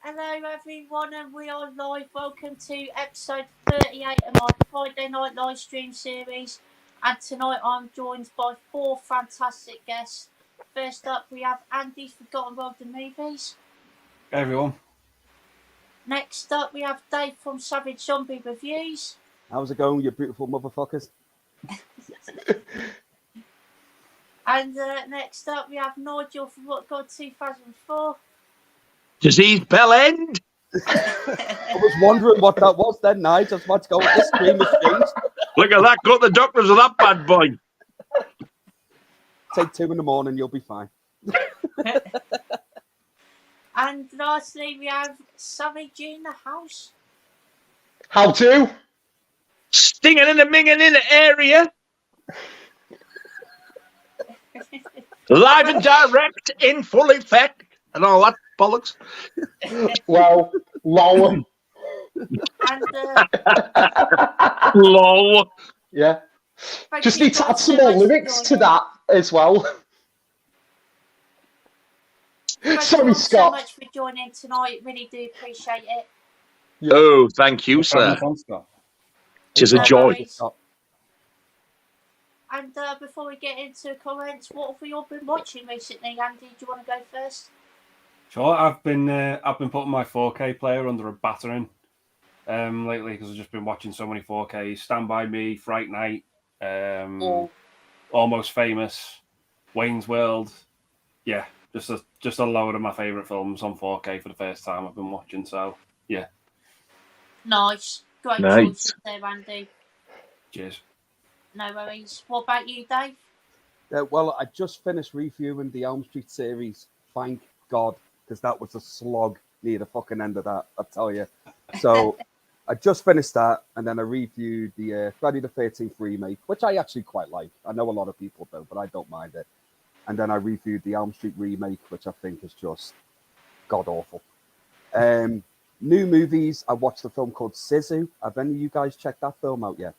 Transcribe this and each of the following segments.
Hello everyone and we are live. Welcome to episode 38 of my Friday night live stream series. And tonight I'm joined by four fantastic guests. First up we have Andy Forgotten World of Movies. Hey everyone. Next up we have Dave from Savage Zombie Reviews. How's it going, you beautiful motherfuckers? And next up we have Nigel from Rockgod 2004. Disease Bell End. I was wondering what that was then, Nigel. Just about to go with this screen has changed. Look at that, got the doctors of that bad boy. Take 2 in the morning, you'll be fine. And lastly we have Savage in the house. How to? Stinging and a minging in the area. Live and direct in full effect. And all that bollocks. Well, lol. And Lol. Yeah. thank Just you need to guys add some so more much for lyrics to joining. that as well. Thank Sorry, you all so Scott. much for joining tonight. Really do appreciate it. Oh, thank you, sir. It is a No joy. worries. And before we get into comments, what have we all been watching recently? Andy, do you want to go first? Sure, I've been putting my 4K player under a battering lately because I've just been watching so many 4Ks. Stand By Me, Fright Night, Almost Famous, Wayne's World. Yeah, just a load of my favourite films on 4K for the first time I've been watching. So yeah, Nice. Great Nice. choices there, Andy. cheers. No worries. What about you, Dave? Well, I just finished reviewing the Elm Street series. Thank God, because that was a slog near the fucking end of that, I tell you. So I just finished that, and then I reviewed the Friday the 13th remake, which I actually quite like. I know a lot of people do, but I don't mind it. And then I reviewed the Elm Street remake, which I think is just god-awful. New movies, I watched a film called Sisu. Have any of you guys checked that film out yet?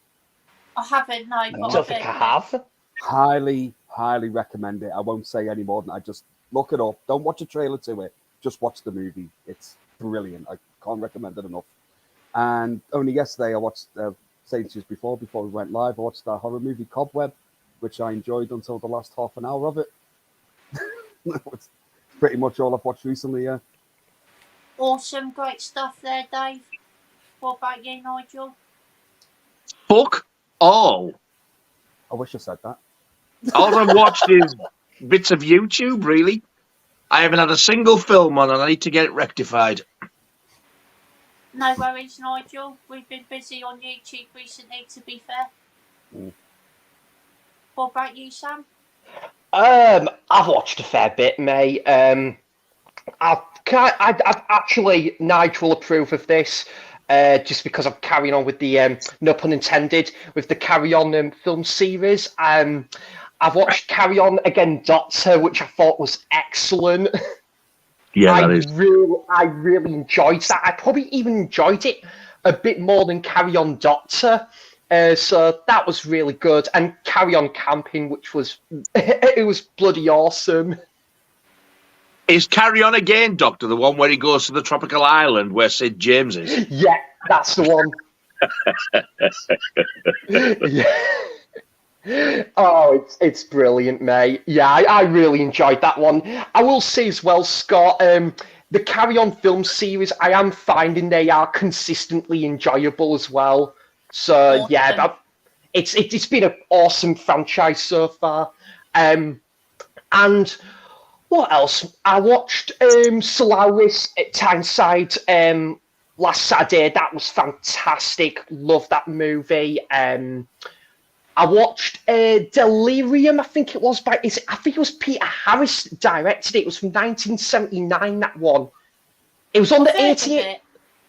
I haven't, no. I But don't think I have. Highly, highly recommend it. I won't say any more than I just look it up. Don't watch a trailer to it. Just watch the movie. It's brilliant. I can't recommend it enough. And only yesterday I watched, saying to you before we went live, I watched that horror movie Cobweb, which I enjoyed until the last half an hour of it. It's pretty much all I've watched recently, yeah. Awesome, great stuff there, Dave. What about you, Nigel? Fuck all. I wish I said that. All I've watched is bits of YouTube, really. I haven't had a single film on, and I need to get it rectified. No worries, Nigel. We've been busy on YouTube recently, to be fair. What about you, Sam? I've watched a fair bit, mate. I've actually, Nigel approve of this, just because I'm carrying on with the, no pun intended, with the Carry On film series. I've watched Carry On Again, Doctor, which I thought was excellent. Yeah, I that is. really enjoyed that. I probably even enjoyed it a bit more than Carry On Doctor. So that was really good. And Carry On Camping, which was, it was bloody awesome. Is Carry On Again, Doctor, the one where he goes to the tropical island where Sid James is? Yeah, that's the one. Yeah. Oh, it's brilliant, mate. Yeah, I really enjoyed that one. I will say as well, Scott, the Carry On film series, I am finding they are consistently enjoyable as well. So Awesome. yeah, it's been an awesome franchise so far. And what else? I watched Solaris at Tyneside last Saturday. That was fantastic. Love that movie. I watched Delirium. I think it was I think it was Peter Harris directed it. It was from 1979. That one. It was on the 88.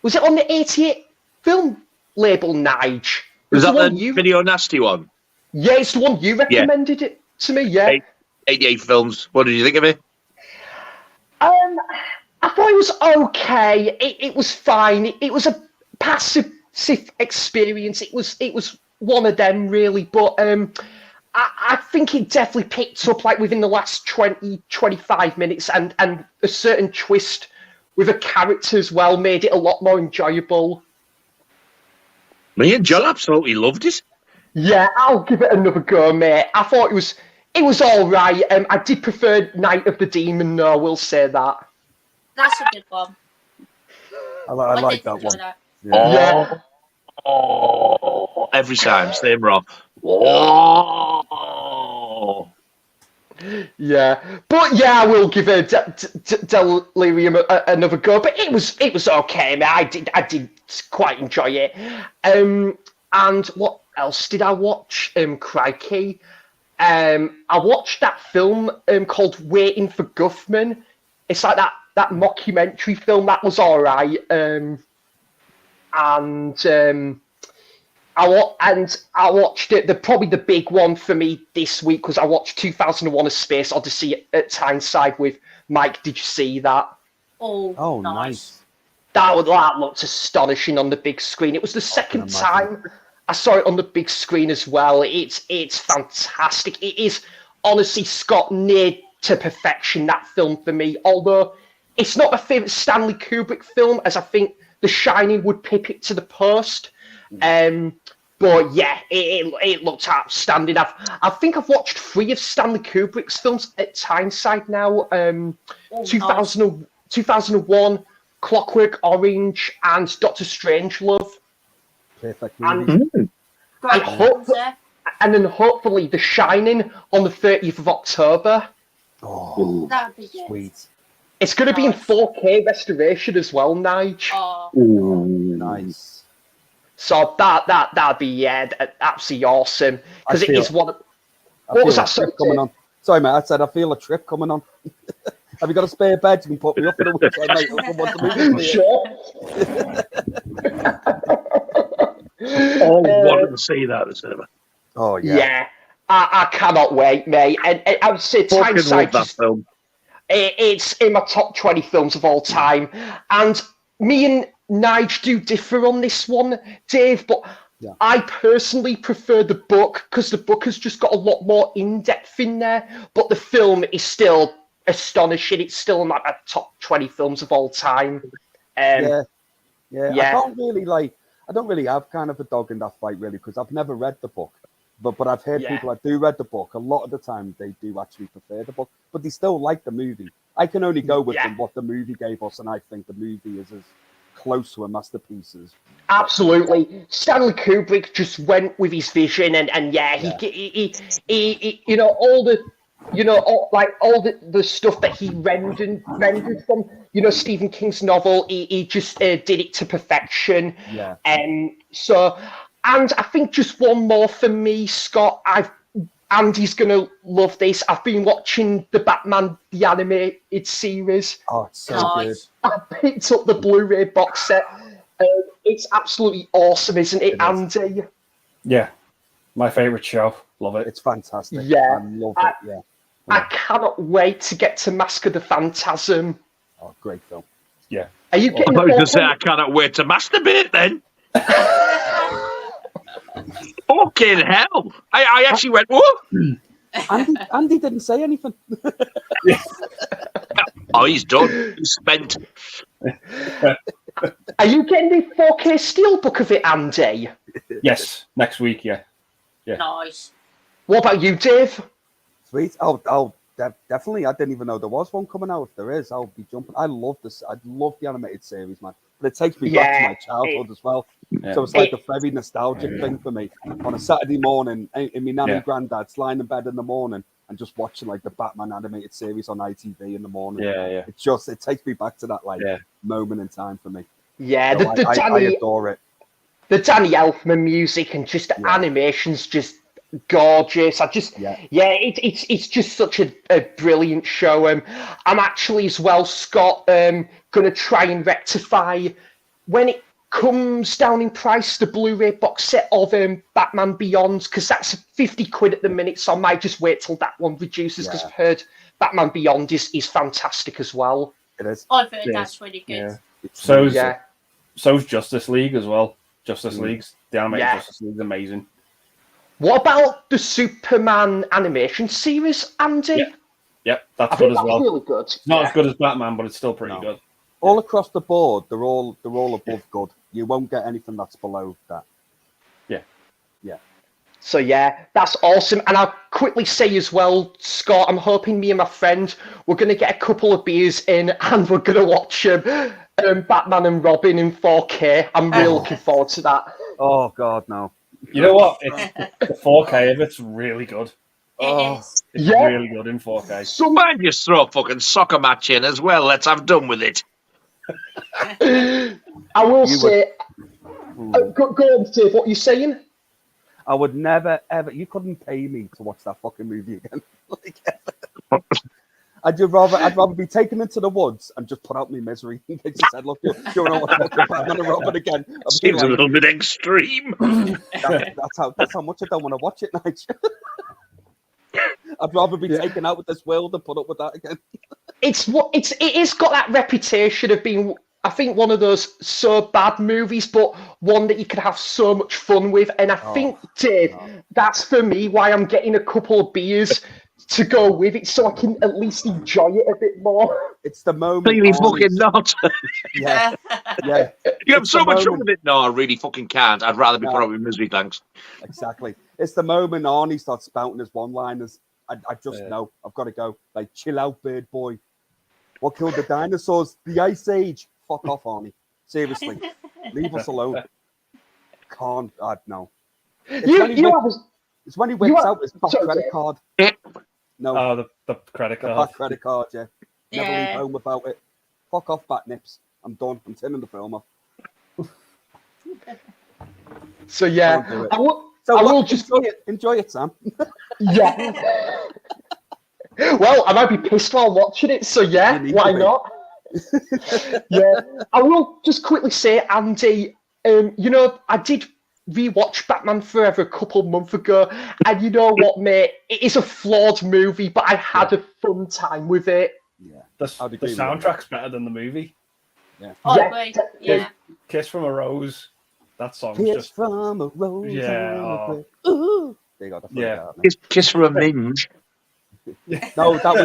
Was it on the 88 film label, Nige? Was that one the Video Nasty one? Yeah, it's the one you recommended it to me. Yeah. 88 films. What did you think of it? I thought it was okay. It was fine. It was a passive experience. It was one of them really, but I think it definitely picked up like within the last 20, 25 minutes, and a certain twist with a character as well, made it a lot more enjoyable. Me and John absolutely loved it. Yeah, I'll give it another go, mate. I thought it was all right. I did prefer Night of the Demon, though. We'll say that. That's a good one. I like did that enjoy one. that. Yeah. Yeah. Oh, every time, same rock. Oh. Yeah, but yeah, I will give Delirium another go. But it was okay, man. I did quite enjoy it. And what else did I watch? Crikey, I watched that film called Waiting for Guffman. It's like that mockumentary film that was all right. I watched it. Probably the big one for me this week was I watched 2001: A Space Odyssey at Tyneside with Mike. Did you see that? Oh, nice. That looked astonishing on the big screen. It was the second time I saw it on the big screen as well. It's fantastic. It is honestly, Scott, near to perfection, that film for me. Although it's not my favourite Stanley Kubrick film, as I think The Shining would pip it to the post. But yeah, it looked outstanding. I think I've watched 3 of Stanley Kubrick's films at Tyneside now. 2001, Clockwork Orange, and Doctor Strangelove. Perfect And, movie. and then hopefully The Shining on the 30th of October. Oh, That'd be good. sweet. It's going to be in 4K restoration as well, Nigel. Oh, Nice. So that'd be absolutely awesome because it is one. What was that coming on? Sorry, mate. I said I feel a trip coming on. Have you got a spare bed? You can put me up for the weekend, mate. I want the movie. Sure. Wanted to see that at the cinema. Oh yeah. Yeah, I cannot wait, mate. And I would say Fucking love Tyneside that film. It's in my top 20 films of all time. And me and Nigel do differ on this one, Dave, but I personally prefer the book because the book has just got a lot more in-depth in there, but the film is still astonishing. It's still in my top 20 films of all time. Yeah. I don't really have kind of a dog in that fight, really, because I've never read the book. But I've heard people that do read the book, a lot of the time they do actually prefer the book, but they still like the movie. I can only go with what the movie gave us, and I think the movie is as close to a masterpiece as... Absolutely. Stanley Kubrick just went with his vision, and he you know, all the stuff that he rendered from, you know, Stephen King's novel, he just did it to perfection. Yeah. And I think just one more for me, Scott. Andy's gonna love this. I've been watching the Batman the Animated Series. Oh, it's so good. I picked up the Blu-ray box set. It's absolutely awesome, isn't it, Andy? Yeah, my favourite show. Love it. It's fantastic. Yeah, I love it. Yeah. I cannot wait to get to Mask of the Phantasm. Oh, great film. Yeah. Are you getting? I was going to say I cannot wait to masturbate then. Fucking hell! I actually went, what? Andy didn't say anything. Oh, he's done. He's spent. Are you getting the 4K steelbook of it, Andy? Yes, next week. Yeah. nice. What about you, Dave? Sweet. Definitely. I didn't even know there was one coming out. If there is, I'll be jumping. I love this. I love the animated series, man. But it takes me back to my childhood as well. Yeah. So it's like a very nostalgic thing for me. On a Saturday morning, in my nanny and granddad's lying in bed in the morning and just watching like the Batman animated series on ITV in the morning. Yeah. It takes me back to that moment in time for me. Yeah, So I adore it. The Danny Elfman music and just the animation's just gorgeous. It's just such a brilliant show. I'm actually as well, Scott, gonna try and rectify when it comes down in price the Blu-ray box set of Batman Beyond, because that's £50 at the minute, so I might just wait till that one reduces, because I've heard Batman Beyond is fantastic as well. It is. I've heard that's really good. Yeah. So's Justice League as well. The animated Justice League is amazing. What about the Superman animation series, Andy? Yep, that's I good think as well. Really good. It's not as good as Batman, but it's still pretty good. All across the board, they're all above good. You won't get anything that's below that. Yeah. So yeah, that's awesome. And I'll quickly say as well, Scott, I'm hoping me and my friend, we're going to get a couple of beers in and we're going to watch Batman and Robin in 4K. I'm really looking forward to that. Oh God, no. You know what? It's the 4K of it's really good. It is. It's Yeah. really good in 4K. Might just throw a fucking soccer match in as well. Let's have done with it. I will say, go on, Dave, what are you saying? I would never ever. You couldn't pay me to watch that fucking movie again. I'd rather be taken into the woods and just put out my misery. They just said, "Look, you want to watch Batman and Robin again?" Seems a little bit extreme. That's how much I don't want to watch it, Nigel. I'd rather be taken out with this world than put up with that again. It is got that reputation of being, I think, one of those so bad movies, but one that you could have so much fun with. And I think, Dave, that's for me why I'm getting a couple of beers to go with it, so I can at least enjoy it a bit more. It's the moment. Clearly fucking not. Yeah. You have so much fun with it. No, I really fucking can't. I'd rather be put up with misery, thanks. Exactly. It's the moment Arnie starts spouting his one-liners. I just know I've got to go. Like, chill out, bird boy. What killed the dinosaurs? The Ice Age. Fuck off, Arnie. Seriously, leave us alone. Can't. No. It's when he whips out his back credit card. No. Oh, the credit card. The back credit card. Yeah. Never leave home without it. Fuck off, bat nips. I'm done. I'm turning the film off. So yeah, I will just enjoy it, Sam. Yeah. Well, I might be pissed while watching it, so yeah, why not? Yeah. I will just quickly say, Andy, I did rewatch Batman Forever a couple months ago, and you know what, mate? It is a flawed movie, but I had a fun time with it. Yeah. The soundtrack's better than the movie. Yeah. I agree. Yeah. Kiss from a Rose. That song's Kiss just from a rose. Yeah. Ooh. There you go. Yeah. Kiss for a minge. No, that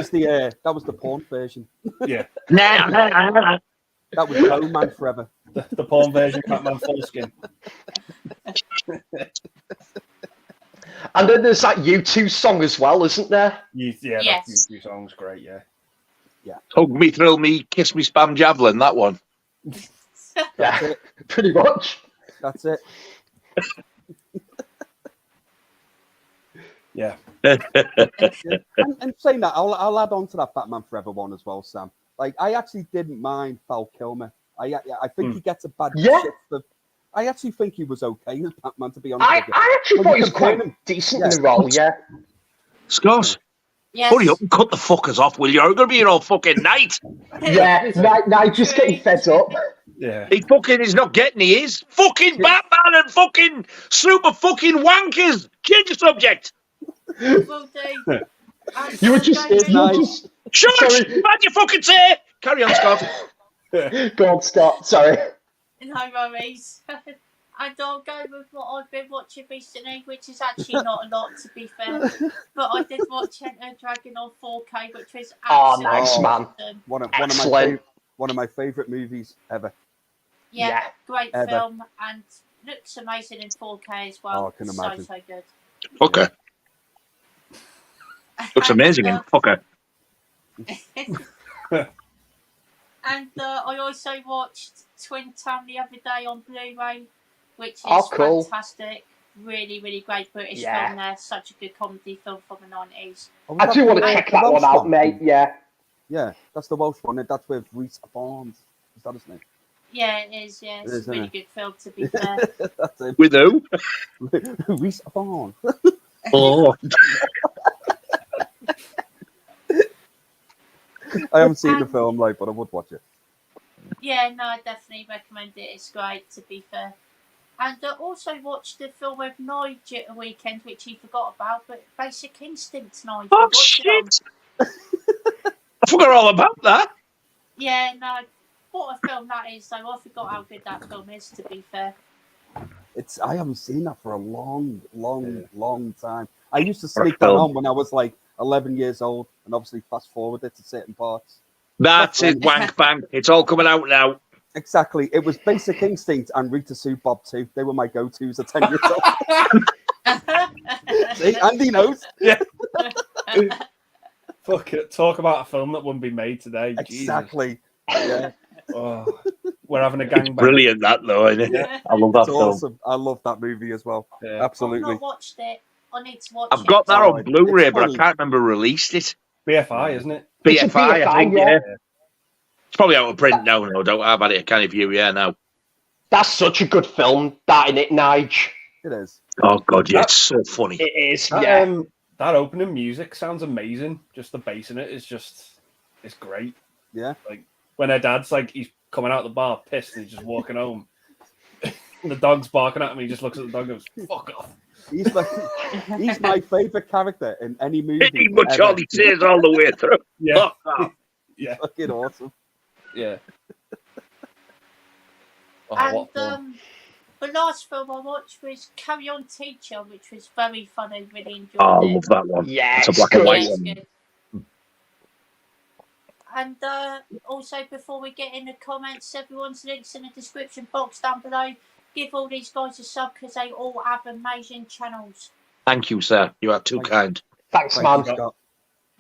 was the porn version. Yeah. That was Batman Forever. The porn version, Batman Fullskin. And then there's that U2 song as well, isn't there? Yes. That U2 song's great. Yeah. Hug me, thrill me, kiss me, spam javelin. That one. Yeah, pretty much. That's it. Yeah. And saying that, I'll add on to that Batman Forever one as well, Sam. Like, I actually didn't mind Val Kilmer. I think he gets a bad shit for. I actually think he was okay as Batman, to be honest with you. I actually thought he was quite decent in the role, yeah. Scott, hurry up and cut the fuckers off, will you? You're going to be here all fucking night. Yeah, Nigel's getting fed up. Yeah. He fucking is not getting he is. Fucking Batman and fucking super fucking wankers. Change the subject. Will do. You were just... Shush! What you fucking say? Carry on, Scott. Go on, Scott. Sorry. No worries. And I'll go with what I've been watching recently, which is actually not a lot, to be fair. But I did watch Enter Dragon on 4K, which was absolutely nice, man. awesome. One of my favourite movies ever. Yeah, great ever. film, and looks amazing in 4K as well. Oh, I can imagine. So good. Okay. Looks amazing in fucker. And I also watched Twin Town the other day on Blu-ray, which is cool. fantastic. Really, really great British film there. Such a good comedy film from the 90s. I do want to check that one out, mate. Yeah. Yeah, that's the Welsh one. That's with Rhys Barnes. Is that his name? Yeah, it is. Yeah, it's a really good film, to be fair. That's it. With who? Rhys Barnes. Oh. I haven't seen the film, but I would watch it. Yeah, no, I definitely recommend it. It's great, to be fair. And I also watched the film with Nigel at the weekend, which he forgot about, but Basic Instinct, Nigel. Oh, shit! I forgot all about that. Yeah, no, what a film that is, though. I forgot how good that film is, to be fair. I haven't seen that for a long time. I used to sneak that on when I was like 11 years old, and obviously fast forward it to certain parts. That's his wank bank. It's all coming out now. Exactly. It was Basic Instinct and Rita Sue Bob too. They were my go-tos at 10 years old. See, Andy knows. Yeah. Fuck it. Talk about a film that wouldn't be made today. Exactly. Yeah. Oh, we're having a gangbang. Brilliant, that though, isn't it? Yeah. I love that It's film. awesome. I love that movie as well. Yeah. I've Absolutely. not watched it. I need to watch it. I've got that Oh, on Blu-ray, it's but I funny. can't remember who released it. BFI, isn't it? It's a BFI, I think, BFI, yeah. It's probably out of print now. No, don't have had it. I can't view, yeah, now. That's such a good film, that in it, Nige. It is. Oh, God, yeah, it's so funny. It is, That, yeah. that opening music sounds amazing. Just the bass in it is just, it's great. Yeah. Like when her dad's like, he's coming out the bar pissed and he's just walking home. And the dog's barking at him. He just looks at the dog and goes, fuck off. He's my favourite character in any movie. Pretty much ever. all he says all the way through. Yeah. Oh, Yeah. Fucking awesome. Yeah. Oh, And what fun. the last film I watched was Carry On Teacher, which was very funny. Really enjoyed I it. love that one. Yeah, It's a it's black and good. white Yeah, it's one. good. And also, before we get in the comments, everyone's links in the description box down below. Give all these guys a sub because they all have amazing channels. Thank you, sir. You are too Thank you. kind. Thanks, Thank man. you, Scott.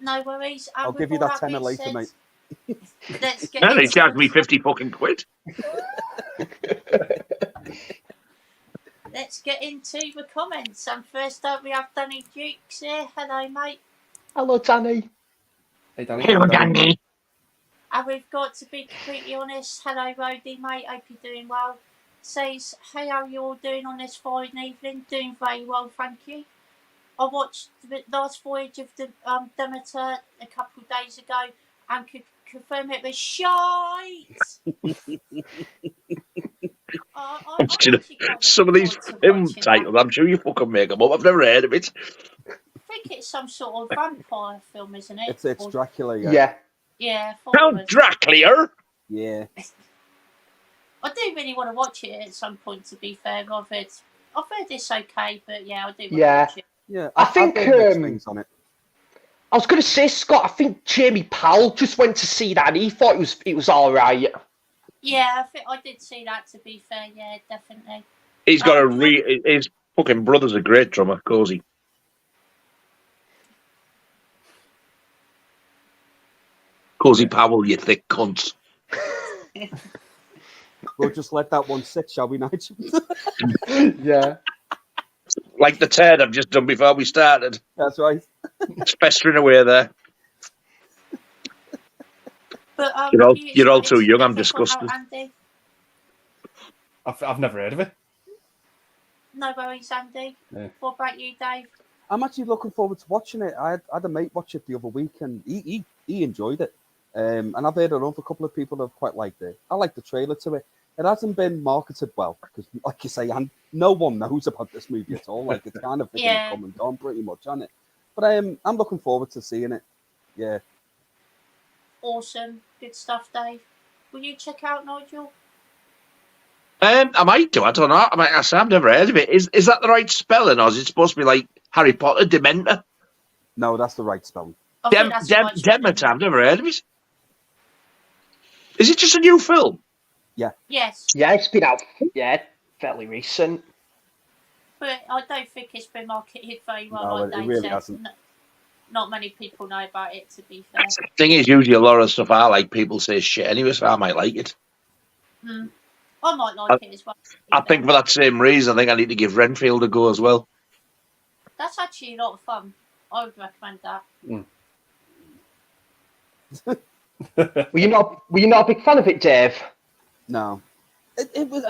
No worries. And I'll with give you all that tenner being later, said, mate. Let's get And they into charged the- me 50 fucking quid. Let's get into the comments. And first up, we have Danny Dukes here. Hello, mate. Hello, Danny. Hey, Danny. Hello, Danny. And we've got to be completely honest. Hello, Rhodey, mate. Hope you're doing well. Says, hey, how you all doing on this fine evening? Doing very well, thank you. I watched the last voyage of the Demeter a couple of days ago and could confirm it was shite. I You know, actually can't some of look these forward to film watching that. titles, I'm sure you fucking make them up. I've never heard of it. I think it's some sort of vampire film, isn't it? It's Or- Dracula, yeah. Yeah. Yeah, I thought it Count was. Dracula. Yeah. I do really want to watch it at some point. To be fair, I've heard it's okay, but yeah, I do want Yeah. to watch it. Yeah. I think, I've heard mixed things on it. I was going to say, Scott, I think Jamie Powell just went to see that and he thought it was all right. Yeah, I think I did see that. To be fair, yeah, definitely. He's got his fucking brother's a great drummer, Cozy. Cozy Powell, you thick cunt. We'll just let that one sit, shall we, Nigel? Yeah. Like the turd I've just done before we started. That's right. It's festering away there. But You're all too young, I'm Anything from disgusted. Andy? I've never heard of it. No worries, Andy. Yeah. What about you, Dave? I'm actually looking forward to watching it. I had a mate watch it the other week, and he enjoyed it. And I've heard another couple of people have quite liked it. I like the trailer to it. It hasn't been marketed well because, like you say, and no one knows about this movie at all. Like it's kind of Yeah. come and gone pretty much, hasn't it? But I'm looking forward to seeing it. Yeah. Awesome, good stuff, Dave. Will you check out Nigel? I might do. I don't know. I've never heard of it. Is that the right spelling, or is it supposed to be like Harry Potter, Dementor? No, that's the right spelling. I think that's the right spelling. Demeter. I've never heard of it. Is it just a new film? Yes, Yeah, it's been out, fairly recent. but I don't think it's been marketed very well. No, like it Dave really said. hasn't. Not many people know about it, to be fair. The thing is, usually a lot of stuff I like, people say shit anyway, so I might like it. I might like it as well. I think for that same reason, I think I need to give Renfield a go as well. That's actually a lot of fun. I would recommend that. Were you not a big fan of it, Dave? No, it was.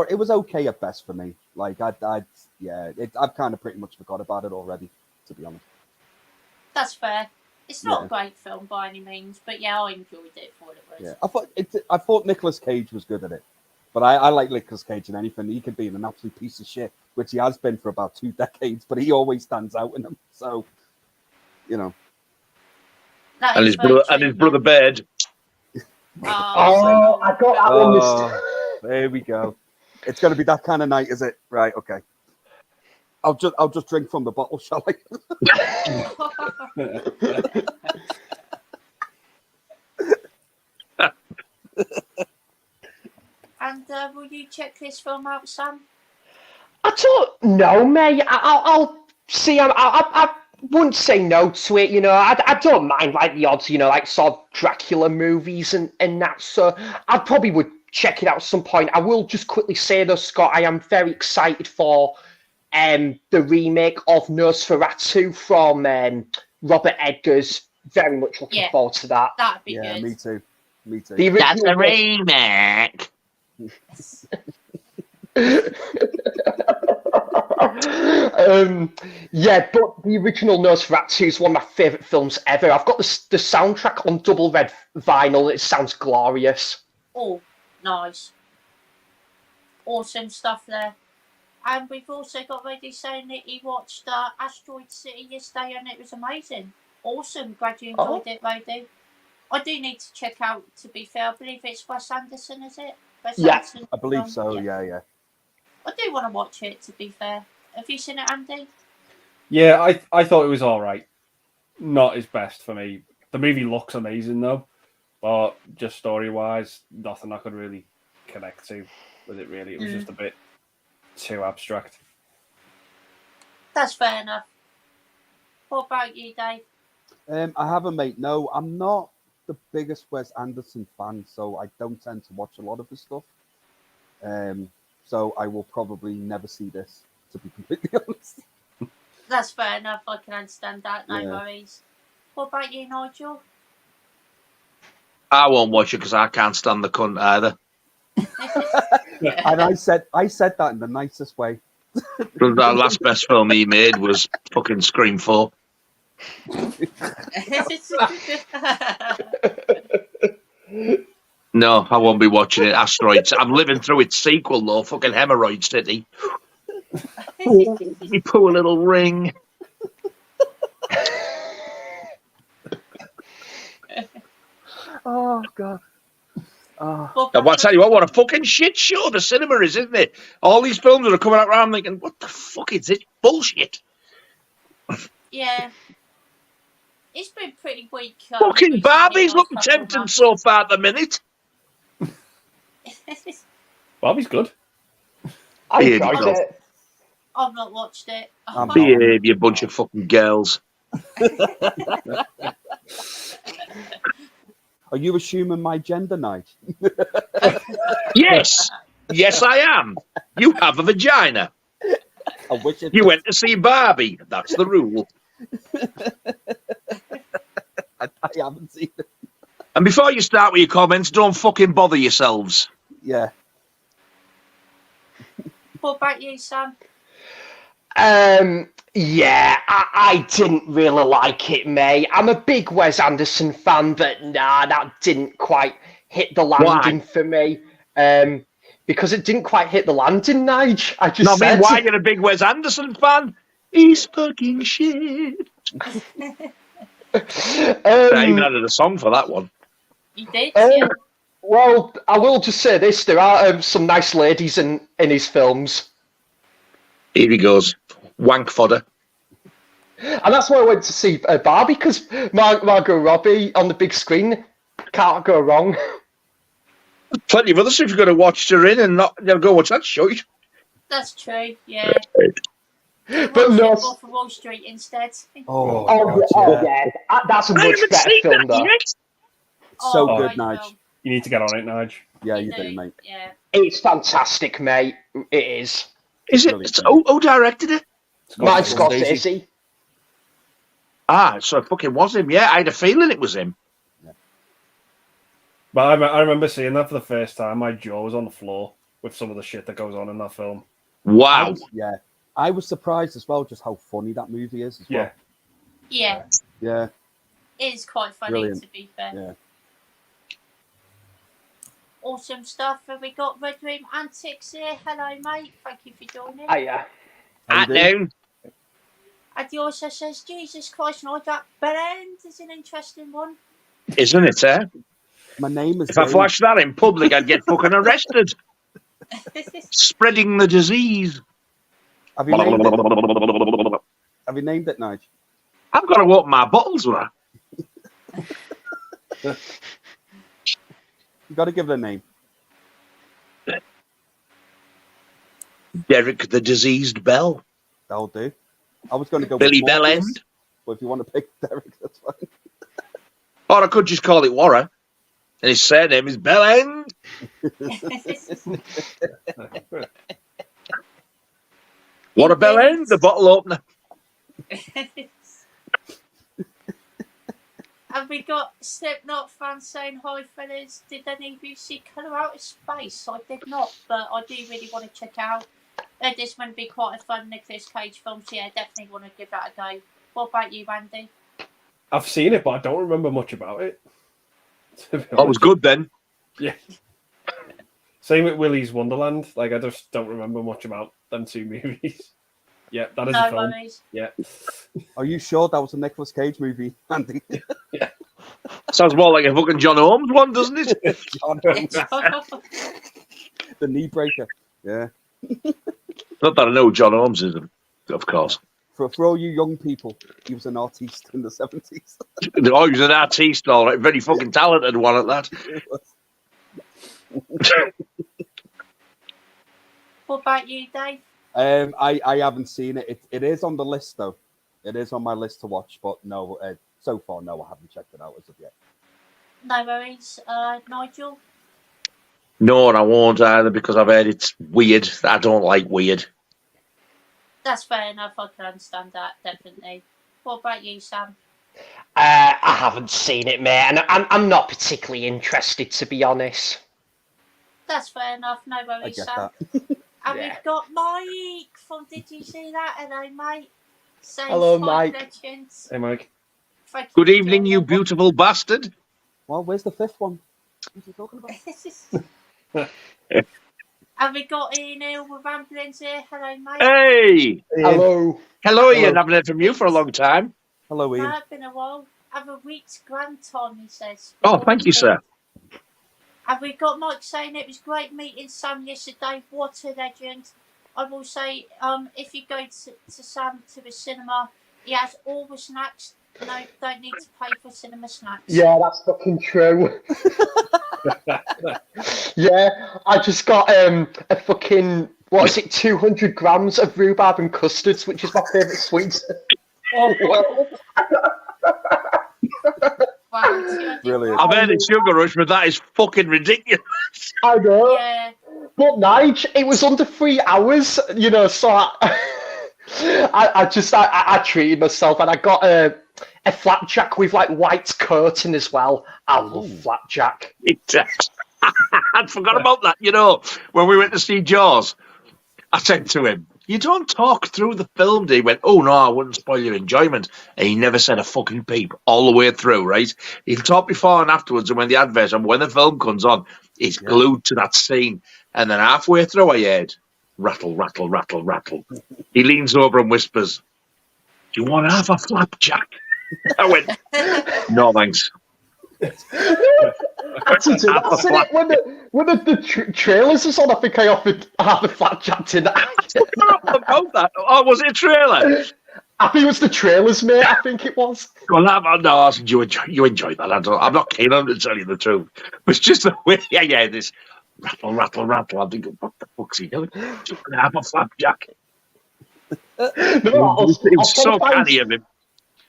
It was okay at best for me. Like I've kind of pretty much forgot about it already, to be honest. That's fair. It's not Yeah. a great film by any means, but yeah, I enjoyed it for what it was. Yeah, I thought Nicolas Cage was good at it, but I like Nicolas Cage in anything. He can be an absolute piece of shit, which he has been for about 2 decades, but he always stands out in them. So, you know, That And is his very brother, true, and his man. brother Bird. Oh, I got that one. there we go. It's going to be that kind of night, is it? Right. Okay. I'll just drink from the bottle, shall I? will you check this film out, Sam? I don't know, mate. I'll see. I wouldn't say no to it. You know, I don't mind like the odds. You know, like sort of Dracula movies and that. So I probably would check it out at some point. I will just quickly say though, Scott, I am very excited for the remake of Nosferatu from Robert Eggers. Very much looking Yeah. forward to that. That'd be Yeah, good. me too. Me too. The That's original a remake. Yeah, but the original Nosferatu is one of my favourite films ever. I've got the soundtrack on double red vinyl. It sounds glorious. Oh, nice. Awesome stuff there. And we've also got Reddy saying that he watched Asteroid City yesterday and it was amazing. Awesome. Glad you enjoyed it, Reddy. I do need to check out, to be fair. I believe it's Wes Anderson, is it? Wes Yeah, Anderson I believe film? so. Yeah. I do want to watch it, to be fair. Have you seen it, Andy? Yeah, I thought it was all right. Not his best for me. The movie looks amazing though, but just story wise, nothing I could really connect to with it. Really, it was just a bit too abstract. That's fair enough. What about you, Dave? I haven't, mate. No, I'm not the biggest Wes Anderson fan, so I don't tend to watch a lot of his stuff. So I will probably never see this, to be completely honest. That's fair enough. I can understand that. No Yeah. worries. What about you, Nigel? I won't watch it because I can't stand the cunt either. And I said that in the nicest way. The last best film he made was fucking Scream 4. No, I won't be watching it. Asteroids. I'm living through its sequel though. Fucking Hemorrhoid City. Me poor little ring. Oh God. Oh. What I tell you what a fucking shit show the cinema is, isn't it? All these films that are coming out around, I'm thinking, what the fuck is this bullshit? Yeah. It's been pretty weak. Fucking recently, Barbie's last looking couple of tempting months. so far at the minute. Bobby's good. I Yeah, enjoyed because- it. I've not watched it. Behave, you bunch of fucking girls. Are you assuming my gender, Nige? Yes, yes, I am. You have a vagina. I wish it. You went to see Barbie. That's the rule. I haven't seen it. And before you start with your comments, don't fucking bother yourselves. Yeah. What about you, Sam? Yeah, I didn't really like it, mate. I'm a big Wes Anderson fan, but nah, that didn't quite hit the landing for me. Because it didn't quite hit the landing, Nige. I just No, I said. mean, why you're a big Wes Anderson fan? He's fucking shit. I even added a song for that one. You did, yeah. Well, I will just say this: there are some nice ladies in his films. Here he goes. Wank fodder. And that's why I went to see Barbie, because Margot Robbie on the big screen, can't go wrong. Plenty of other stuff you've got to watch her in and not go watch that shit. That's true, yeah. But no. Wolf of Wall Street instead. Oh, Yeah, that's a much better film, though. So Oh, good, right, Nige. well, You need to get on it, Nige. Yeah, you you do, mate. Yeah. It's fantastic, mate. It is. Is it? Brilliant. Who directed it? Martin Scorsese. Ah, so it fucking was him. Yeah, I had a feeling it was him. But I remember seeing that for the first time. My jaw was on the floor with some of the shit that goes on in that film. Wow. I was surprised as well just how funny that movie is as well. Yeah. Yeah. It is quite funny, Brilliant. to be fair. Yeah. Awesome stuff. Have we got Red Room Antics here? Hello, mate. Thank you for joining. Hiya. How At you doing? noon. And he also says, Jesus Christ, Nigel, that bend is an interesting one. Isn't it, eh? My name is If I Dave. flashed that in public, I'd get fucking arrested. Spreading the disease. Have you named it? Have you named it, Nige? I've got to open my bottles with that. You got to give it a name. Derek the Diseased Bell. That'll do. I was going to go Billy with Morpheus, Bellend. but if you want to pick Derek, that's fine. Or I could just call it Warra. And his surname is Bellend. What a Bellend, the bottle opener. Have we got Slipknot fans saying hi, fellas? Did any of you see Colour Out of Space? I did not, but I do really want to check out. This might be quite a fun Nicolas Cage film, so yeah, definitely want to give that a go. What about you, Andy? I've seen it, but I don't remember much about it. That was good then. Yeah. Same with Willy's Wonderland. Like, I just don't remember much about them two movies. Yeah, that is a No film. worries. Yeah. Are you sure that was a Nicolas Cage movie, Andy? Sounds more like a fucking John Holmes one, doesn't it? John Holmes, the knee breaker. Yeah. Not that I know who John Holmes is, of course. For all you young people, he was an artiste in the 70s. Oh, he was an artiste, all right. Very fucking talented one at that. What about you, Dave? I haven't seen it. It is on the list, though. It is on my list to watch, but no, so far, no, I haven't checked it out as of yet. No worries. Nigel? No, and I won't either because I've heard it's weird. I don't like weird. That's fair enough. I can understand that, definitely. What about you, Sam? I haven't seen it, mate, and I'm not particularly interested, to be honest. That's fair enough. No I worries, get Sam. that. And Yeah. we've got Mike from Did You See That? Hello, mate. Say Hello, hi, Mike. Legends. Hey, Mike. Thank you Good for evening, you joining. beautiful bastard. Well, where's the fifth one? What are you talking about? Have we got Ian Hill with Ambulance here? Hello, mate. Hey! Hello. Hello, Ian. Haven't heard from you for a long time. Hello, Ian. It's been a while. Have a week's grand time, he says. Oh, thank you, sir. Have we got Mike saying it was great meeting Sam yesterday? What a legend. I will say, if you go to Sam to the cinema, he has all the snacks. No, don't need to pay for cinema snacks. Yeah, that's fucking true. Yeah, I just got a fucking, what is it, 200 grams of rhubarb and custards, which is my favourite sweet. Oh, well. Wow, Brilliant. I've heard it's Sugar Rush, but that is fucking ridiculous. I know. Yeah. But Nigel, it was under 3 hours, you know, so I treated myself, and I got a flapjack with like white curtain as well. I love flapjack. I'd forgot about that. You know, when we went to see Jaws, I said to him, "You don't talk through the film." He went, "Oh no, I wouldn't spoil your enjoyment." And he never said a fucking peep all the way through, right? He'll talk before and afterwards, and when the advert and when the film comes on, he's glued to that scene. And then halfway through, I heard rattle, rattle, rattle, rattle. He leans over and whispers, "Do you want to have a flapjack?" I went, "No, thanks." That's it. When the trailers was on, I think I offered half a flapjack to that. About that. Oh, was it a trailer? I think it was the trailers, mate. I think it was. Well, no, I said, you enjoy that. I'm not keen on it, to tell you the truth. It's just the way, this rattle, rattle, rattle. I'm thinking, what the fuck's he doing? Just gonna have a flapjack. No, It was so canny of him.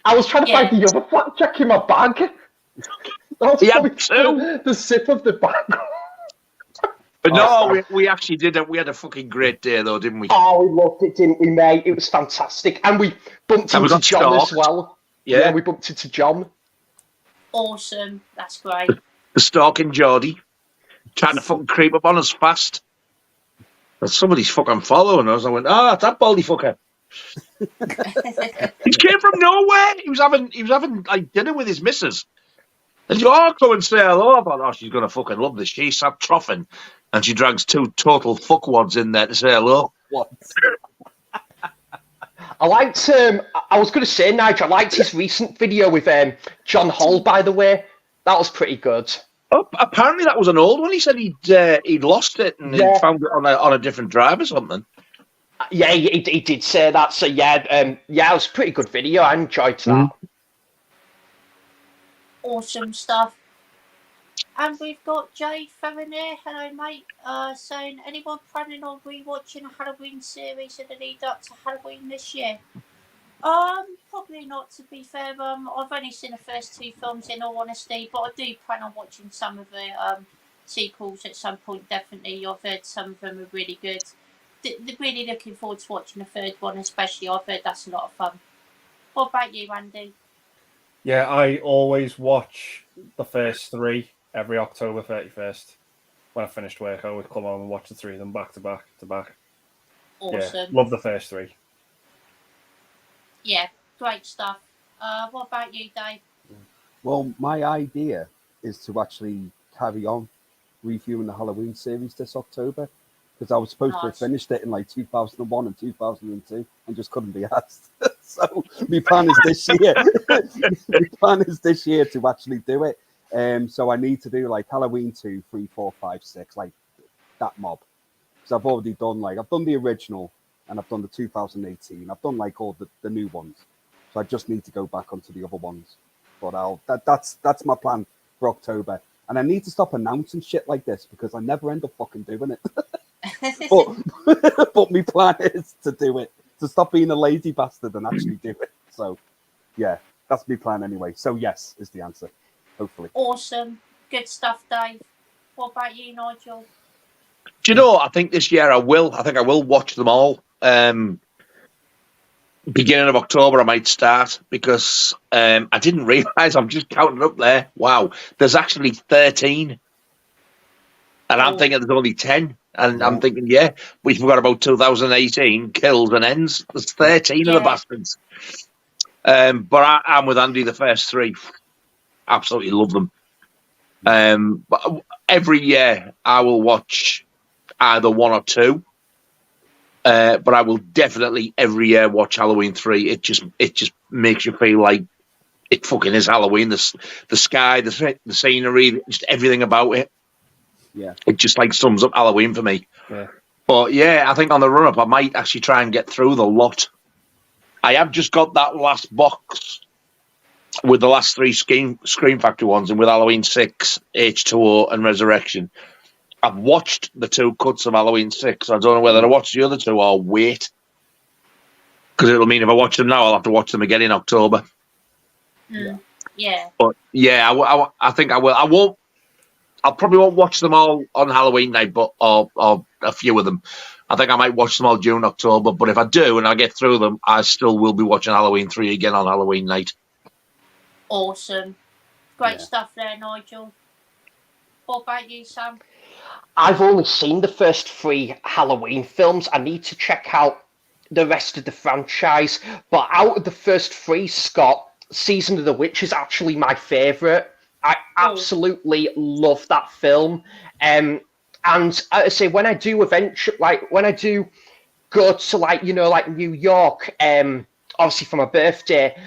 I was trying to find the other flapjack in my bag. He had two. The zip of the bag. But no, we actually did it. We had a fucking great day, though, didn't we? Oh, we loved it, didn't we, mate? It was fantastic. And we bumped And we into got John as stalked. well. Yeah. We bumped into John. Awesome. That's great. The stalking Geordie, trying to fucking creep up on us fast. And somebody's fucking following us. I went, it's that baldy fucker. He came from nowhere. He was having like dinner with his missus. And you all come and say hello. I thought, she's gonna fucking love this. She sat troughing, and she drags two total fuckwads in there to say hello. What? I liked. I was going to say, Nigel, I liked his recent video with John Hall. By the way, that was pretty good. Oh, apparently that was an old one. He said he'd lost it and he found it on a different drive or something. Yeah, he did say that. So it was a pretty good video. I enjoyed that. Awesome stuff. And we've got Jay Ferrier, hello mate, saying, anyone planning on rewatching a Halloween series in the lead up to Halloween this year? Probably not, to be fair. I've only seen the first two films, in all honesty, but I do plan on watching some of the sequels at some point. Definitely, I've heard some of them are really good. Really looking forward to watching the third one, especially. I've heard that's a lot of fun. What about you, Andy? Yeah, I always watch the first three every October 31st. When I finished work, I would come on and watch the three of them back to back to back. Awesome. Yeah, love the first three. Yeah, great stuff. What about you, Dave? Well, my idea is to actually carry on reviewing the Halloween series this October, because I was supposed to have Nice. finished it in like 2001 and 2002 and just couldn't be asked. So my plan is this year. My plan is this year to actually do it. So I need to do like Halloween 2, 3, 4, 5, 6, like that mob. Because I've already done I've done the original and I've done the 2018. I've done like all the new ones. So I just need to go back onto the other ones. But that's my plan for October. And I need to stop announcing shit like this because I never end up fucking doing it. But my plan is to do it. To stop being a lazy bastard and actually do it. So yeah, that's my plan anyway. So yes is the answer. Hopefully. Awesome. Good stuff, Dave. What about you, Nigel? Do you know, I think this year I think I will watch them all. Beginning of October, I might start because I didn't realise, I'm just counting up there. Wow, there's actually 13. And I'm thinking there's only 10. And I'm thinking, yeah, we forgot about 2018, kills and ends. There's 13 of the bastards. But I'm with Andy, the first three. Absolutely love them. But every year I will watch either one or two. But I will definitely every year watch Halloween 3. It just makes you feel like it fucking is Halloween. The sky, the scenery, just everything about it. Yeah, it just like sums up Halloween for me. Yeah. But yeah, I think on the run up, I might actually try and get through the lot. I have just got that last box with the last three Scream Factory ones, and with Halloween 6, H2O, and Resurrection. I've watched the 2 cuts of Halloween 6. I don't know whether to watch the other 2 or wait. Because it'll mean if I watch them now, I'll have to watch them again in October. Yeah. But yeah, I think I will. I'll probably won't watch them all on Halloween night, but or a few of them. I think I might watch them all June, October. But if I do and I get through them, I still will be watching Halloween 3 again on Halloween night. Awesome. Great stuff there, Nigel. What about you, Sam? I've only seen the first 3 Halloween films. I need to check out the rest of the franchise. But out of the first 3, Scott, Season of the Witch is actually my favourite. I absolutely love that film. And I say, when I do eventually, when I do go to New York, obviously for my birthday,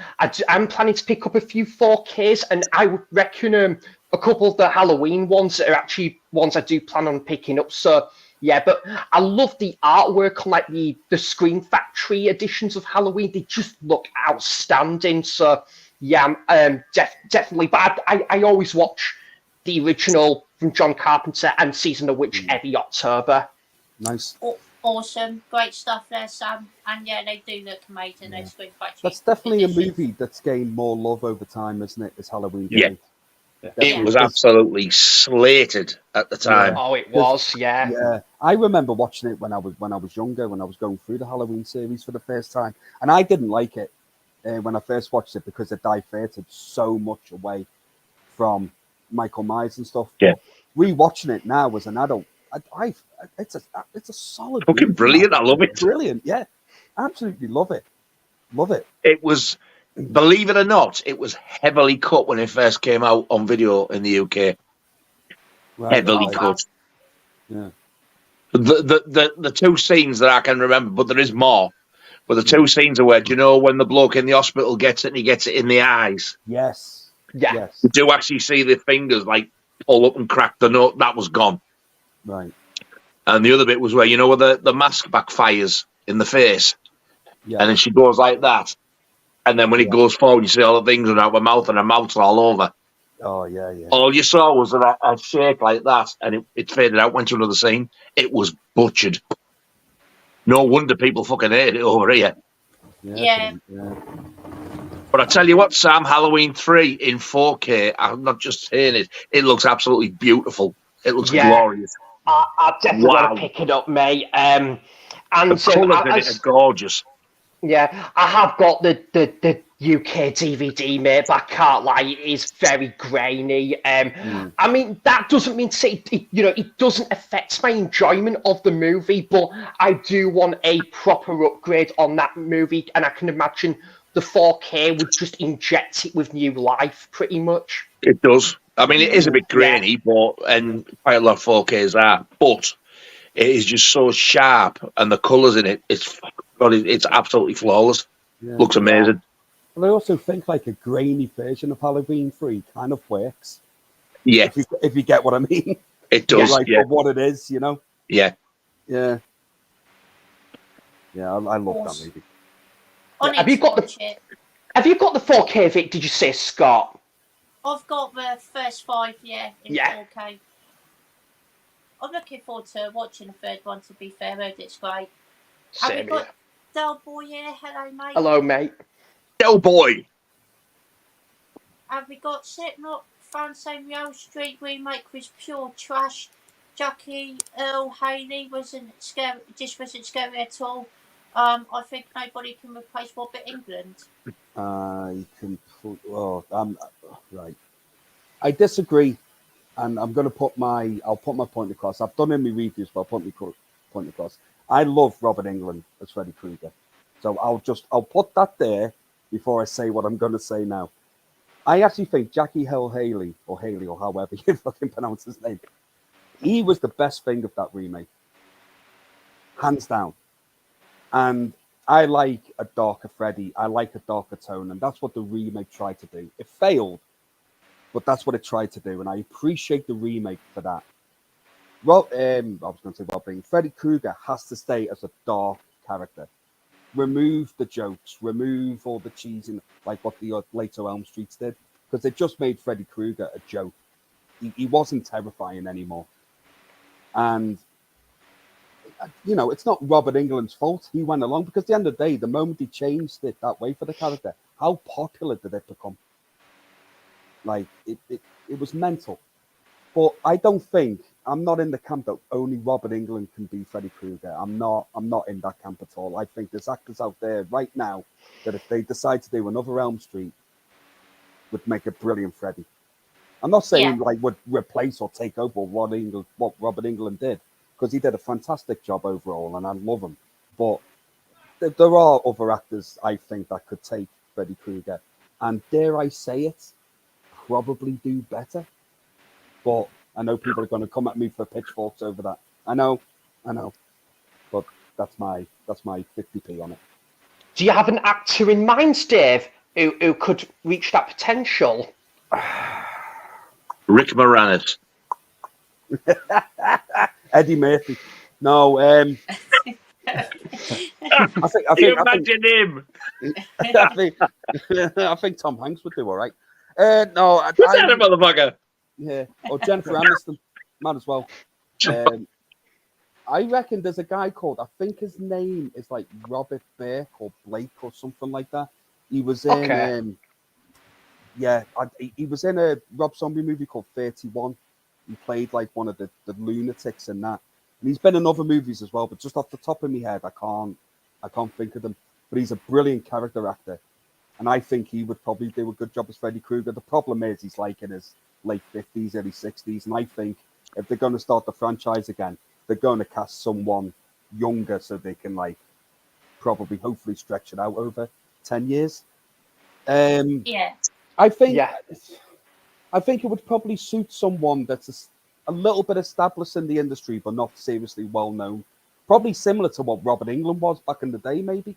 I'm planning to pick up a few 4Ks, and I would reckon a couple of the Halloween ones are actually ones I do plan on picking up. So yeah, but I love the artwork on the Scream Factory editions of Halloween. They just look outstanding. So yeah, definitely. But I always watch the original from John Carpenter and Season of the Witch every October. Nice. Awesome. Great stuff there, Sam. And yeah, they do look amazing. Those Scream Factory. That's definitely editions. a movie that's gained more love over time, isn't it? Is Halloween. Yeah. It was absolutely slated at the time. Oh, it was, yeah. Yeah, I remember watching it when I was younger, when I was going through the Halloween series for the first time, and I didn't like it when I first watched it because it diverted so much away from Michael Myers and stuff. Yeah. Rewatching it now as an adult, it's a solid. Fucking movie, brilliant! man. I love it. Brilliant, yeah, absolutely love it. Love it. It was. Believe it or not, it was heavily cut when it first came out on video in the UK. Right, Heavily cut. Yeah. The 2 scenes that I can remember, but there is more. But the 2 scenes are where, do you know when the bloke in the hospital gets it and he gets it in the eyes? Yes. Yeah. Yes. You do actually see the fingers like pull up and crack the note. That was gone. Right. And the other bit was where, you know, where the mask backfires in the face. Yeah. And then she goes like that. And then when it goes forward, you see all the things around her mouth and her mouth's all over. Oh yeah, yeah. All you saw was a shake like that, and it faded out, went to another scene. It was butchered. No wonder people fucking hate it over here. Yeah. Yeah. But I tell you what, Sam, Halloween 3 in 4K, I'm not just saying it, it looks absolutely beautiful. It looks Yeah, glorious. I definitely want to Wow. pick it up, mate. And The colours in it are gorgeous. yeah, I have got the UK DVD, mate, but I can't lie, it is very grainy. I mean, that doesn't mean to say, it doesn't affect my enjoyment of the movie, but I do want a proper upgrade on that movie, and I can imagine the 4K would just inject it with new life, pretty much. It does. I mean, it is a bit Yeah. grainy, and quite a lot of 4Ks are, but it is just so sharp, and the colours in it, it's absolutely flawless. Yeah. Looks amazing. But I also think like a grainy version of Halloween 3 kind of works. Yeah, If you get what I mean. it does. Like Yeah, for what it is, you know. yeah. Yeah. Yeah, I love that Awesome. movie. I Have need you to got watch it. Have you got the 4K, Vic, did you say, Scott? I've got the first 5, in Yeah. 4K. I'm looking forward to watching the third one, to be fair. It's great. Have we Same got here. Del Boy here? Hello, mate. Hello, mate. Oh boy. Have we got Slipknot? Fans saying Real Street remake was pure trash. Jackie Earl Haley wasn't scary at all. I think nobody can replace Robert England. I can put. Oh, right. I disagree, and I'm going to put I'll put my point across. I've done it in my reviews, but I'll put my point across. I love Robert England as Freddy Krueger, so I'll put that there before I say what I'm going to say now. I actually think Jackie Hill Haley, or however you fucking pronounce his name, he was the best thing of that remake, hands down. And I like a darker Freddy. I like a darker tone, and that's what the remake tried to do. It failed, but that's what it tried to do, and I appreciate the remake for that. Well, I was going to say Robin. Freddy Krueger has to stay as a dark character. Remove the jokes, remove all the cheesing, like what the later Elm Streets did, because they just made Freddy Krueger a joke. He wasn't terrifying anymore, and it's not Robert England's fault. He went along because at the end of the day, the moment he changed it that way for the character, how popular did it become? Like it was mental. But I don't think I'm not in the camp that only Robert England can be Freddy Krueger. I'm not in that camp at all. I think there's actors out there right now that if they decide to do another Elm Street would make a brilliant Freddy. I'm not saying like would replace or take over what Robert England did, because he did a fantastic job overall and I love him. But there are other actors I think that could take Freddy Krueger and, dare I say it, probably do better. But I know people are going to come at me for pitchforks over that. I know. But that's my 50p on it. Do you have an actor in mind, Dave, who could reach that potential? Rick Moranis. Eddie Murphy. No, I think Imagine him. I think Tom Hanks would do all right. No, Who's that a motherfucker? Yeah, or Jennifer Aniston, might as well. I reckon there's a guy called, I think his name is like Robert Burke or Blake or something like that. He was in, he was in a Rob Zombie movie called 31. He played like one of the lunatics in that. And he's been in other movies as well, but just off the top of my head, I can't think of them. But he's a brilliant character actor. And I think he would probably do a good job as Freddy Krueger. The problem is he's like in his late 50s, early 60s. And I think if they're going to start the franchise again, they're going to cast someone younger so they can like probably hopefully stretch it out over 10 years. I think it would probably suit someone that's a little bit established in the industry but not seriously well known. Probably similar to what Robert England was back in the day, maybe.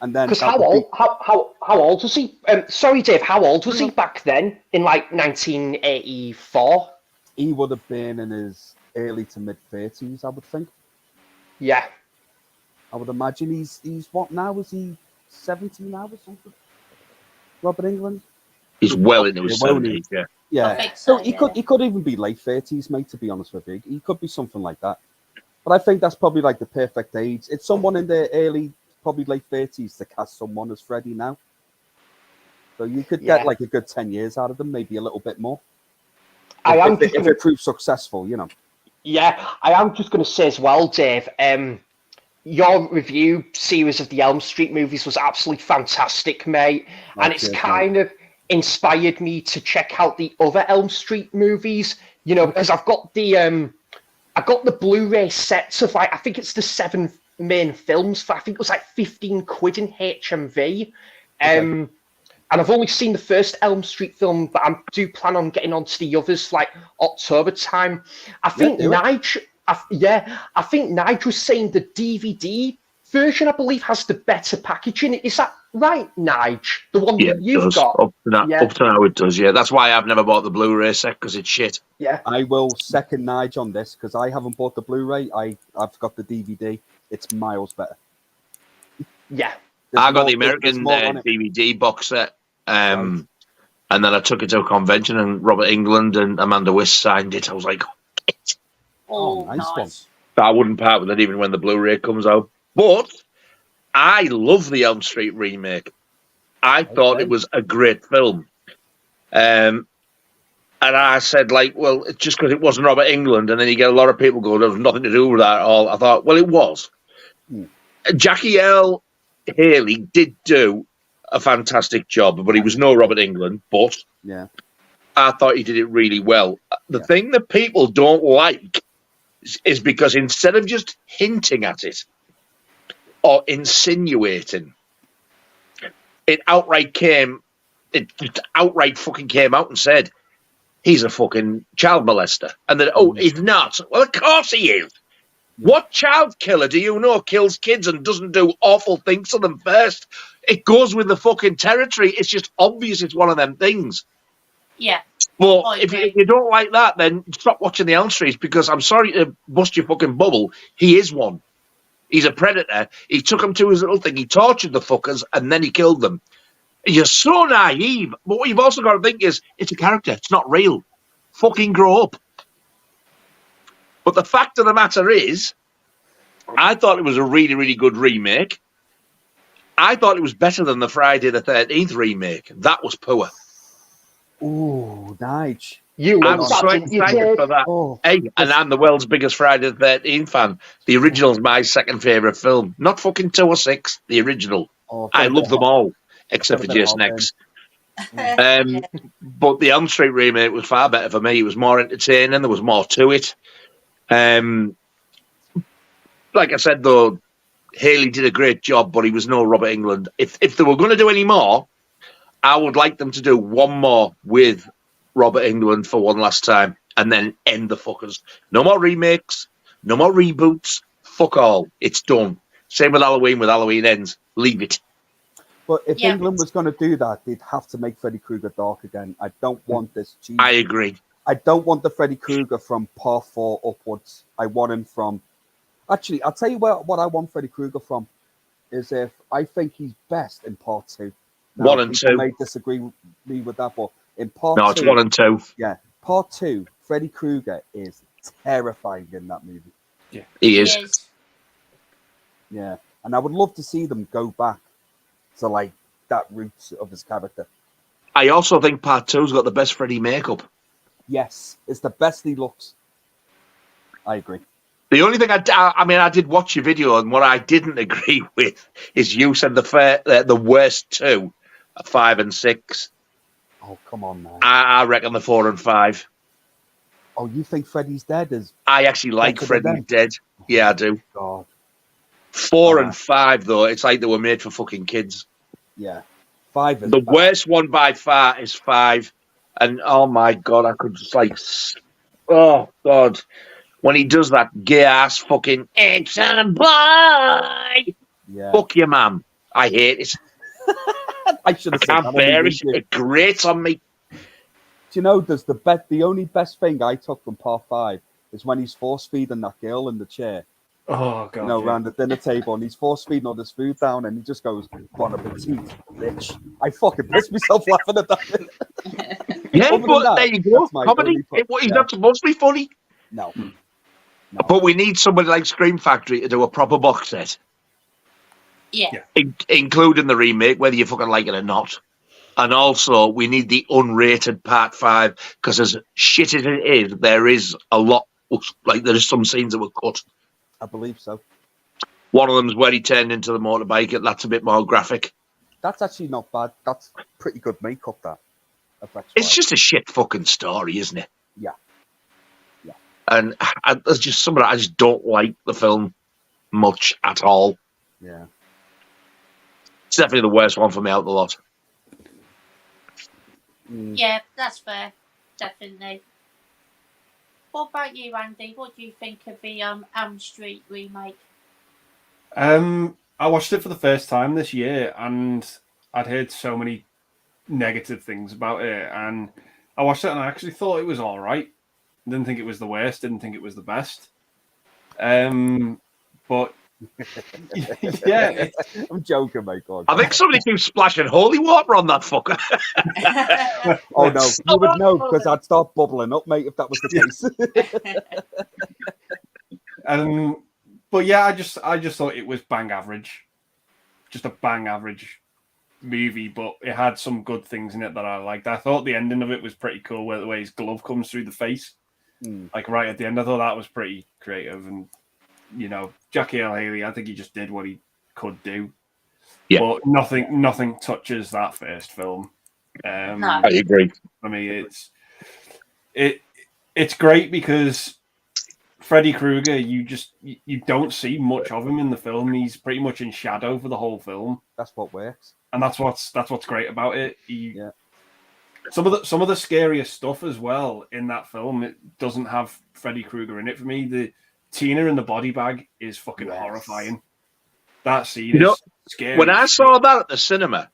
And then because how old was he? Sorry, Dave. How old was he back then? In like 1984. He would have been in his early to mid 30s, I would think. Yeah. I would imagine he's what now? Is he 70 now or something? Robert England. He's well into his 70s. Yeah. Yeah. I think so, he yeah. could even be late 30s, mate, to be honest with you. He could be something like that. But I think that's probably like the perfect age. It's someone in their early, probably late 30s to cast someone as Freddy now. So you could get like a good 10 years out of them, maybe a little bit more. If it proves successful, you know. Yeah, I am just going to say as well, Dave, your review series of the Elm Street movies was absolutely fantastic, mate. And it's kind of inspired me to check out the other Elm Street movies, you know, because I've got the Blu-ray sets of like, I think it's the 7 main films for, I think it was like 15 quid in HMV. And I've only seen the first Elm Street film, but I do plan on getting onto the others for like October time. I think Nigel, I think Nigel's saying the DVD version, I believe, has the better packaging. Is that right, Nigel? The one that you've got? Up to now it does, yeah. That's why I've never bought the Blu-ray set, because it's shit. Yeah. I will second Nigel on this, because I haven't bought the Blu-ray. I've got the DVD. It's miles better. Yeah. I got the American DVD box set, and then I took it to a convention, and Robert England and Amanda Wiss signed it. I was like, nice. I wouldn't part with it even when the Blu-ray comes out. But I love the Elm Street remake. I thought it was a great film. And I said, like, well, it's just because it wasn't Robert England, and then you get a lot of people going, there was nothing to do with that at all. I thought, well, it was. Jackie L. Haley did do a fantastic job, but he was no Robert England. But I thought he did it really well. The thing that people don't like is because instead of just hinting at it or insinuating, it just outright fucking came out and said, he's a fucking child molester. And then, he's not. Well, of course he is. What child killer do you know kills kids and doesn't do awful things to them first? It goes with the fucking territory. It's just obvious it's one of them things. Yeah. Well, if you don't like that, then stop watching the Elm Streets, because I'm sorry to bust your fucking bubble. He is one. He's a predator. He took them to his little thing. He tortured the fuckers and then he killed them. You're so naive. But what you've also got to think is, it's a character. It's not real. Fucking grow up. But the fact of the matter is, I thought it was a really, really good remake. I thought it was better than the Friday the 13th remake. That was poor. Ooh, Nige. I'm so excited for that. Hey, and I'm the world's biggest Friday the 13th fan. The original's my second favourite film. Not fucking 2 or 6, the original. I love them all, except for Jason X. But the Elm Street remake was far better for me. It was more entertaining. There was more to it. Like I said, though, Haley did a great job, but he was no Robert England. If they were going to do any more, I would like them to do one more with Robert England for one last time and then end the fuckers. No more remakes, no more reboots. Fuck all. It's done. Same with Halloween Ends. Leave it. But if England was going to do that, they'd have to make Freddy Krueger dark again. I don't want this cheese. I agree. I don't want the Freddy Krueger from part 4 upwards. I want him from... Actually, I'll tell you what I want Freddy Krueger from is if I think he's best in part 2. Now, 1 and 2. You may disagree with me with that, but in part 2... No, it's 1 and 2. Yeah, part 2, Freddy Krueger is terrifying in that movie. Yeah, he is. Yeah, and I would love to see them go back to like that roots of his character. I also think part 2's got the best Freddy makeup. Yes, it's the best he looks. I agree. The only thing I did watch your video, and what I didn't agree with is you said the worst 2 are 5 and 6. Oh, come on, man. I reckon the 4 and 5. Oh, you think Freddy's Dead is... I actually like Freddy's Dead. Yeah, I do. God. 4 and 5, though, it's like they were made for fucking kids. Yeah. 5 is the bad. worst one by far is 5. And, oh, my God, I could just, like... Oh, God. When he does that gay-ass fucking... It's a boy! Yeah. Fuck you, man. I hate it. I should have said can't bear it. It grates on me. Do you know, the only best thing I took from part 5 is when he's force-feeding that girl in the chair. Oh, God. You know, around the dinner table, and he's force-feeding all this food down, and he just goes, bon appetit, bitch. I fucking pissed myself laughing at that. Yeah, Other than but that, there you go. that's my Comedy. He's not supposed to be funny. No. But we need somebody like Scream Factory to do a proper box set, Yeah. including the remake, whether you fucking like it or not. And also, we need the unrated Part 5, because as shit as it is, there is a lot, like, there is some scenes that were cut. I believe so. One of them is where he turned into the motorbike, and that's a bit more graphic. That's actually not bad. That's pretty good makeup, that. It's just a shit fucking story, isn't it? Yeah. And there's just some of that I just don't like the film much at all. Yeah. It's definitely the worst one for me out of the lot. Yeah, that's fair. Definitely. What about you, Andy? What do you think of the Elm Street remake? I watched it for the first time this year, and I'd heard so many negative things about it, and I watched it and I actually thought it was all right. Didn't think it was the worst. Didn't think it was the best. But yeah, I'm joking, mate. God. I think somebody keeps splashing holy water on that fucker. Oh no, you would know because I'd start bubbling up, mate, if that was the case. But yeah, I just thought it was bang average, just a bang average movie. But it had some good things in it that I liked. I thought the ending of it was pretty cool, where the way his glove comes through the face, like right at the end. I thought that was pretty creative, and you know, Jackie L. Haley, I think he just did what he could do. Yeah. But nothing touches that first film. I agree. I mean, it's great because Freddy Krueger, you don't see much of him in the film. He's pretty much in shadow for the whole film. That's what works, and that's what's great about it. Some of the scariest stuff as well in that film, it doesn't have Freddy Krueger in it for me. The Tina in the body bag is fucking horrifying. That scene is scary. When I saw that at the cinema,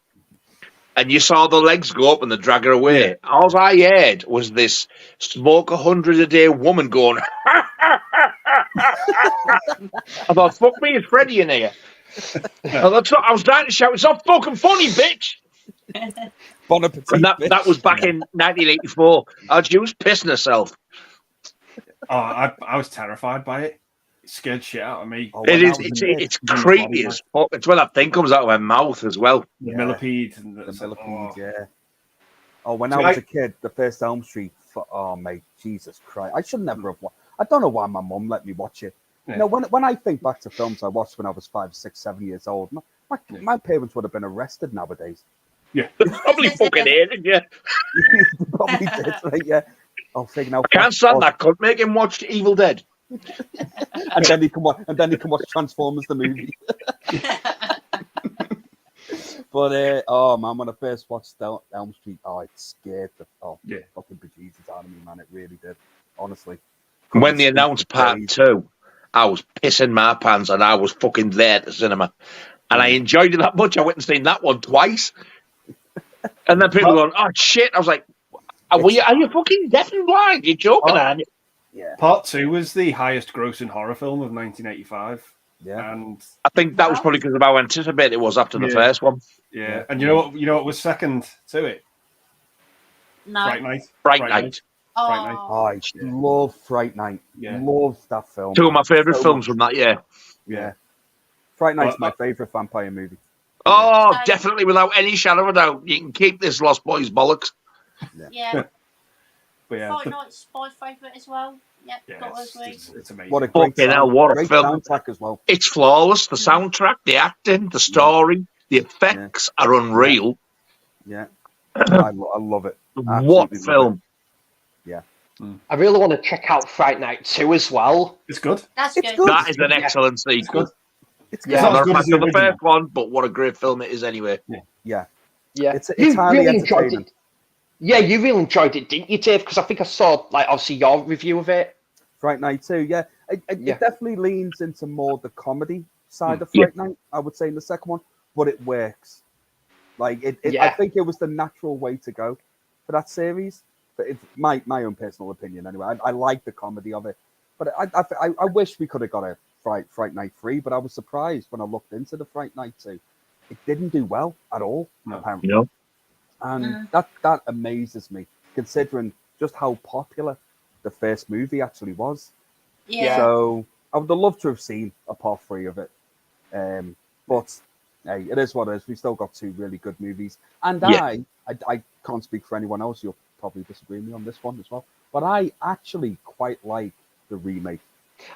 and you saw the legs go up and the drag her away, all I heard was this smoke 100 a day woman going. I thought, fuck me, is Freddy in here? I was trying to shout, it's not fucking funny, bitch. Bon appetit, and that was back in 1984. She was pissing herself. Oh, I was terrified by it. It scared shit out of me. It's creepy as fuck. It's when that thing comes out of her mouth as well. The millipede. Yeah. Oh, when I was a kid, the first Elm Street. Oh, mate, Jesus Christ! I should never have watched. I don't know why my mum let me watch it. Yeah. You know, when I think back to films I watched when I was 5, 6, 7 years old, my parents would have been arrested nowadays. Yeah, they probably fucking hated you. Probably did, right? Yeah. Oh, I can't stand that cunt. Make him watch Evil Dead. and then he can watch Transformers the movie. But oh man, when I first watched Elm Street, it scared the fucking bejesus out of me, man. It really did, honestly. When they announced Part 2, I was pissing my pants, and I was fucking there at the cinema, and I enjoyed it that much. I went and seen that one twice, and then people going, "Oh shit!" I was like, "Are you fucking deaf and blind? You're joking, aren't you?" Yeah. Part 2 was the highest grossing horror film of 1985. Yeah. And I think that was probably because of how anticipated it was after the first one. Yeah. And you know what was second to it? No. Fright Night. Fright Night. Oh. Fright Night. Oh, I love Fright Night. Yeah. Love that film. Two of my favourite films from that year. Yeah. Fright Night's my favourite vampire movie. Oh, definitely, without any shadow of a doubt. You can keep this Lost Boys bollocks. Yeah. But Fright Night's my favourite as well. Yeah, gotta agree. It's amazing. What a great great film. Soundtrack as well. It's flawless. The soundtrack, the acting, the story, the effects are unreal. Yeah. I love it. What film? Yeah. I really want to check out Fright Night 2 as well. It's good. That's good. That is an excellent sequel. It's good. Not as good as the the first one, but what a great film it is anyway. Yeah. It's highly really enjoyed entertaining. it. Yeah, you really enjoyed it, didn't you, Dave? Because I think I saw, obviously your review of it. Fright Night 2, yeah. It definitely leans into more the comedy side of Fright Night, I would say, in the second one, but it works. I think it was the natural way to go for that series. But it's my own personal opinion, anyway. I like the comedy of it. But I wish we could have got a Fright Night 3, but I was surprised when I looked into the Fright Night 2. It didn't do well at all, apparently. No. And that amazes me. considering just how popular the first movie actually was. Yeah. So I would have loved to have seen a part 3 of it. But hey, it is what it is. We still got 2 really good movies. And Yeah. I can't speak for anyone else. You'll probably disagree with me on this one as well. But I actually quite like the remake.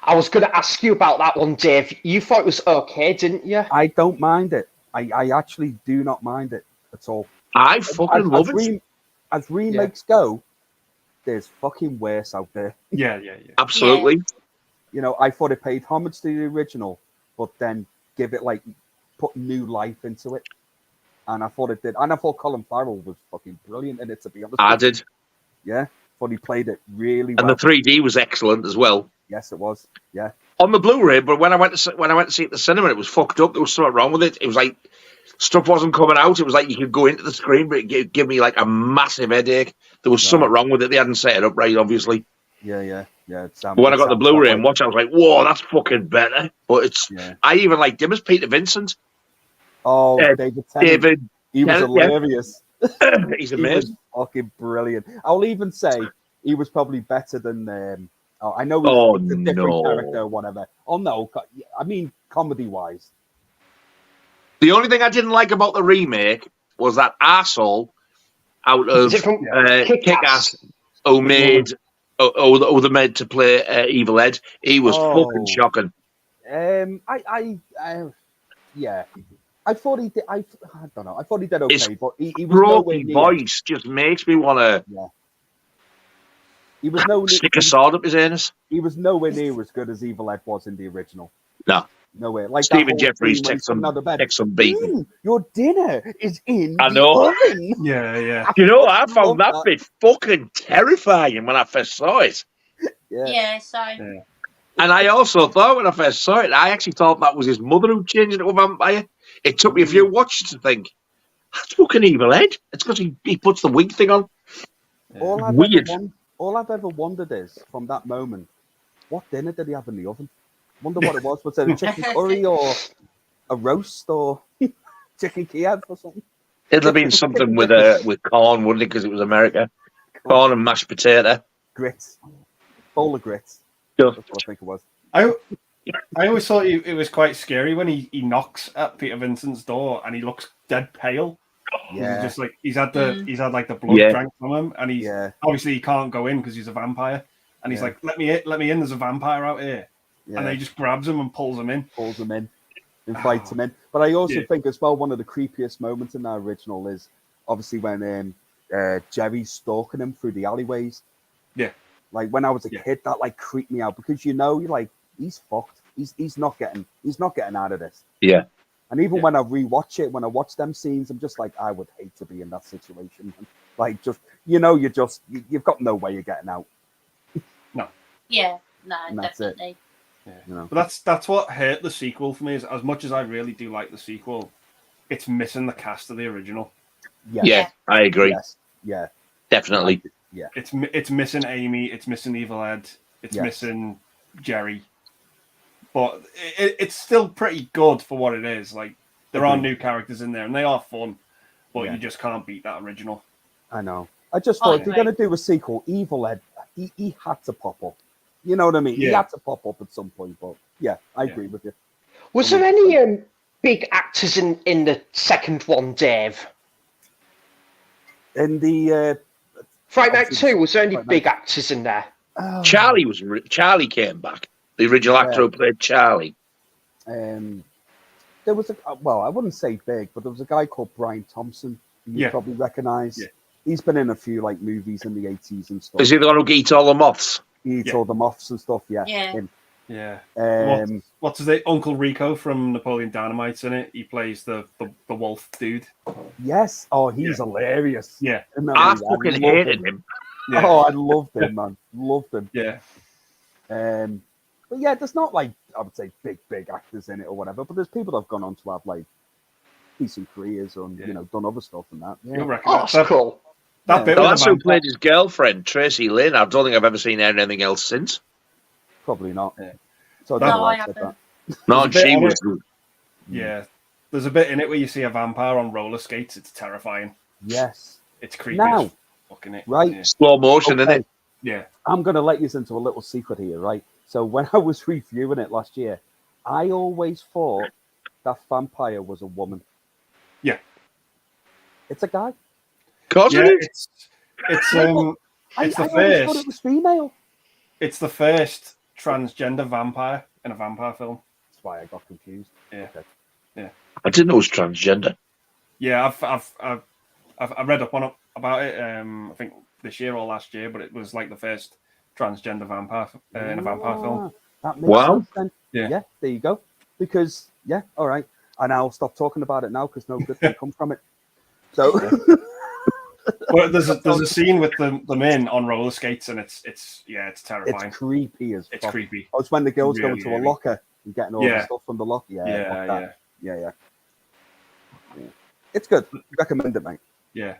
I was going to ask you about that one, Dave. You thought it was okay, didn't you? I don't mind it. I actually do not mind it at all. I fucking love it. As remakes go, there's fucking worse out there. Yeah. Absolutely. You know, I thought it paid homage to the original, but then give it like put new life into it. And I thought it did. And I thought Colin Farrell was fucking brilliant in it, to be honest. I did. Yeah. Thought he played it really And well. the 3D was excellent as well. Yes, it was. Yeah. On the Blu-ray, but when I went to see it at the cinema, it was fucked up. There was something wrong with it. It was like stuff wasn't coming out. It was like you could go into the screen, but it gave me like a massive headache. There was something wrong with it. They hadn't set it up right, obviously. Yeah. But when I got the Blu-ray and watched, I was like, "Whoa, that's fucking better." But it's, I even liked him as Peter Vincent. Oh, David Tennant. He was hilarious. He's He amazing. was fucking brilliant. I'll even say he was probably better than. I know he's a different character or whatever. Oh no, I mean comedy-wise. The only thing I didn't like about the remake was that arsehole out of Kick-Ass who made the made to play Evil Ed. He was fucking shocking. I thought he did. I don't know. I thought he did okay, His but he was nowhere near. voice just makes me want to. Yeah. He was stick a sword up his anus. He was nowhere near as good as Evil Ed was in the original. No. Nowhere. Like Stephen Jeffries takes some beating. Your dinner is in I know. the oven. Yeah. You know, I found that bit fucking terrifying when I first saw it. Yeah, so. Yeah. And I also thought when I first saw it, I actually thought that was his mother who changed into a vampire. It took me a few watches to think, that's fucking Evil Ed. It's because he puts the wig thing on. Weird. All I've ever wondered is, from that moment, what dinner did he have in the oven? Wonder what it was. Was it a chicken curry or a roast or chicken Kiev or something? It'd have been something with corn, wouldn't it? Because it was America. Corn and mashed potato. Grits. Bowl of grits. Sure. That's what I think it was. I always thought it was quite scary when he knocks at Peter Vincent's door and he looks dead pale. Yeah. He's just like he's had like the blood drank from him, and he's obviously he can't go in because he's a vampire. And he's like, let me in. There's a vampire out here. Yeah. And then he just grabs him and pulls him in. Invites him in. But I also think as well, one of the creepiest moments in that original is obviously when Jerry's stalking him through the alleyways. Yeah. Like when I was a kid, that like creeped me out because you're like, he's fucked. He's not getting out of this. Yeah. And even when I rewatch it, when I watch them scenes, I'm just like, I would hate to be in that situation. Like, just you've got no way of getting out. No. Yeah. No, and that's definitely. It. You know? But that's what hurt the sequel for me. Is as much as I really do like the sequel, it's missing the cast of the original. Yes. Yeah, I agree. Yes. Yeah. Definitely. Yeah. It's missing Amy. It's missing Evil Ed. It's missing Jerry. But it's still pretty good for what it is. Like there are new characters in there, and they are fun. But you just can't beat that original. I know. I just thought if you're going to do a sequel, Evil Ed, he had to pop up. You know what I mean? Yeah. He had to pop up at some point. But yeah, I agree with you. Was there any big actors in the second one, Dave? In the Fright Night 2, was there any big actors in there? Charlie came back. The original actor who played Charlie. There was I wouldn't say big, but there was a guy called Brian Thompson. You probably recognise. Yeah. He's been in a few like movies in the 80s and stuff. Is he the one who eats all the moths? He eats all the moths and stuff. Yeah. Yeah. Yeah. What's his name? Uncle Rico from Napoleon Dynamite's in it. He plays the wolf dude. Yes. Oh, he's hilarious. Yeah. I fucking hated him. Yeah. Oh, I loved him, man. Loved him. Yeah. But yeah, there's not like I would say big actors in it or whatever. But there's people that have gone on to have like decent careers and done other stuff and that. Yeah. That's cool. That bit. That's who played his girlfriend, Tracy Lynn. I don't think I've ever seen her in anything else since. Probably not. Yeah. So I haven't. that. No, and she was good. Yeah. There's a bit in it where you see a vampire on roller skates. It's terrifying. Yes. It's creepy. Now, fucking it. Right. Slow motion, Okay. isn't it? Yeah. I'm going to let you into a little secret here, right? So when I was reviewing it last year, I always thought that vampire was a woman. Yeah. It's a guy. Of course Yeah, it is. it's I the always thought it first. was female. It's the first transgender vampire in a vampire film. That's why I got confused. Yeah. Okay. I didn't know it was transgender. Yeah, I've read up on it about it. I think this year or last year, but it was like the first transgender vampire in a vampire film. That makes Wow. sense then. Yeah. There you go. Because, all right. And I'll stop talking about it now because no good can come from it. So, Well, there's a scene with them in on roller skates, and it's terrifying. it's creepy as It's fuck. creepy. Oh, it's when the girls go Really, into a really. locker and getting all the stuff from the locker. Yeah. It's good. Recommend it, mate. Yeah.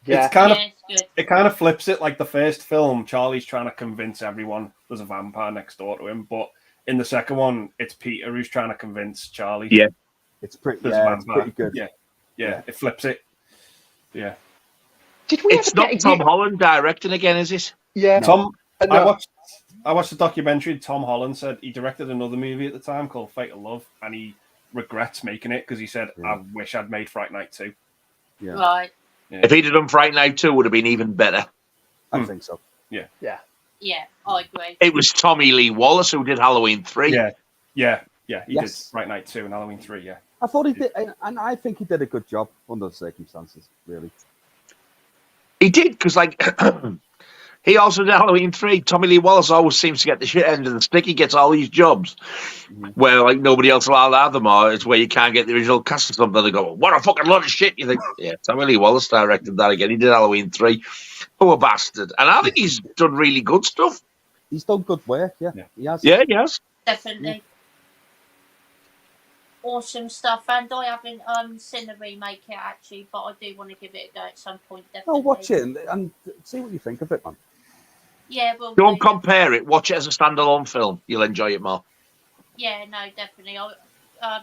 Yeah. It's kind of it's good. it kind of flips it. Like the first film, Charlie's trying to convince everyone there's a vampire next door to him, but in the second one, it's Peter who's trying to convince Charlie. Yeah. It's pretty. there's a Yeah, it's vampire. pretty good. Yeah. It flips it. Yeah. Did we It's ever not get Tom Holland directing again, is it? Yeah. Tom, No. I watched the documentary. Tom Holland said he directed another movie at the time called Fatal Love, and he regrets making it because he said, Yeah. "I wish I'd made Fright Night 2." Yeah, Right. If he'd have done Fright Night 2, would have been even better. I think so. Yeah, I agree. It was Tommy Lee Wallace who did Halloween 3. Yeah. He did Yes. Fright Night 2 and Halloween 3. Yeah. I thought he did, and I think he did a good job under the circumstances. Really. He did, because he also did Halloween 3. Tommy Lee Wallace always seems to get the shit end of the stick. He gets all these jobs where nobody else will allow them, or it's where you can't get the original cast or something. They go, what a fucking lot of shit. You think, yeah, Tommy Lee Wallace directed that again. He did Halloween 3. Poor bastard. And I think he's done really good stuff. He's done good work. Yeah. He has. Yeah, he has. Definitely. Awesome stuff, and I haven't seen the remake yet actually, but I do want to give it a go at some point. Definitely. Oh, watch it and see what you think of it, man. Yeah, we'll Don't do. compare it. Watch it as a standalone film. You'll enjoy it more. Yeah, no, definitely. I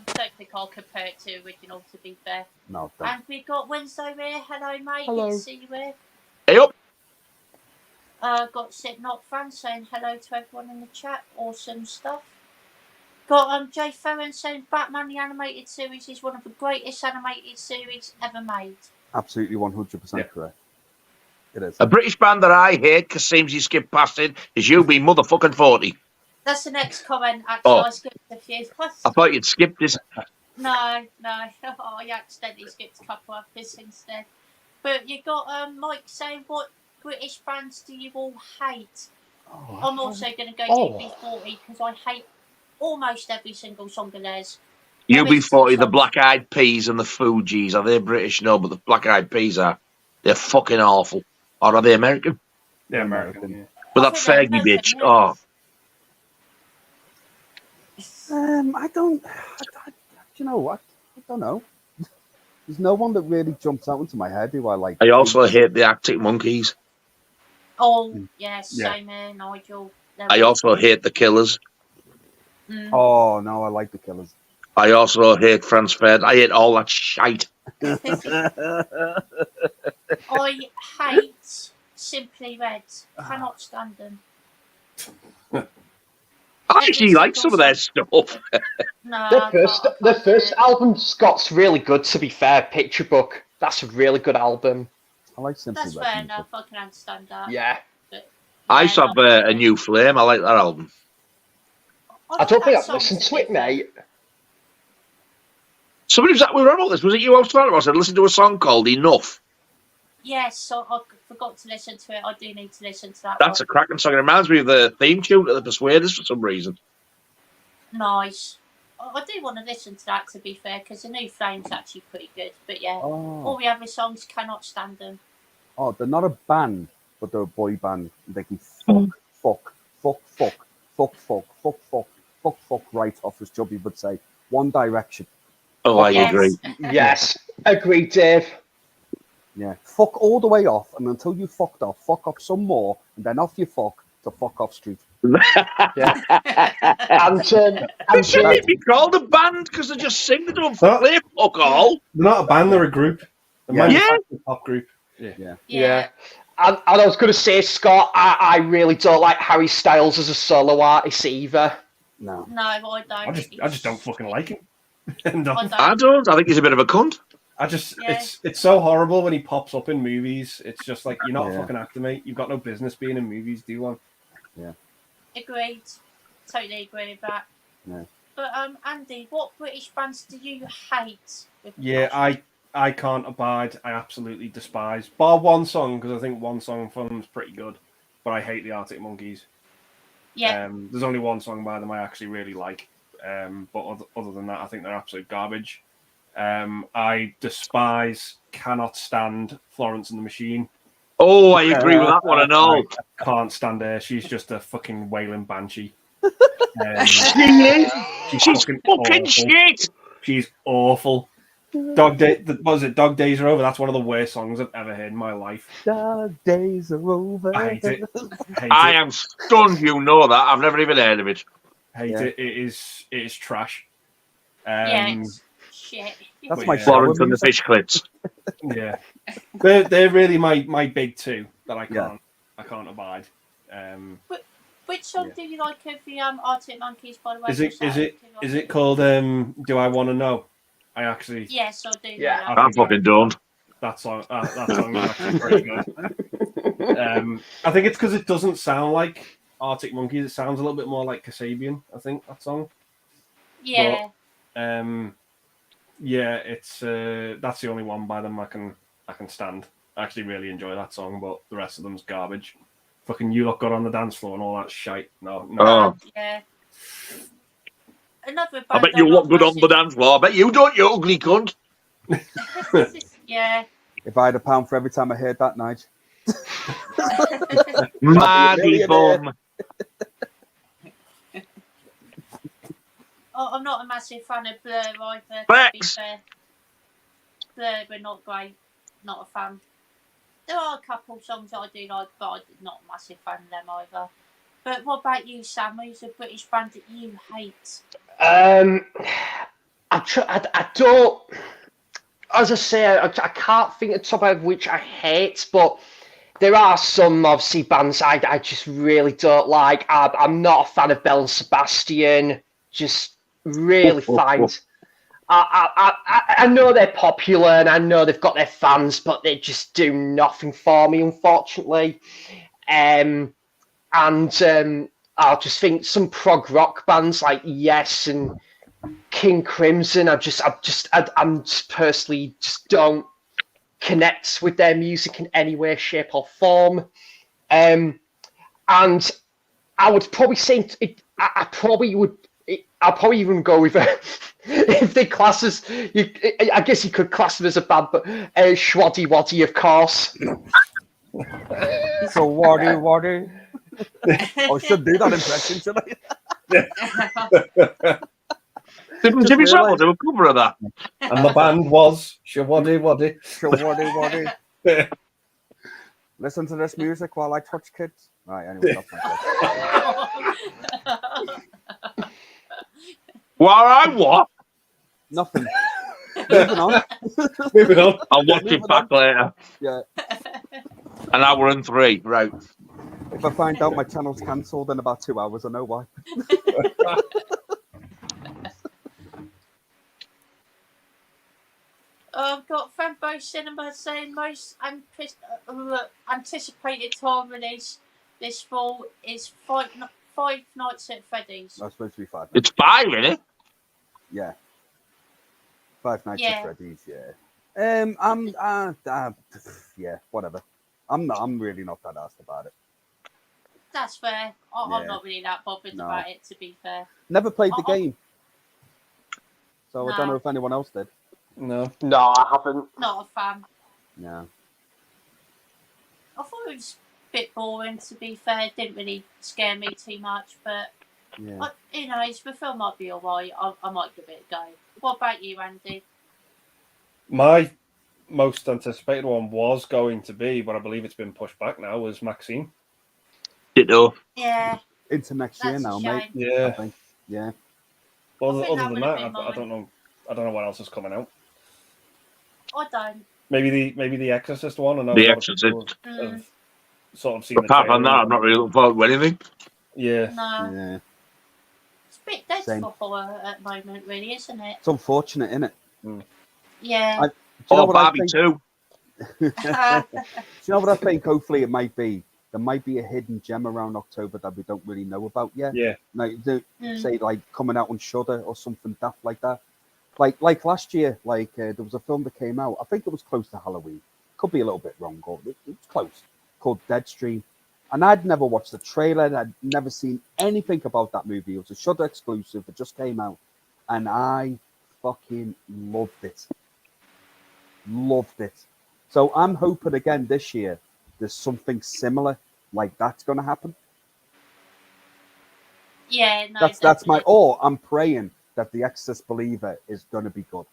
don't think I'll compare it to original, to be fair. No, don't. And we've got Wednesday here. Hello, mate. Hello. Good to see you here. Hey up. Got Sit Not Fran saying hello to everyone in the chat. Awesome stuff. Got Jay Ferren saying Batman the Animated Series is one of the greatest animated series ever made. Absolutely 100% correct. It is. A British band that I hate because seems you skip past it is You Be Motherfucking 40. That's the next comment, actually. Oh. I skipped a few. I thought you'd skipped this. No. Oh, I accidentally skipped a couple of this instead. But you got Mike saying, what British bands do you all hate? Oh, I'm also going to go Oh. UB40 because I hate almost every single song of theirs. UB40, the Black Eyed Peas and the Fugees. Are they British? No, but the Black Eyed Peas are. They're fucking awful. Or are they American? They're American. Yeah. With I that think they're Fergie bitch. American, Oh, I don't. You know what? I don't know. There's no one that really jumps out into my head who I like. I also hate the Arctic Monkeys. Oh, yes, Yeah. same here, Nigel. I also hate the Killers. Mm. Oh no, I like the Killers. I also hate Franz Ferdinand. I hate all that shite. I hate Simply Red. Cannot stand them. I actually like some of their stuff. No, The first album, Scott's really good. To be fair, Picture Book. That's a really good album. I like Simply That's Red fair music. enough. I can understand that. Yeah. But, I yeah, used to have a New Flame. I like that album. I don't think that I've song listened is to it, mate. Somebody was we were on about this. Was it you I was talking about? I said, listen to a song called Enough. Yes, so I forgot to listen to it. I do need to listen to that. That's a cracking song. It reminds me of the theme tune to The Persuaders for some reason. Nice. I do want to listen to that, to be fair, because the New Flame's actually pretty good. But yeah, all Oh, the other songs, cannot stand them. they're not a band, but they're a boy band. They can fuck right off, as Chubby would say. One Direction. Oh, I Yes. agree. Yes. Agreed, Dave. Yeah, fuck all the way off, and until you fucked off, fuck off some more, and then off you fuck to fuck off street. Yeah. And It shouldn't be called a band because they just sing. They don't play fuck all. They're not a band. They're a group. A Yeah. manufactured pop group. yeah. And I was going to say, Scott, I really don't like Harry Styles as a solo artist either. No. No, I don't. I just don't fucking like him. And I I don't. don't. I think he's a bit of a cunt. Yeah. It's so horrible when he pops up in movies. It's just like, you're not a Yeah. fucking actor, mate. You've got no business being in movies, do one. Agreed. Totally agree with that. Yeah. But Andy, what British bands do you hate? With Yeah, passion? I can't abide. I absolutely despise. Bar one song, because I think one song from them's pretty good. But I hate the Arctic Monkeys. Yeah. There's only one song by them I actually really like. But other than that, I think they're absolute garbage. I despise, cannot stand Florence and the Machine. Oh, I agree with that one and all. I can't stand her. She's just a fucking wailing banshee. She is. She's fucking awful. shit. She's awful. Dog Day, what was it? Dog Days Are Over. That's one of the worst songs I've ever heard in my life. Dog days are over. I hate it. I am stunned you know that. I've never even heard of it. Hate Yeah. it. It is trash. Yeah, it's shit. That's But my yeah. shower Florence and the music. Fish Clips. Yeah, they're really my big two that I can't abide. Which song Yeah. do you like of the Arctic Monkeys, by the way? Is it called Do I Want to Know? I actually Yes, I do. Yeah. know I that. I'm fucking done. that song is actually pretty good. I think it's because it doesn't sound like Arctic Monkeys. It sounds a little bit more like Kasabian. I think that song. Yeah. Yeah, it's that's the only one by them I can stand. I actually really enjoy that song, but the rest of them's garbage. Fucking You Lot Got on the Dance Floor and all that shite. No. Oh. Yeah. Another band I bet you I'm look not good on the dance floor. I bet you don't, you ugly cunt. Yeah. If I had £1 for every time I heard that, Nigel. Maddy bum. I'm not a massive fan of Blur either. To be Facts. fair. Blur were not great. Not a fan. There are a couple songs that I do like, but I'm not a massive fan of them either. But what about you, Sam? Who's a British band that you hate? I don't. As I say, I can't think of the top of which I hate, but there are some obviously bands I just really don't like. I'm not a fan of Belle and Sebastian. Just really find. I know they're popular and I know they've got their fans, but they just do nothing for me, unfortunately. I'll just think some prog rock bands like Yes and King Crimson. I'm just personally just don't connect with their music in any way, shape, or form. And I would probably say I'll probably even go with if they class as I guess you could class them as a band, but Schwaddy Waddy, of course. So Waddy. I should do that impression, should I? Didn't Jimmy Savile do a cover of that? And the band was Shawaddy Waddy. So Waddy. Listen to this music while I touch kids. Right, anyway, that's my question. Well, I what? Nothing. Moving on. Moving on. I'll watch it back later. Yeah. An hour and 3, right. If I find out my channel's cancelled in about 2 hours, I know why. I've got Fanboy Cinema saying most anticipated time release this fall is Five Nights at Freddy's. That's supposed to be 5 nights. It's 5, isn't it? Yeah. 5 Nights Yeah. at Freddy's, yeah. Yeah, whatever. I'm really not that asked about it. That's fair. I'm Yeah. not really that bothered No. about it, to be fair. Never played the Oh. game. So I don't No. know if anyone else did. No. No, I haven't. Not a fan. No. I thought it was a bit boring, to be fair. It didn't really scare me too much, but Yeah. the film might be alright. I might give it a go. What about you, Andy? My most anticipated one was going to be, but I believe it's been pushed back now, was Maxine. Ditto. Yeah, Into next year that's now, a mate. shame. I Yeah. think. Yeah. Other, I think other that than would that, have been I don't know what else is coming out. I don't. Maybe the Exorcist one. I know The a lot of people Exorcist. Mm. sort of seen the Apart from that, trailer. I'm not really looking forward to anything. Yeah. No, Yeah, it's a bit dead Same. for horror at the moment, really, isn't it? it's unfortunate, isn't it? Yeah. Do you know Oh, what I Barbie think? too. Do you know what I think? Hopefully, it might be. There might be a hidden gem around October that we don't really know about yet. Yeah. Like, Mm. say, like coming out on Shudder or something daft like that. Like last year, there was a film that came out. I think it was close to Halloween. Could be a little bit wrong, or it's close. Called Deadstream, and I'd never watched the trailer. And I'd never seen anything about that movie. It was a Shudder exclusive. It just came out, and I fucking loved it. Loved it. So I'm hoping again this year there's something similar like that's going to happen. Yeah, no, That's my. definitely. Or I'm praying that the Exorcist Believer is going to be good.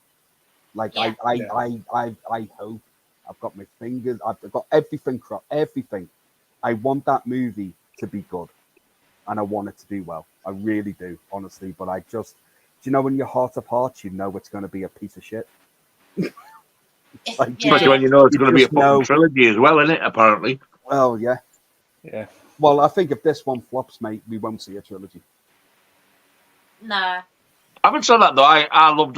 Like Yeah. I hope. I've got my fingers. I've got everything. Everything. I want that movie to be good, and I want it to do well. I really do, honestly. But I just, do you know, in your heart of hearts, you know it's going to be a piece of shit. Like, Especially Yeah. when you know it's you going to be a just fucking know. trilogy as well, isn't it? Apparently. Well, yeah. Yeah. Well, I think if this one flops, mate, we won't see a trilogy. No. Having said that, though, I loved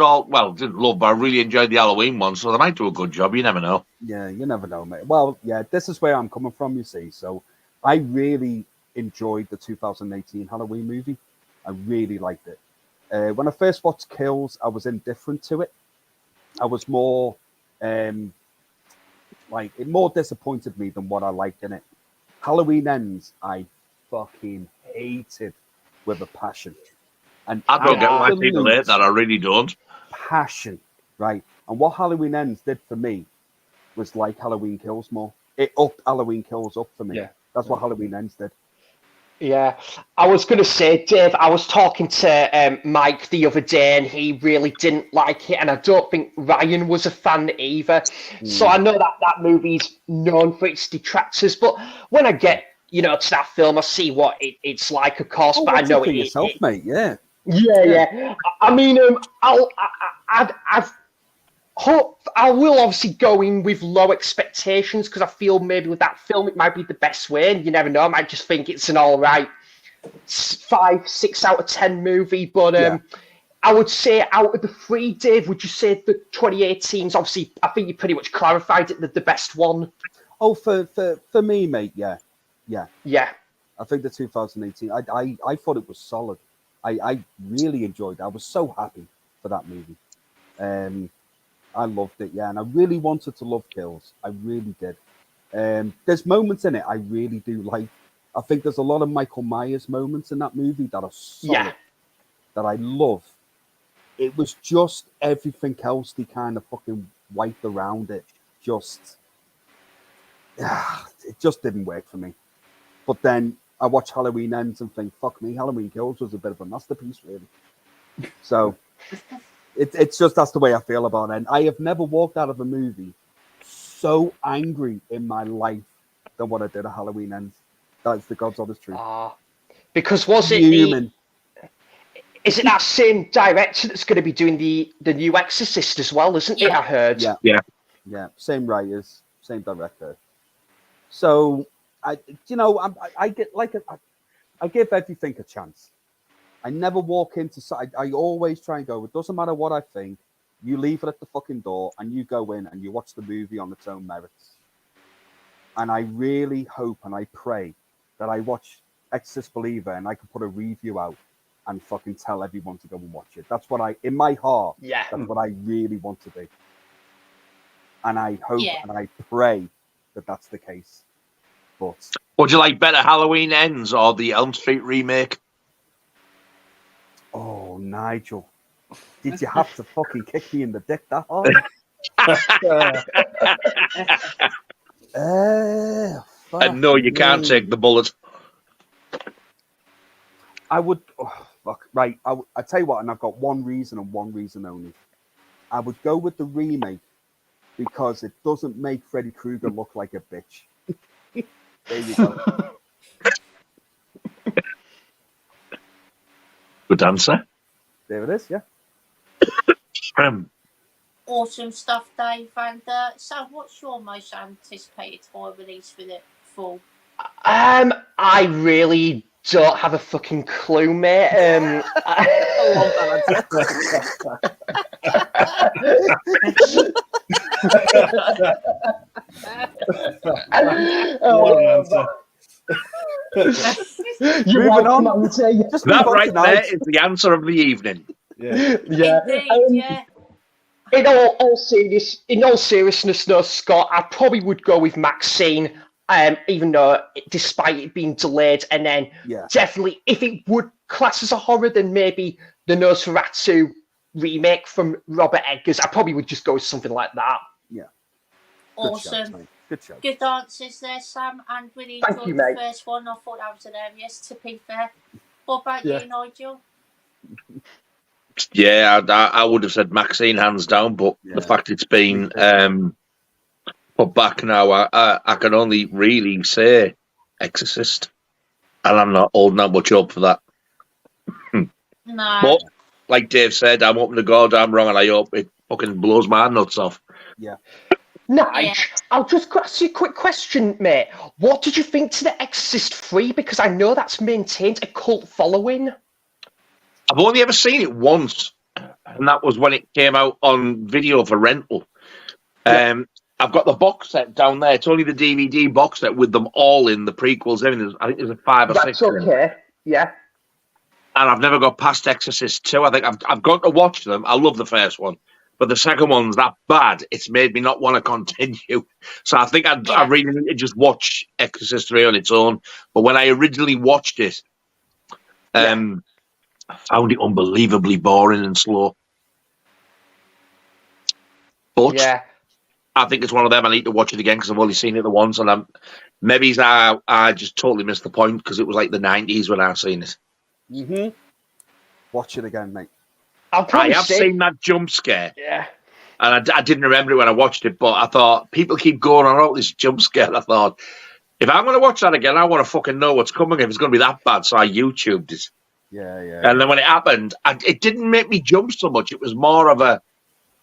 didn't love, but I really enjoyed the Halloween one, so they might do a good job. You never know. Yeah, you never know, mate. Well, yeah, this is where I'm coming from, you see. So I really enjoyed the 2018 Halloween movie. I really liked it. When I first watched Kills, I was indifferent to it. I was more, it more disappointed me than what I liked in it. Halloween Ends, I fucking hated with a passion. And I don't get why people absolute hate that. I really don't. passion, right? And what Halloween Ends did for me was like Halloween Kills more. It upped Halloween Kills up for me. Yeah. That's what Halloween Ends did. Yeah, I was going to say, Dave, I was talking to Mike the other day and he really didn't like it. And I don't think Ryan was a fan either. So I know that movie's known for its detractors. But when I get, to that film, I see what it's like, of course. Oh, But I watch know it for yourself, mate. Yeah. Yeah. I mean, I will obviously go in with low expectations because I feel maybe with that film it might be the best way, and you never know. I might just think it's an all right 5, 6 out of 10 movie. But I would say out of the three, Dave, would you say the 2018's obviously? I think you pretty much clarified it. The best one. Oh, for me, mate. Yeah. I think the 2018. I thought it was solid. I really enjoyed it. I was so happy for that movie. I loved it, yeah, and I really wanted to love Kills. I really did. There's moments in it I really do like. I think there's a lot of Michael Myers moments in that movie that are solid, that I love. It was just everything else they kind of fucking wiped around it. It just didn't work for me. But then I watch Halloween Ends and think, fuck me, Halloween Kills was a bit of a masterpiece, really. So it's just that's the way I feel about it. And I have never walked out of a movie so angry in my life than what I did at Halloween Ends. That's the God's honest truth. Because was it Human. Is it that same director that's going to be doing the new Exorcist as well, isn't it? I heard. Yeah. Same writers, same director. So I give everything a chance. I never walk into. I always try and go. It doesn't matter what I think. You leave it at the fucking door, and you go in and you watch the movie on its own merits. And I really hope and I pray that I watch Exorcist Believer and I can put a review out and fucking tell everyone to go and watch it. That's what in my heart. Yeah. That's what I really want to do. And I hope and I pray that that's the case. But would you like better Halloween Ends or the Elm Street remake? oh, Nigel, did you have to fucking kick me in the dick that hard? And no, you can't take the bullet. I would. Oh, fuck. Right. I tell you what, and I've got one reason and one reason only. I would go with the remake because it doesn't make Freddy Krueger look like a bitch. There you go. Good answer. There it is. Yeah. Awesome stuff, Dave. And so, what's your most anticipated horror release for the fall? I really don't have a fucking clue, mate. I love that What an answer. You're Moving welcome, on. Andy. Just move That on right there tonight. is the answer of the evening. Yeah. Yeah. Indeed, yeah. In all seriousness, no, Scott, I probably would go with Maxine, even though, despite it being delayed, and then Yeah. definitely, if it would class as a horror, then maybe the Nosferatu remake from Robert Eggers. I probably would just go with something like that. Good Awesome. show, mate. Good show. Good answers there, Sam, and really Thank enjoyed you, the mate. first one. I thought that was hilarious, to be fair. What about Yeah. you, Nigel? Yeah, I would have said Maxine hands down, but the Yeah. fact it's been Me put back now, I can only really say Exorcist, and I'm not holding that much up for that. No. But like Dave said, I'm hoping to God I'm wrong, and I hope it fucking blows my nuts off. Nige, I'll just ask you a quick question, mate. What did you think to The Exorcist 3? Because I know that's maintained a cult following. I've only ever seen it once, and that was when it came out on video for rental. Yeah. I've got the box set down there. It's only the DVD box set with them all in the prequels. I think there's a 5 or 6. That's okay. Yeah. And I've never got past Exorcist 2. I think I've got to watch them. I love the first one, but the second one's that bad. It's made me not want to continue. So I think I really need to just watch Exorcist 3 on its own. But when I originally watched it, I found it unbelievably boring and slow. But Yeah. I think it's one of them. I need to watch it again because I've only seen it the once, and maybe I just totally missed the point because it was like the 90s when I've seen it. Mm-hmm. Watch it again, mate. I have seen that jump scare. Yeah. And I didn't remember it when I watched it, but I thought people keep going on about this jump scare. And I thought, if I'm going to watch that again, I want to fucking know what's coming. If it's going to be that bad, so I YouTubed it. Yeah. And then when it happened, it didn't make me jump so much. It was more of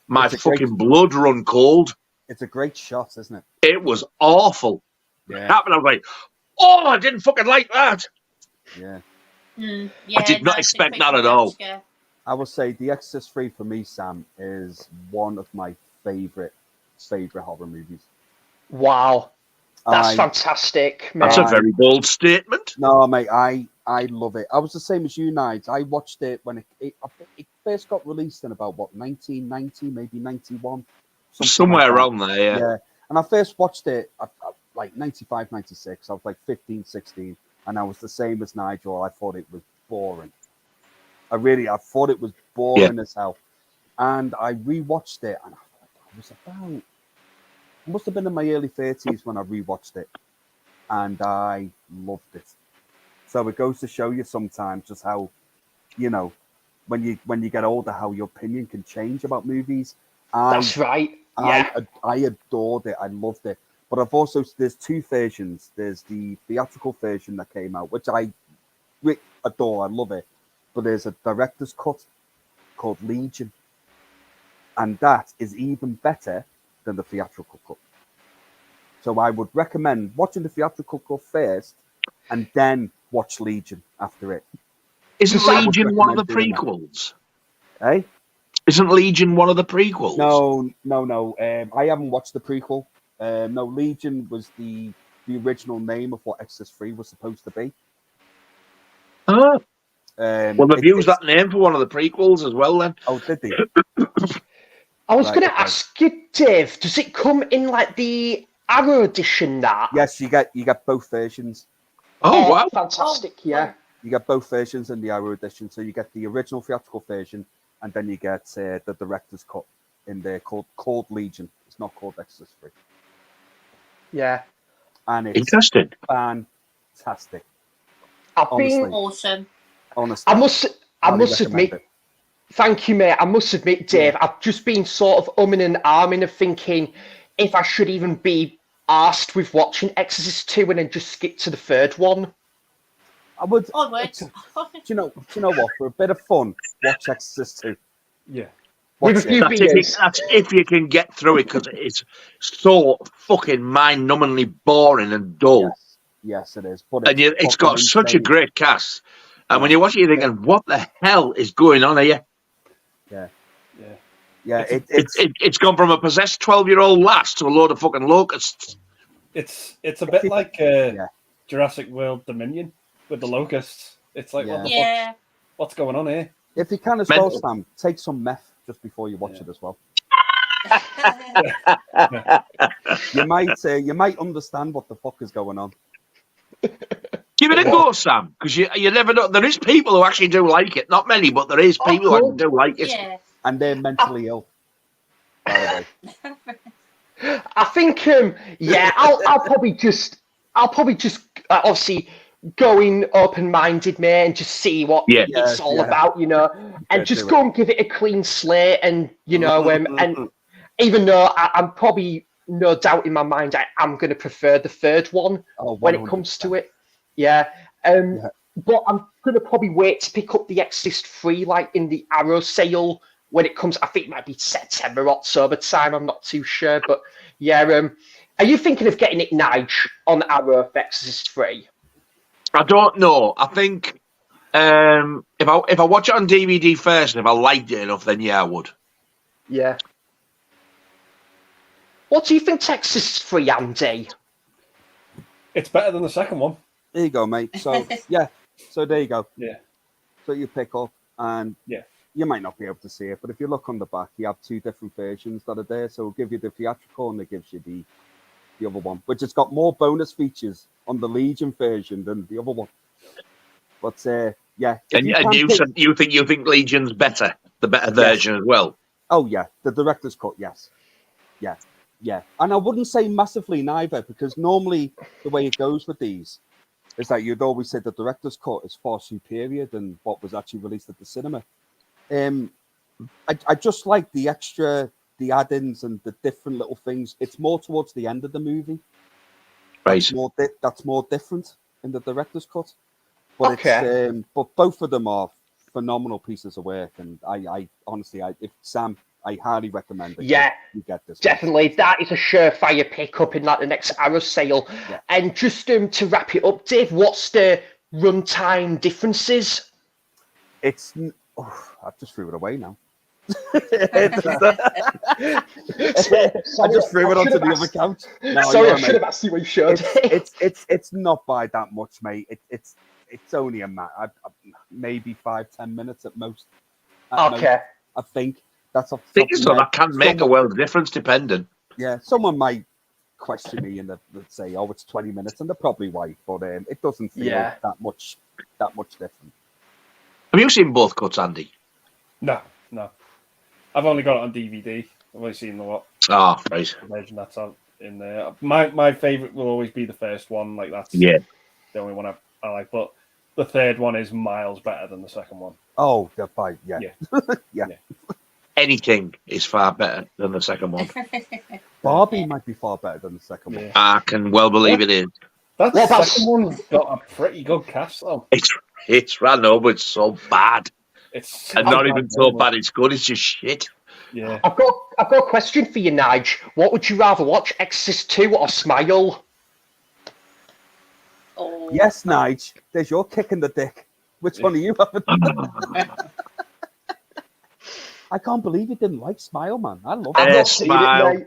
my fucking blood run cold. It's a great shot, isn't it? It was awful. Yeah. It happened. I was like, oh, I didn't fucking like that. Yeah. Yeah, I did not expect that at all. I will say The Exorcist 3 for me, Sam, is one of my favorite horror movies. Wow. That's fantastic, mate. That's a very bold statement. No, mate, I love it. I was the same as you, Nige. I watched it when it first got released in about, 1990, maybe 91? Somewhere around there, Yeah. And I first watched it, like 95, 96. I was like 15, 16. And I was the same as Nigel. I thought it was boring. I thought it was boring as hell. And I rewatched it, and I must have been in my early 30s when I rewatched it. And I loved it. So it goes to show you sometimes just how, when you get older, how your opinion can change about movies. That's right. Yeah. I adored it. I loved it. But there's two versions. There's the theatrical version that came out, which I adore. I love it. But there's a director's cut called Legion. And that is even better than the theatrical cut. So I would recommend watching the theatrical cut first and then watch Legion after it. Isn't Legion one of the prequels? Eh? Isn't Legion one of the prequels? No. I haven't watched the prequel. No, Legion was the original name of what Exorcist 3 was supposed to be. Oh. Well, they've used that name for one of the prequels as well, then. Oh, did they? I was going to ask you, Dave, does it come in like the Arrow edition? That yes, you get both versions. Oh wow, fantastic! Yeah, you get both versions in the Arrow edition. So you get the original theatrical version, and then you get the director's cut in there called Legion. It's not called Exorcist 3. Yeah, and it's interesting, fantastic. Awesome. Honestly, I must admit. Thank you, mate. I must admit, Dave, I've just been sort of umming and ahhing of thinking if I should even be asked with watching Exorcist 2 and then just skip to the third one. I would. Onwards. Do you know what? For a bit of fun, watch Exorcist 2. Yeah. With a few beers. That's if you can get through it, because it's so fucking mind-numbingly boring and dull. Yes, it is. But And it's got such a insane. great cast. And when Yeah. you watch it, you're thinking, what the hell is going on here? Yeah. Yeah. Yeah, It's gone from a possessed 12-year-old lass to a load of fucking locusts. It's a bit like yeah. Jurassic World Dominion with the locusts. It's like, what the Yeah. what's going on here? If you can as well, Mental. Sam, take some meth just before you watch it as well. You might understand what the fuck is going on. Give it a go, Sam, because you never know. There is people who actually do like it. Not many, but there is people who actually do like it. Yeah. And they're mentally ill. By the way. I think, I'll probably just obviously go in open-minded, mate, and just see what it's all about, and just go and give it a clean slate, and and even though I'm probably no doubt in my mind I'm going to prefer the third one when it comes to it, but I'm going to probably wait to pick up the Exorcist 3 like in the Arrow sale. When it comes, I think it might be September, October time. I'm not too sure, but are you thinking of getting it, Nige, on Arrow for Exorcist 3? I don't know. I think if I watch it on DVD first, and if I liked it enough, then I would. Yeah. What do you think, Exorcist 3, Andy? It's better than the second one. There you go, mate. So so there you go. Yeah. So you pick up, and you might not be able to see it, but if you look on the back, you have two different versions that are there. So it'll give you the theatrical, and it gives you the other one, which has got more bonus features on the Legion version than the other one. But And you think Legion's better, the better version as well? Oh yeah, the director's cut, yes. Yeah. And I wouldn't say massively neither, because normally the way it goes with these is that you'd always say the director's cut is far superior than what was actually released at the cinema. I just like the add-ins and the different little things. It's more towards the end of the movie. Right. That's more different in the director's cut. But but both of them are phenomenal pieces of work, and I honestly, if Sam, I highly recommend it. Yeah, you get this. Definitely, that is a surefire pickup in the next Arrow sale. Yeah. And just to wrap it up, Dave, what's the runtime differences? I just threw it away now. I just threw it onto the other couch. No, sorry, I should have asked you what you showed. It's not by that much, mate. It's only a matter, maybe 5-10 minutes at most. Most, I think that's off the top of that can make a world of difference, depending. Yeah, someone might question me and they'd say, "Oh, it's 20 minutes," and they're probably right, but it doesn't feel that much different. Have you seen both cuts, Andy? No. I've only got it on DVD. I've only seen the right. version that's out in there. My favourite will always be the first one. Like that's the only one I like. But the third one is miles better than the second one. Oh, yeah. Anything is far better than the second one. Barbie might be far better than the second one. I can well believe it is. That second one's got a pretty good cast, though. It's ran over. It's so bad. It's not even so bad. It's good. It's just shit. Yeah. I've got a question for you, Nige. What would you rather watch, Exorcist 2 or Smile? Oh. Yes, Nige. There's your kick in the dick. Which one are you having? I can't believe you didn't like Smile, man. I love it. Smile.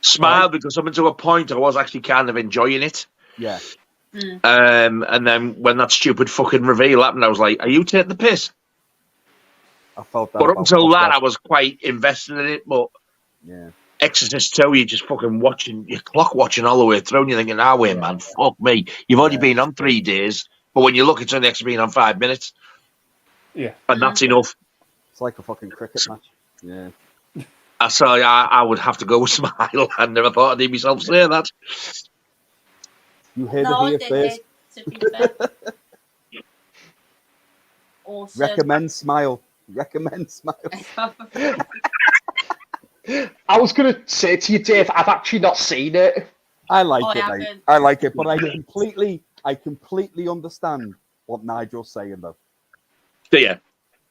Smile, because up until a point I was actually kind of enjoying it. Yeah. And then when that stupid fucking reveal happened, I was like, "Are you taking the piss?" I felt that. But up until that, I was quite invested in it. But yeah, Exorcist 2, you're just fucking you're clock watching all the way through, and you're thinking, man, fuck me. You've already been on 3 days, but when you look, it's only actually been on 5 minutes. Yeah. And that's enough. It's like a fucking cricket match. Yeah. So I would have to go with Smile. I never thought I'd hear myself say that. You heard it here first. To be fair. Awesome. Recommend Smile. I was going to say to you, Dave, I've actually not seen it. I like it, mate. I like it, but I completely understand what Nigel's saying, though. Do you?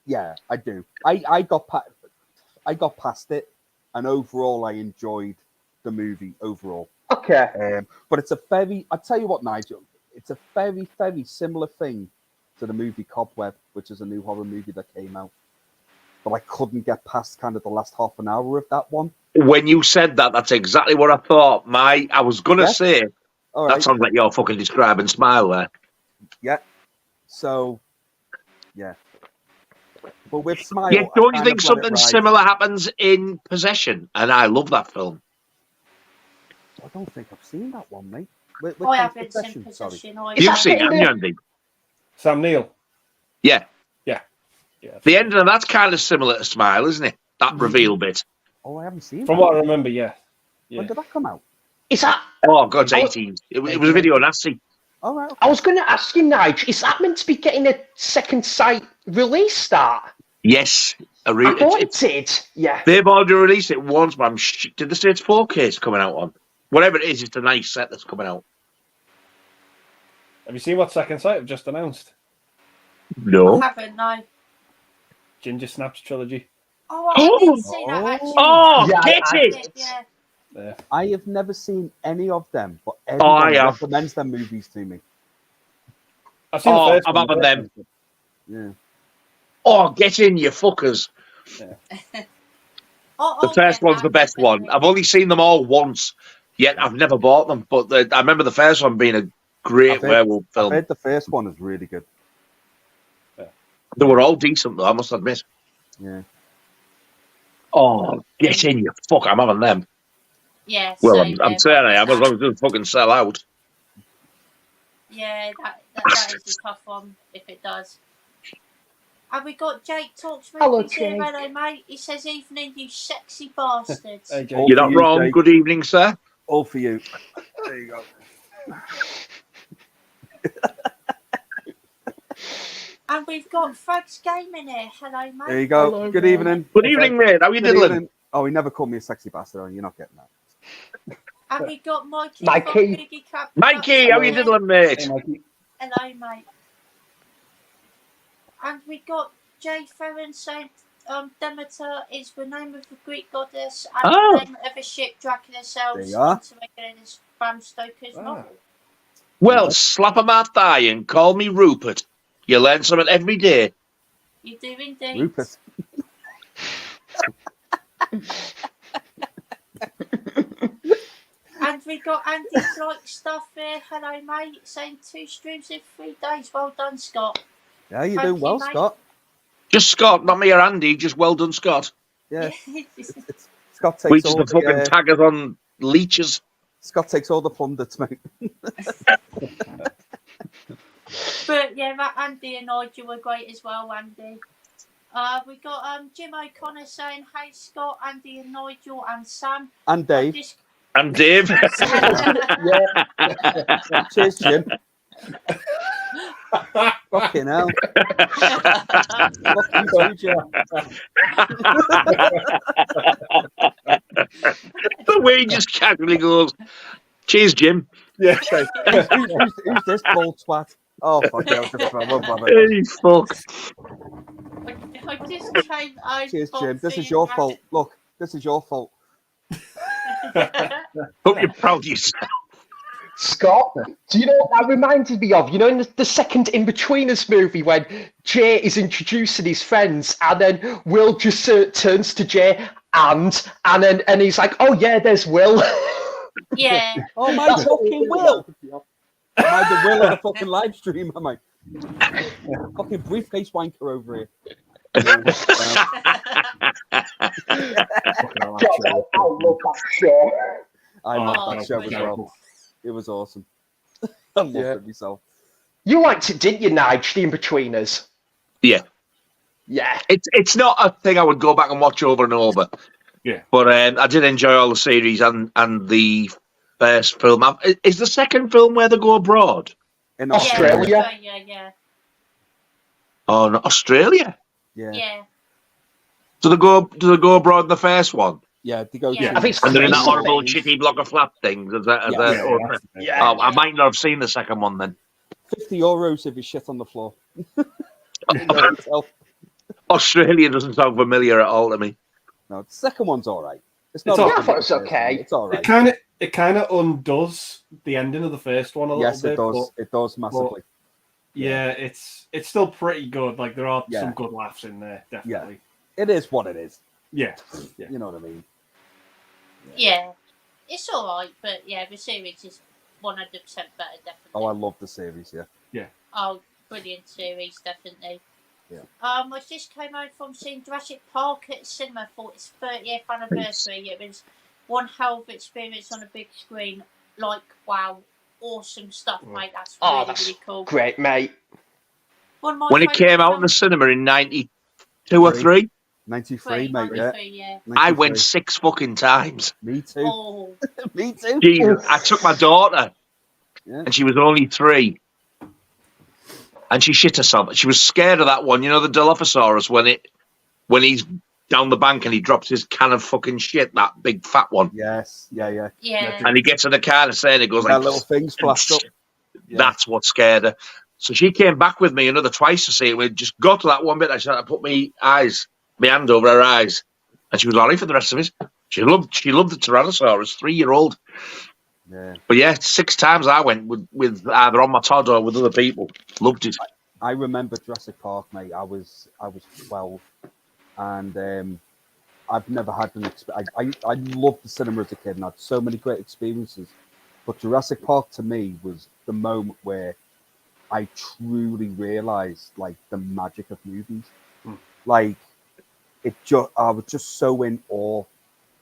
Yeah, I do. I got past it, and overall, I enjoyed the movie overall. Okay. But it's a very, I tell you what, Nigel, it's a very, very similar thing to the movie Cobweb, which is a new horror movie that came out. But I couldn't get past kind of the last half an hour of that one. When you said that, that's exactly what I thought. I was going to Yeah. say, All that right. sounds like you're fucking describing Smile there. Yeah. So, yeah. But with Smile, Yeah, I don't you kind think of let it something ride. similar happens in Possession? And I love that film. I don't think I've seen that one, mate. Which I one's haven't Possession? seen Sorry. Possession. Is You've that seen it, in haven't the- you, Andy? Sam Neill. Yeah. Yeah. The ending of that's kind of similar to Smile, isn't it? That reveal bit. Oh, I haven't seen From that. what I remember, yeah. When did that come out? Is that? Oh, God's Oh, 18s. It was a video nasty. All right. I was going to ask you, Nigel. Is that meant to be getting a second sight release? That Yes. I thought it did. Yeah. They've already released it once, but did they say it's 4K it's coming out on? Whatever it is, it's a nice set that's coming out. Have you seen what Second Sight have just announced? No. I haven't, no. Ginger Snaps trilogy. Oh, I did see that actually. Oh, Yeah, get I it! did. Yeah. Yeah. I have never seen any of them, but I everyone have. recommends them movies to me. I've seen the Oh, first I'm one. having them. Yeah. Oh, get in, you fuckers. The first one's the best one. I've only seen them all once, yet I've never bought them. But I remember the first one being a great werewolf I've film. heard the first one is really good. They were all decent, though, I must admit. Yeah. Oh, get in, you fuck. I'm having them. Yeah. Well, same I'm there, saying but- I am, as long as it doesn't fucking sell out. Yeah, that is a tough one if it does. Have we got Jake Talks Hello, Movies here? Jake. Hello, mate. He says, "Evening, you sexy bastards." Hey, Jake. All You're for not you, wrong. Jake. Good evening, sir. All for you. There you go. And we've got Frags Gaming here. Hello, mate. There you go. Hello, Good mate. evening. Good evening, mate. How you Good diddling? evening. Oh, he never called me a sexy bastard. Oh, you're not getting that. And we got Mikey. Mikey. From Biggie Cat Mikey, how you Productions diddling, Hey, mate? Mikey. here. Hello, mate. And we got Jay Ferren saying Demeter is the name of the Greek goddess and Oh. the name of a ship Dracula sails There you are. into making his Bram Stoker's Ah. novel. Well, slap 'em out thigh and call me Rupert. You learn something every day. You do indeed. Rupert. And we got Andy's like stuff here. Hello, mate. Saying 2 streams in 3 days. Well done, Scott. Yeah, you're Thank doing you, well, mate. Scott. Just Scott, not me or Andy. Just well done, Scott. Yeah. Scott takes We just all the fucking the taggers on leeches. Scott takes all the plaudits, mate. But yeah, that Andy and Nigel were great as well, Andy. We got Jim O'Connor saying, "Hey Scott, Andy and Nigel and Sam." And Dave. Just- And Dave. Cheers, Jim. Fucking hell. Fuck you too, Jim. The way he just casually goes, "Cheers, Jim." Yeah. Who's this bald twat? Oh, fuck it. I won't bother. Hey, fuck. I just came out. Cheers, of Jim. This is the your fault. Look, this is your fault. Hope you're proud of yourself. Scott, do you know what that reminded me of? You know, in the second In-Betweeners movie when Jay is introducing his friends and then Will just turns to Jay and he's like, "Oh yeah, there's Will." Yeah. Oh, my fucking Will. Am I the Will of the fucking live stream, am I? Fucking briefcase wanker over here. God, I love that show. I loved that show as brilliant. well. It was awesome. I loved it myself. You liked it, didn't you, Nige, the In-Betweeners? Yeah. Yeah. It's not a thing I would go back and watch over and over. Yeah. But I did enjoy all the series and the first film. Is the second film where they go abroad? In Australia. Yeah. Oh, no, Australia? Yeah. Yeah. Do they go abroad in the first one? Yeah, they go. Yeah. I think it's And they're in that Crazy horrible Things. shitty block of flat things. Yeah. Oh, I might not have seen the second one then. €50 if you shit on the floor. Australia doesn't sound familiar at all to me. No, the second one's all right. It's It's not. all as right. good as It's the first okay. one. It's all It right. it kind of undoes the ending of the first one a little Yes, bit. it does. It does massively. Yeah, it's still pretty good. Like there are Yeah. some good laughs in there, definitely. It is what it is. Yeah. You know what I mean? Yeah, it's all right, but yeah, the series is 100% better, definitely. Oh, I love the series. Yeah. Oh, brilliant series, definitely. Yeah. I just came out from seeing Jurassic Park at cinema for its 30th anniversary. It was one hell of an experience on a big screen. Like, wow, awesome stuff, mate. That's Oh, really, that's really cool. great, mate. One of my When it favourite came out in the films- cinema in 92 or 3, 93, mate. 93, Yeah. I 93. went 6 fucking times. Me too. Oh, Me too. Jesus, I took my daughter, Yeah. and she was only 3. And she shit herself. She was scared of that one. You know the Dilophosaurus when he's down the bank and he drops his can of fucking shit, that big fat one. Yes. Yeah. yeah. And he gets in the car and saying it goes That like little thing's flashed up. Yeah. That's what scared her. So she came back with me another twice to see it. We just got to that one bit. I put my hand over her eyes, and she was all right for the rest of it. She loved the Tyrannosaurus, 3-year-old. Yeah. But yeah, 6 times I went with either on my Todd or with other people. Loved it. I remember Jurassic Park, mate. I was 12, and I've never had an experience. I loved the cinema as a kid and had so many great experiences. But Jurassic Park to me was the moment where I truly realized like the magic of movies. Like I was just so in awe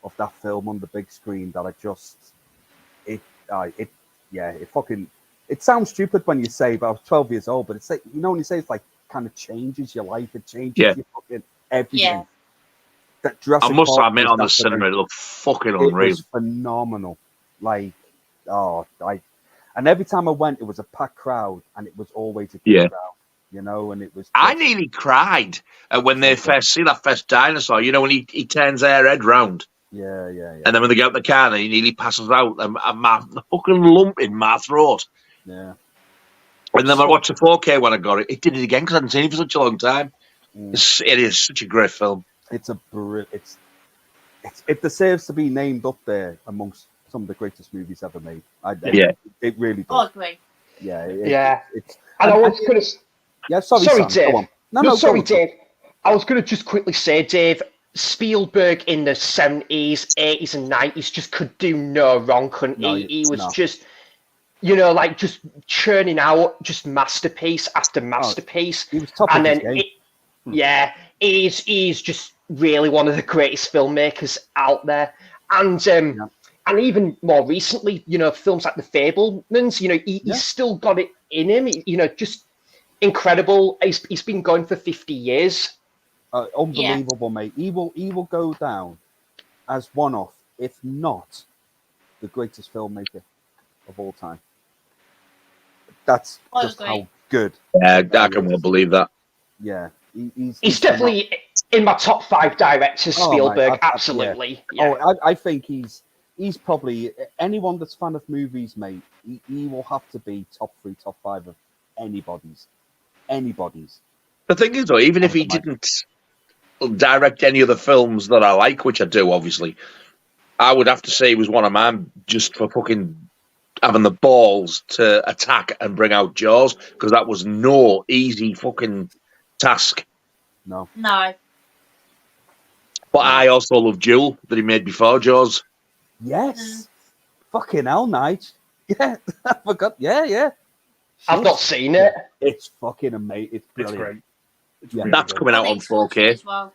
of that film on the big screen that it sounds stupid when you say, but I was 12 years old, but it's like, you know, when you say it's like kind of changes your life, it changes your fucking everything. Yeah. That Jurassic I must Park admit, was on the that for cinema, me. it looked fucking It unreal. was phenomenal. Like, and every time I went, it was a packed crowd, and it was always a good crowd, you know. And it was. I nearly cried when they first see that first dinosaur. You know, when he turns their head round. Yeah. And then when they get out the car, and he nearly passes out, and the fucking lump in my throat. Yeah. And then I watched the 4K when I got it. It did it again because I hadn't seen it for such a long time. It is such a great film. It's it deserves to be named up there amongst some of the greatest movies ever made. It really does. I agree. Yeah. And I was going to. Yeah, sorry, Sam, Dave. go on. No, sorry, go on. Dave. I was going to just quickly say, Dave, Spielberg in the 70s, 80s, and 90s just could do no wrong, couldn't he? He was just, you know, like just churning out just masterpiece after masterpiece. He was top of his game. He's just really one of the greatest filmmakers out there. And even more recently, you know, films like The Fabelmans, you know, he's still got it in him. You know, just incredible. He's been going for 50 years. Unbelievable, mate. He will go down as one of, if not the greatest filmmaker of all time. That's just how good. Yeah, I can well believe that. Yeah, he's definitely in my top 5 directors. Spielberg, absolutely. Yeah. I think he's probably anyone that's fan of movies, mate. He will have to be top 3, top 5 of anybody's. The thing is, though, even if he didn't direct any of the films that I like, which I do, obviously, I would have to say he was one of mine just for fucking having the balls to attack and bring out Jaws, because that was no easy fucking task. No. But I also love Jewel that he made before Jaws. Yes. Fucking hell, Nigel. Yeah, I forgot. Yeah. I've not seen it. It's fucking amazing. It's brilliant. It's great. That's coming out on 4K. As well.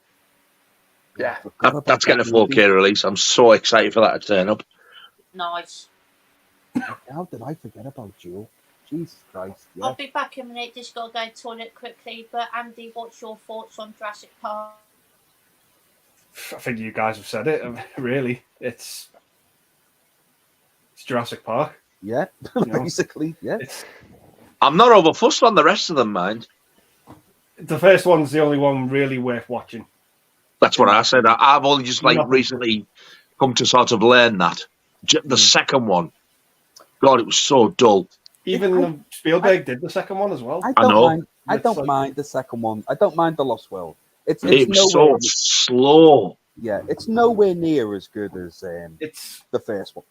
Yeah. That's getting a 4K release. I'm so excited for that to turn up. Nice. How did I forget about Jewel? Jesus Christ. Yeah. I'll be back in a minute. Just got to go to the toilet quickly. But Andy, what's your thoughts on Jurassic Park? I think you guys have said it. Really, it's Jurassic Park. Yeah, basically. Yeah. I'm not over fussed on the rest of them, mind. The first one's the only one really worth watching. That's what I said. I've only just recently come to sort of learn that. The second one, God, it was so dull. Even Spielberg did the second one as well. I don't mind the second one. I don't mind The Lost World. It was so slow. Yeah, it's nowhere near as good as it's the first one.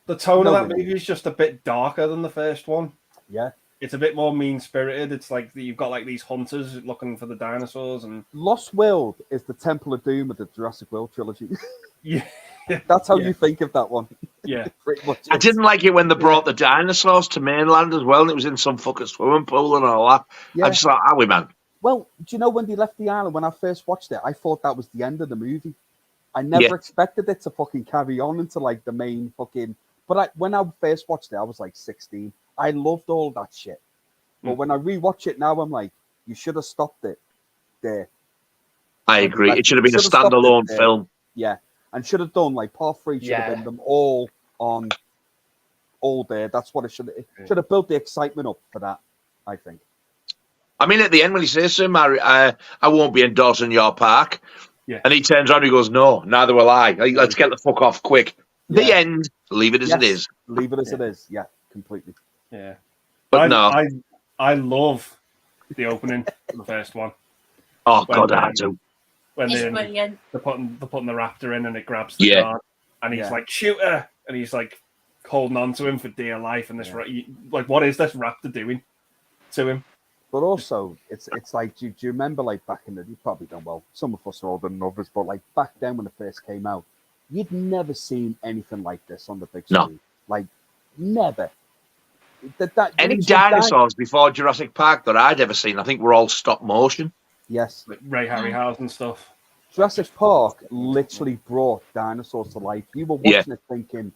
The tone No, of that really. movie is just a bit darker than the first one. Yeah. It's a bit more mean-spirited. It's like you've got like these hunters looking for the dinosaurs, and Lost World is the Temple of Doom of the Jurassic World trilogy. yeah, That's how Yeah. you think of that one. yeah. Pretty much. I didn't like it when they brought the dinosaurs to mainland as well, and it was in some fucking swimming pool and all that. Yeah. I'm just like, are we, man? Well, do you know when they left the island? When I first watched it, I thought that was the end of the movie. I never expected it to fucking carry on into like the main fucking. But when I first watched it, I was like 16. I loved all that shit. But when I rewatch it now, I'm like, you should have stopped it there. I agree. It should have been a Should have stopped standalone it there. film. Yeah, and should have done like part 3 should have been them all on, all there. That's what it should. It should have built the excitement up for that. I think. I mean, at the end when he says to him, I won't be endorsing your park. Yeah. And he turns around and he goes, no, neither will I. Like, let's get the fuck off quick. The Yeah. end. Leave it as it is. Leave it as it is. Yeah, completely. Yeah. But no. I love the opening of the first one. Oh, When, God, I had to. It's brilliant. They're putting the raptor in and it grabs the guard. And he's like, shoot her. And he's like holding on to him for dear life. And this, like, what is this raptor doing to him? But also, it's like, do you remember, like, back in the, you probably don't, well, some of us are older than others, but like back then when it first came out, you'd never seen anything like this on the big screen. No. Like, never. Any dinosaurs before Jurassic Park that I'd ever seen, I think were all stop motion. Yes. Like Ray Harryhausen stuff. Jurassic Park literally brought dinosaurs to life. You were watching it thinking,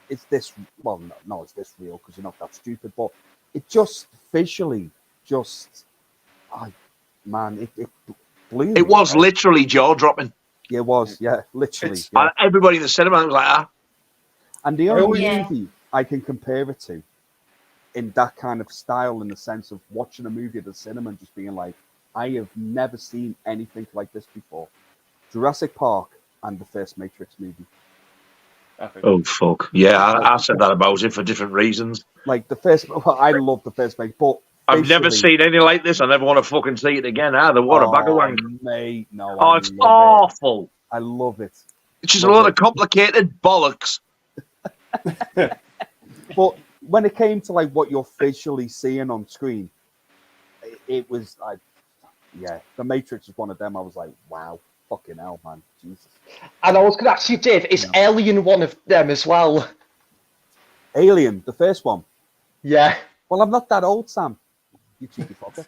is this, well, no, is this real? Because you're not that stupid. But it just visually, it blew me. It was literally jaw-dropping. Yeah, it was, yeah, literally. And everybody in the cinema was like, ah. And the only movie I can compare it to in that kind of style, in the sense of watching a movie at the cinema and just being like, I have never seen anything like this before. Jurassic Park and the first Matrix movie. Oh, fuck. Yeah, I said that about it for different reasons. Like the first, well, I love the first Matrix, but I've never seen anything like this. I never want to fucking see it again either. What a bag of wank. Mate, no, Oh, it's awful. I love it. It's just a lot of complicated bollocks. But when it came to like what you're visually seeing on screen, it was like, the Matrix was one of them. I was like, wow, fucking hell, man, Jesus. And I was going to ask you, Dave, is Alien one of them as well? Alien, the first one. Yeah. Well, I'm not that old, Sam. You cheeky fucker.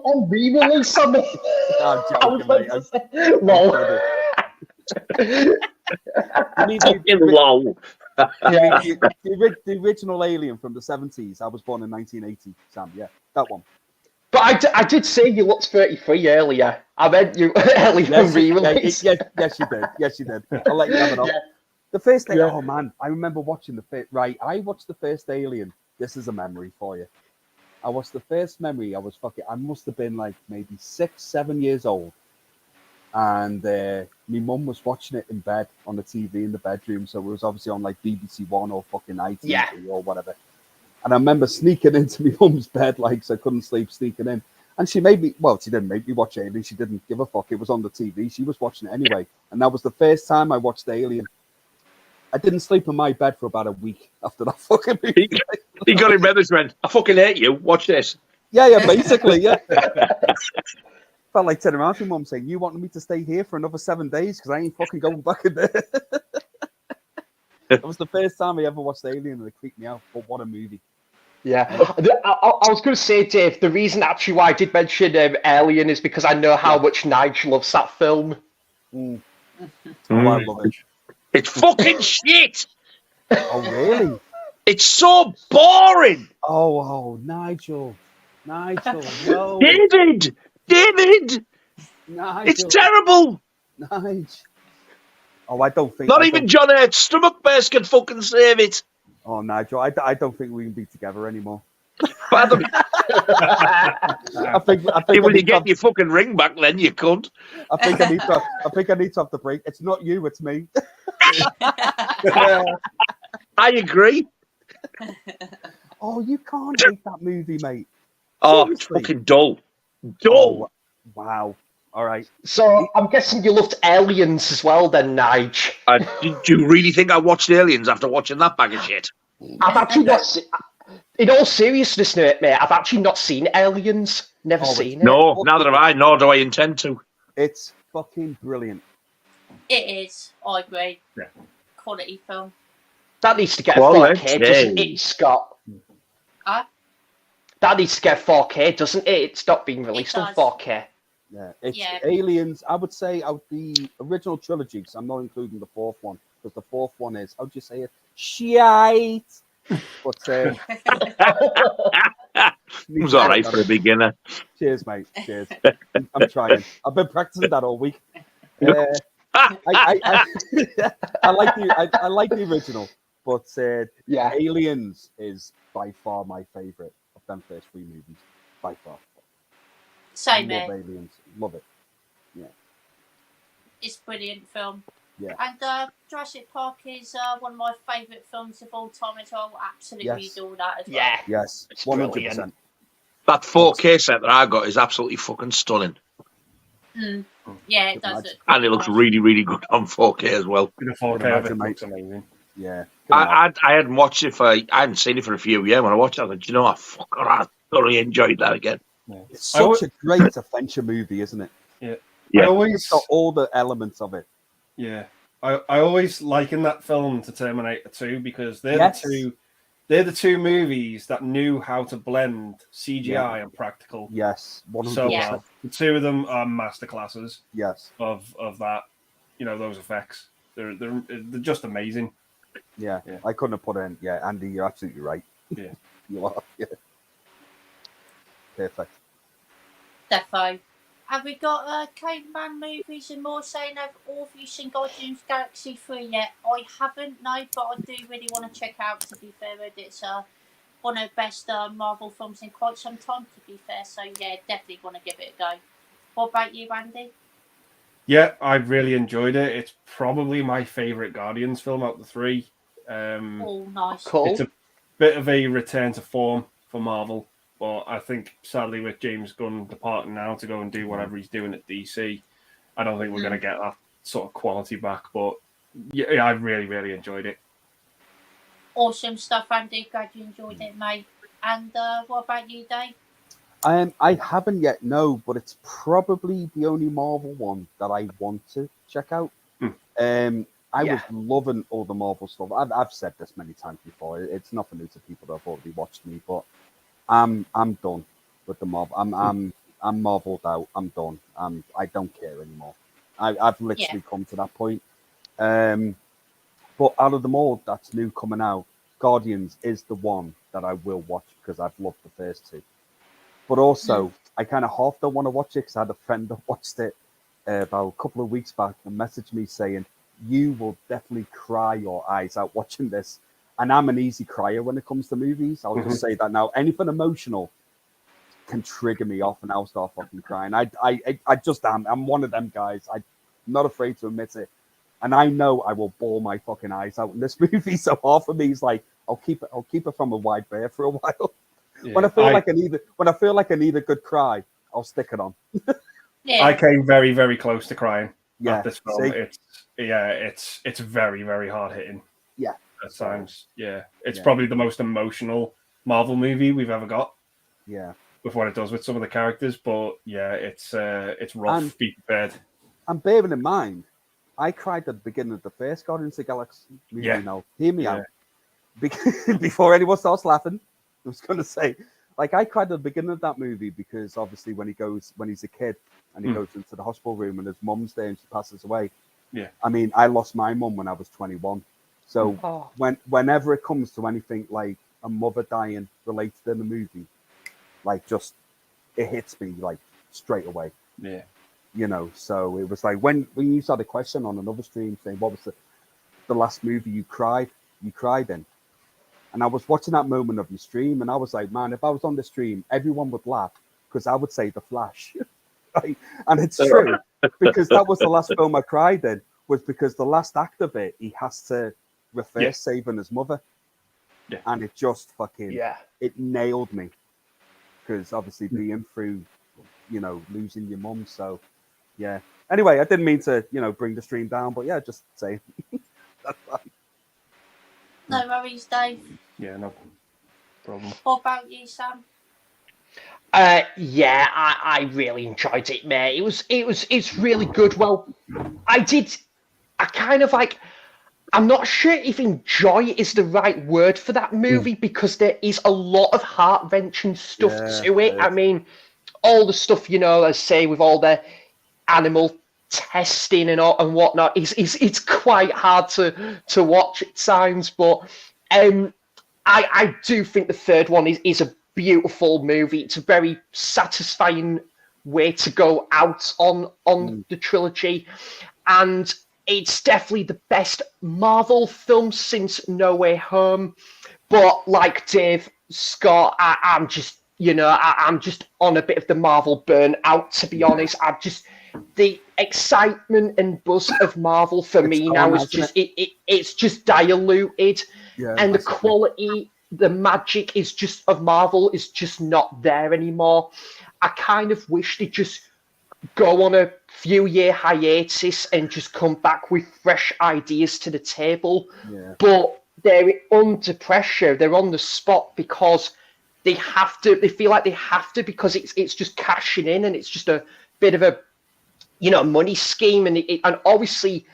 On re-release, I'm joking, mate. Lol. Lol. The original Alien from the 70s. I was born in 1980, Sam. Yeah, that one. But I did say you looked 33 earlier. I meant you Alien re-release. Yes, you did. Yes, you did. I'll let you have it off. The first thing, oh man, I remember watching the first. Right, I watched the first Alien. This is a memory for you. I watched the first memory. I must have been like maybe 6, 7 years old. And my mum was watching it in bed on the TV in the bedroom. So it was obviously on like BBC One or fucking ITV or whatever. And I remember sneaking into my mum's bed, like, so I couldn't sleep, sneaking in. And she made me, well, she didn't make me watch Alien. She didn't give a fuck. It was on the TV. She was watching it anyway. And that was the first time I watched Alien. I didn't sleep in my bed for about a week after that fucking movie. He got in bed and went, I fucking hate you. Watch this. Yeah, basically, yeah. Felt like turning around to my mum saying, you wanted me to stay here for another 7 days because I ain't fucking going back in there. That was the first time I ever watched Alien and it creeped me out. But what a movie. Yeah. I was going to say, Dave, the reason actually why I did mention Alien is because I know how much Nigel loves that film. Oh, I love it. It's fucking shit. Oh, really? It's so boring. Oh, Nigel, no. David, Nigel. it's terrible. Nigel. Oh, I don't think. Not even John Hurt's stomach burst can fucking save it. Oh, Nigel, I don't think we can be together anymore. I think when you get to, your fucking ring back, then you cunt. I think I need to have the break. It's not you, it's me. I agree. Oh, you can't hate that movie, mate. Oh, it's fucking dull. Dull. Oh, wow. All right. So I'm guessing you loved Aliens as well, then, Nige. Do you really think I watched Aliens after watching that bag of shit? I've actually not. In all seriousness, mate, I've actually not seen Aliens. Never seen it. No, neither have I, nor do I intend to. It's fucking brilliant. It is. I agree. Yeah. Quality film. That needs to get Quality. a 4K, doesn't it, Scott? Huh? That needs to get a 4K, doesn't it? It's not being released on does. 4K. Yeah, it's Yeah. Aliens. I would say out the original trilogy, because I'm not including the fourth one, because the fourth one is, how do you say it? Shite. But It was all right for a beginner. Cheers, mate. Cheers. I'm trying. I've been practicing that all week. I like the original, but Yeah. Aliens is by far my favorite of them first three movies. By far. Same Love here. Aliens. Love it. It's a brilliant film. Yeah. And Jurassic Park is one of my favourite films of all time as well. Absolutely Yes. adore that as well. Yeah. Yes. It's 100%. That 4K set that I got is absolutely fucking stunning. Mm. Yeah, it does look. And it looks really, really good on 4K as well. In a 4K, imagine, it mate. looks amazing. Yeah. I hadn't watched it I hadn't seen it for a few years. When I watched it, I thought, you know what, I thoroughly enjoyed that again. Yeah. It's such a great adventure movie, isn't it? Yeah. Yeah. I always It's got all the elements of it. Yeah, I always liken that film to Terminator 2 because they're Yes. the two movies that knew how to blend CGI and practical Yes. 100%. so Yeah. well. The two of them are masterclasses Yes. of that, those effects. They're just amazing. Yeah. Yeah. I couldn't have put in. Yeah, Andy, you're absolutely right. Yeah. You are. Yeah. Perfect. Defo. Have we got Caveman movies and more saying have all of you seen Guardians of the Galaxy 3 yet? I haven't, no, but I do really want to check out, to be fair. It's one of the best Marvel films in quite some time, to be fair. So, yeah, definitely want to give it a go. What about you, Andy? Yeah, I really enjoyed it. It's probably my favourite Guardians film out of the three. Oh, nice. Cool. It's a bit of a return to form for Marvel. But I think, sadly, with James Gunn departing now to go and do whatever he's doing at DC, I don't think we're going to get that sort of quality back. But yeah, I really, really enjoyed it. Awesome stuff, Andy. Glad you enjoyed it, mate. And what about you, Dave? I haven't yet, no, but it's probably the only Marvel one that I want to check out. I was loving all the Marvel stuff. I've said this many times before. It's nothing new to people that have already watched me, but I'm done with the Marvel. I'm marveled out. I'm done. I don't care anymore. I've literally come to that point. But out of them all that's new coming out, Guardians is the one that I will watch because I've loved the first two. But also, I kind of half don't want to watch it because I had a friend that watched it about a couple of weeks back and messaged me saying, you will definitely cry your eyes out watching this. And I'm an easy crier when it comes to movies. I'll just say that now. Anything emotional can trigger me off and I'll start fucking crying. I just am. I'm one of them guys. I'm not afraid to admit it. And I know I will bawl my fucking eyes out in this movie. So half of me is like, I'll keep it from a wide berth for a while. Yeah, When I feel like I need a good cry, I'll stick it on. Yeah. I came very, very close to crying Yeah, at this film. see? It's very, very hard hitting. Yeah. At times. Yeah. It's Yeah. probably the most emotional Marvel movie we've ever got Yeah. with what it does with some of the characters. But yeah, it's rough. And- Be prepared. And bearing in mind, I cried at the beginning of the first Guardians of the Galaxy movie. Yeah. Now, hear me Yeah. out. Before anyone starts laughing, I was going to say, like, I cried at the beginning of that movie because obviously when he's a kid and he goes into the hospital room and his mum's there and she passes away. Yeah. I mean, I lost my mum when I was 21. So whenever it comes to anything like a mother dying related in the movie, like just it hits me like straight away. Yeah. You know, so it was like when you had a question on another stream saying what was the last movie you cried in, and I was watching that moment of your stream and I was like, man, if I was on the stream, everyone would laugh because I would say The Flash. Right? And it's true because that was the last film I cried in, was because the last act of it, he has to reverse saving his mother. Yeah. And it just fucking, it nailed me because obviously being through, losing your mum. So Yeah. Anyway, I didn't mean to, bring the stream down, but yeah, just say that's fine. No worries, Dave. Yeah, no problem. What about you, Sam? Yeah, I really enjoyed it, mate. It's really good. Well, I kind of like. I'm not sure if enjoy is the right word for that movie because there is a lot of heart-wrenching stuff to it. I mean, all the stuff, let's say with all the animal testing and whatnot, it's quite hard to watch at times. But I do think the third one is a beautiful movie. It's a very satisfying way to go out on the trilogy, and it's definitely the best Marvel film since No Way Home. But like Dave Scott, I'm just I'm just on a bit of the Marvel burnout, to be honest. The excitement and buzz of Marvel for me now is just it's just diluted, and the quality, the magic is just of Marvel is just not there anymore. I kind of wish they just go on a few year hiatus and just come back with fresh ideas to the table. Yeah. But they're under pressure. They're on the spot because they have to. They feel like they have to because it's just cashing in, and it's just a bit of a money scheme. And and obviously,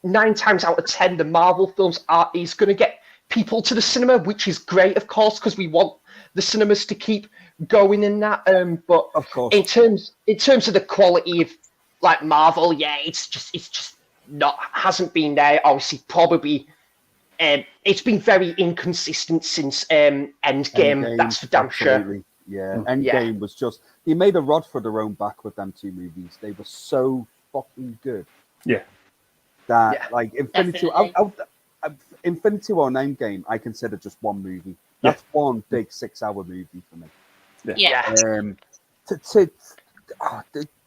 9 times out of 10, the Marvel films is going to get people to the cinema, which is great, of course, because we want the cinemas to keep going in that. But of course, in terms of the quality of like Marvel, yeah, it's just not hasn't been there. Obviously, probably. It's been very inconsistent since Endgame. That's for damn sure. Yeah, Endgame was just they made a rod for their own back with them 2 movies. They were so fucking good. Yeah. That like Infinity Infinity War and Endgame, I consider just one movie. That's one big 6-hour movie for me. Yeah.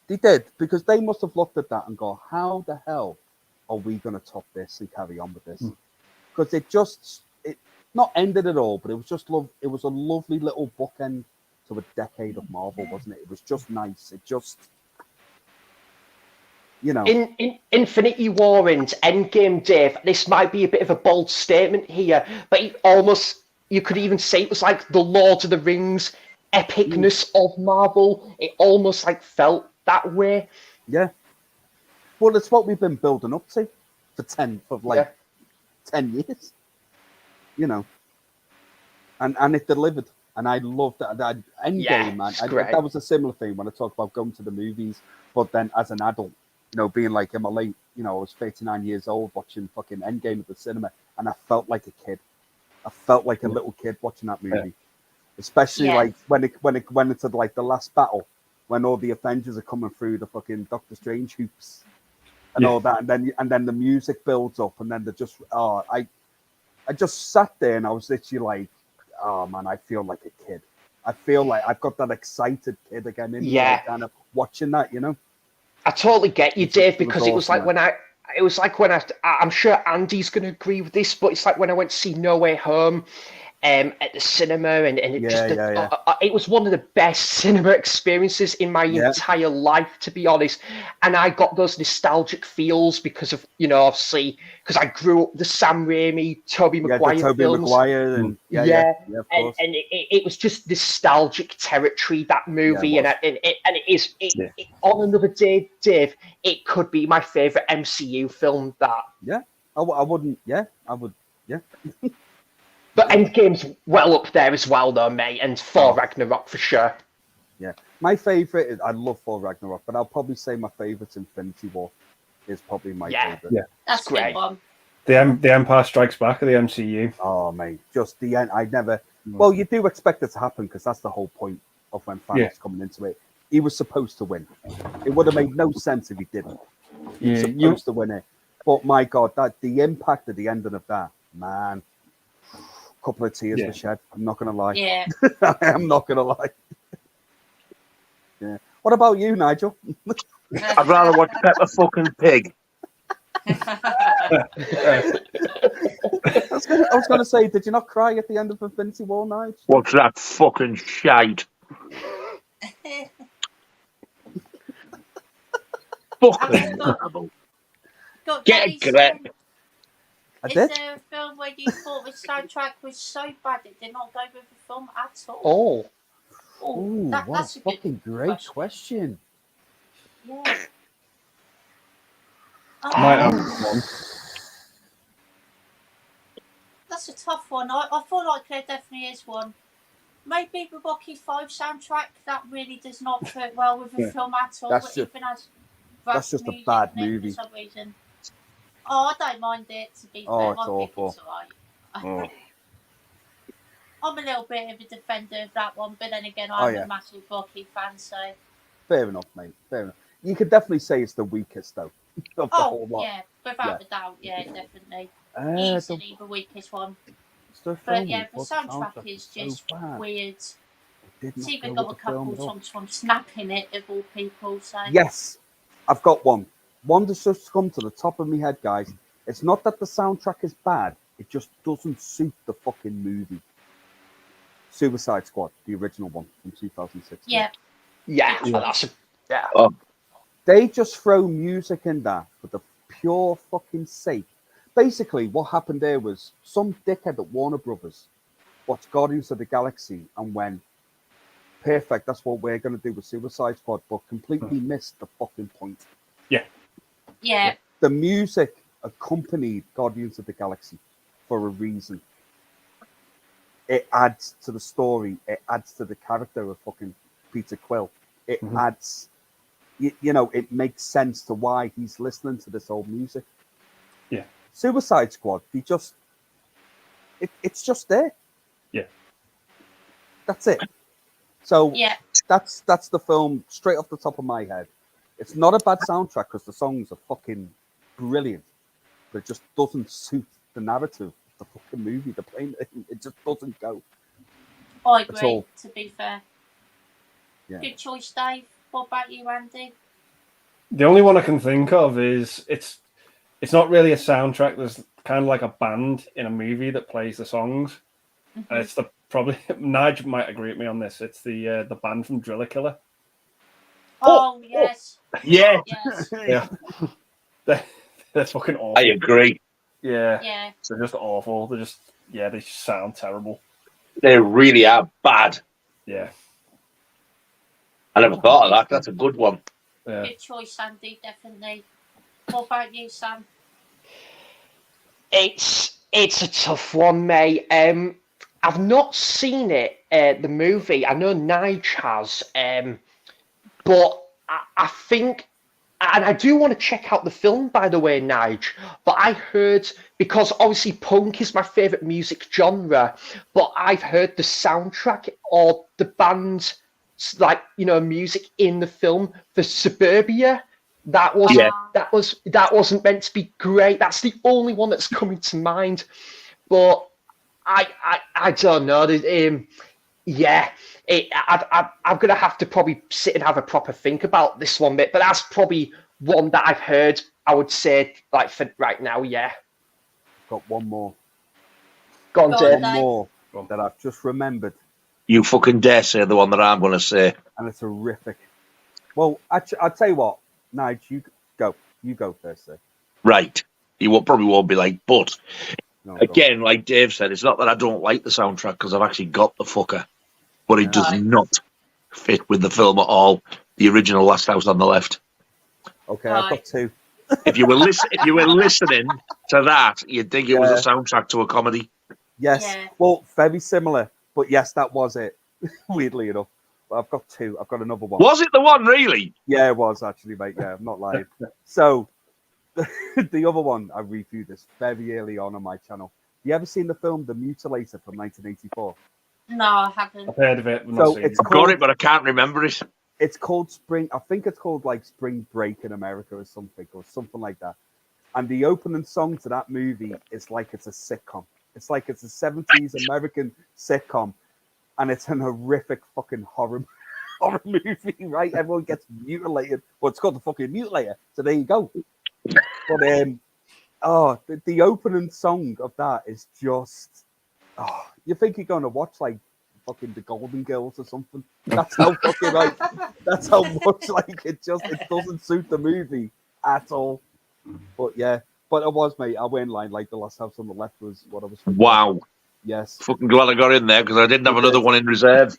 They did because they must have looked at that and go, "How the hell are we going to top this and carry on with this?" Because it not ended at all, but it was just it was a lovely little bookend to a decade of Marvel, wasn't it? It was just nice. It just, In Infinity War and Endgame, Dave, this might be a bit of a bold statement here, but you could even say it was like the Lord of the Rings epicness of Marvel. It almost like felt that way. Yeah. Well, it's what we've been building up to for 10 years, and it delivered, and I loved that Endgame, man. That was a similar thing when I talk about going to the movies, but then as an adult, being like in my late, I was 39 years old watching fucking Endgame at the cinema, and I felt like a kid. I felt like a little kid watching that movie, especially like when it went into like the last battle, when all the Avengers are coming through the fucking Doctor Strange hoops. And all that, and then the music builds up, and then I just sat there and I was literally like, oh man, I feel like a kid. I feel like I've got that excited kid again in me, kind of watching that, I totally get you, Dave, because it was like when I'm sure Andy's going to agree with this, but it's like when I went to see No Way Home at the cinema, and it was one of the best cinema experiences in my entire life, to be honest. And I got those nostalgic feels because of, obviously, because I grew up with the Sam Raimi, Tobey Maguire films. Maguire and it was just nostalgic territory, that movie, and it on another day, Dave, it could be my favorite MCU film. I would. But Endgame's well up there as well, though, mate, and Thor Ragnarok for sure. Yeah, my favorite is I love Thor Ragnarok, but I'll probably say my favorite's Infinity War is probably my favorite. Yeah, that's a good one. The Empire Strikes Back of the MCU. Oh mate, just the end. I never. Well, you do expect it to happen because that's the whole point of when Thanos coming into it. He was supposed to win. It would have made no sense if he didn't. He was supposed to win it. But my God, the impact at the ending of that, man. Couple of tears were shed. I'm not gonna lie. Yeah. I am not gonna lie. What about you, Nigel? I'd rather watch Peppa fucking Pig. I was gonna say, did you not cry at the end of Infinity War, Nigel? What's that fucking shite? Fucking terrible. Got Get a Danny grip. saying, I is did. there a film where you thought the soundtrack was so bad it did not go with the film at all? Oh, Oh, Ooh, what that's a a good fucking great question. Yeah. Might have Um, one. that's a tough one. I feel like there definitely is one. Maybe the Rocky 5 soundtrack that really does not fit well with the Yeah. film at all. That's It just- even has that's rap just a music bad in it movie. for some reason. Oh, I don't mind it, to be Oh, fair. it's I think awful. it's alright. Oh. I'm a little bit of a defender of that one, but then again, Oh, I'm yeah. a massive Rocky fan, so. Fair enough, mate. Fair enough. You could definitely say it's the weakest, though, of the whole lot. Yeah, without a doubt, yeah, definitely. The, Easily the weakest one. the But film yeah, the was- soundtrack is so just bad. weird. It did It's not even go got a with the film couple at all. songs from Snap in it, of all people, so. Yes, I've got one. One that's just come to the top of my head, guys. It's not that the soundtrack is bad. It just doesn't suit the fucking movie. Suicide Squad, the original one from 2016. Yeah. yeah, Good that's choice. yeah. They just throw music in there for the pure fucking sake. Basically, what happened there was some dickhead at Warner Brothers watched Guardians of the Galaxy and went, perfect, that's what we're going to do with Suicide Squad, but completely missed the fucking point. Yeah. The music accompanied Guardians of the Galaxy for a reason. It adds to the story. It adds to the character of fucking Peter Quill. It adds, you know, it makes sense to why he's listening to this old music. Yeah. Suicide Squad, it's just there. Yeah. That's it. So Yeah. that's the film straight off the top of my head. It's not a bad soundtrack because the songs are fucking brilliant, but it just doesn't suit the narrative of the fucking movie. The plane, it just doesn't go. I That's agree, all. to be fair. Yeah. Good choice, Dave. What about you, Andy? The only one I can think of is it's not really a soundtrack. There's kind of like a band in a movie that plays the songs, and it's the probably Nigel might agree with me on this. It's the band from Driller Killer. Oh, yes. Yeah, Yes. Yeah, they're fucking awful. I agree. Yeah, Yeah. they're just awful. They just sound terrible. They really are bad. Yeah, I never thought of that. That's a good one. yeah. Good choice, Andy, definitely. What about you, Sam? It's a tough one, mate. I've not seen it, the movie. I know Nige has, but I think, and I do want to check out the film, by the way, Nige. But I heard, because obviously punk is my favorite music genre, but I've heard the soundtrack or the band's music in the film for Suburbia. That was Yeah. that wasn't meant to be great. That's the only one that's coming to mind. But I don't know. Yeah, I'm gonna have to probably sit and have a proper think about this one bit. But that's probably one that I've heard. I would say like for right now, yeah. Got one more. Go on, Go on, Dave. Dave. One more that I've just remembered, You fucking dare say the one that I'm going to say. and it's horrific. Well, actually, I'll tell you what, Nige, you go. You go first, sir. Right. Probably won't be like, but No, go. again, like Dave said, it's not that I don't like the soundtrack because I've actually got the fucker, but it does Right. not fit with the film at all. The original Last House on the Left. Okay, I've Right. got two. If you were listening to that, you'd think it was a soundtrack to a comedy. Yes. Yeah. Well, very similar, but yes, that was it. Weirdly enough, but I've got two. I've got another one. Was it the one, really? Yeah, it was actually, mate. Yeah, I'm not lying. So, the other one, I reviewed this very early on my channel. You ever seen the film The Mutilator from 1984? No, I haven't. I've heard of it. But not So seen it's it. I've got it, but I can't remember it. It's called Spring. I think it's called like Spring Break in America or something like that. And the opening song to that movie is like it's a sitcom. It's like it's a 70s American sitcom, and it's an horrific fucking horror movie, right? Everyone gets mutilated. Well, it's called the fucking Mutilator. So there you go. But the opening song of that is just, you think you're going to watch like fucking the Golden Girls or something. That's how fucking like. That's how much like it doesn't suit the movie at all. But yeah, but it was, mate. I went in line like the last house on the left was what I was thinking. Wow. Yes. Fucking glad I got in there because I didn't have another one in reserve.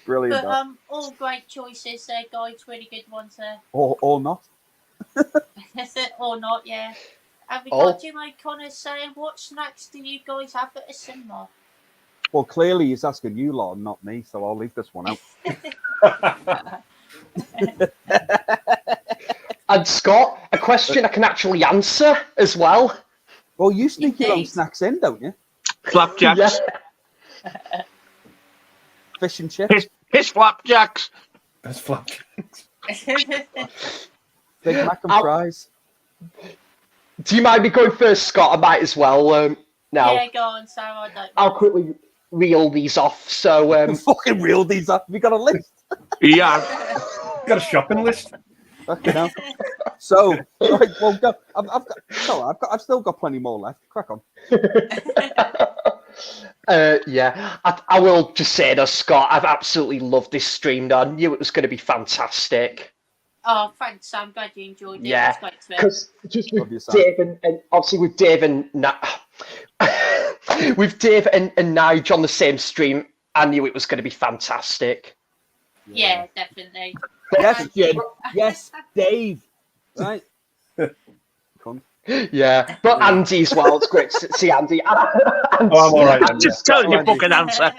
Brilliant. But all great choices there, guys. Really good ones there. Or not. Or not, yeah. Have we Oh. got Jim O'Connor saying, what snacks do you guys have at a cinema? Well, clearly he's asking you lot, and not me, so I'll leave this one out. And Scott, a question I can actually answer as well. Well, you sneak your own Indeed. snacks in, don't you? Flapjacks. Yeah. Fish and chips, His flapjacks. That's flapjacks. Big Mac and I'll- fries. Do you mind me going first, Scott? I might as well. Now, Yeah, go on, Sam. I don't I'll quickly reel these off. So, Fucking reel these up. We got a list. Yeah. Got a shopping list. Fucking hell. So, right, well, go. I've still got plenty more left. Crack on. yeah, I will just say though, Scott, I've absolutely loved this stream. I knew it was going to be fantastic. Oh, thanks, Sam. Glad you enjoyed it. Yeah, It was great to hear. because just Love you, with Sam. Dave and obviously with Dave and with Dave and Nigel on the same stream, I knew it was going to be fantastic. Yeah, definitely. Yes, Jim. Yes, Dave. Right. Cunt. Yeah, but Andy as well. It's great to see Andy. Oh, I'm all right. I'm just telling you fucking answer.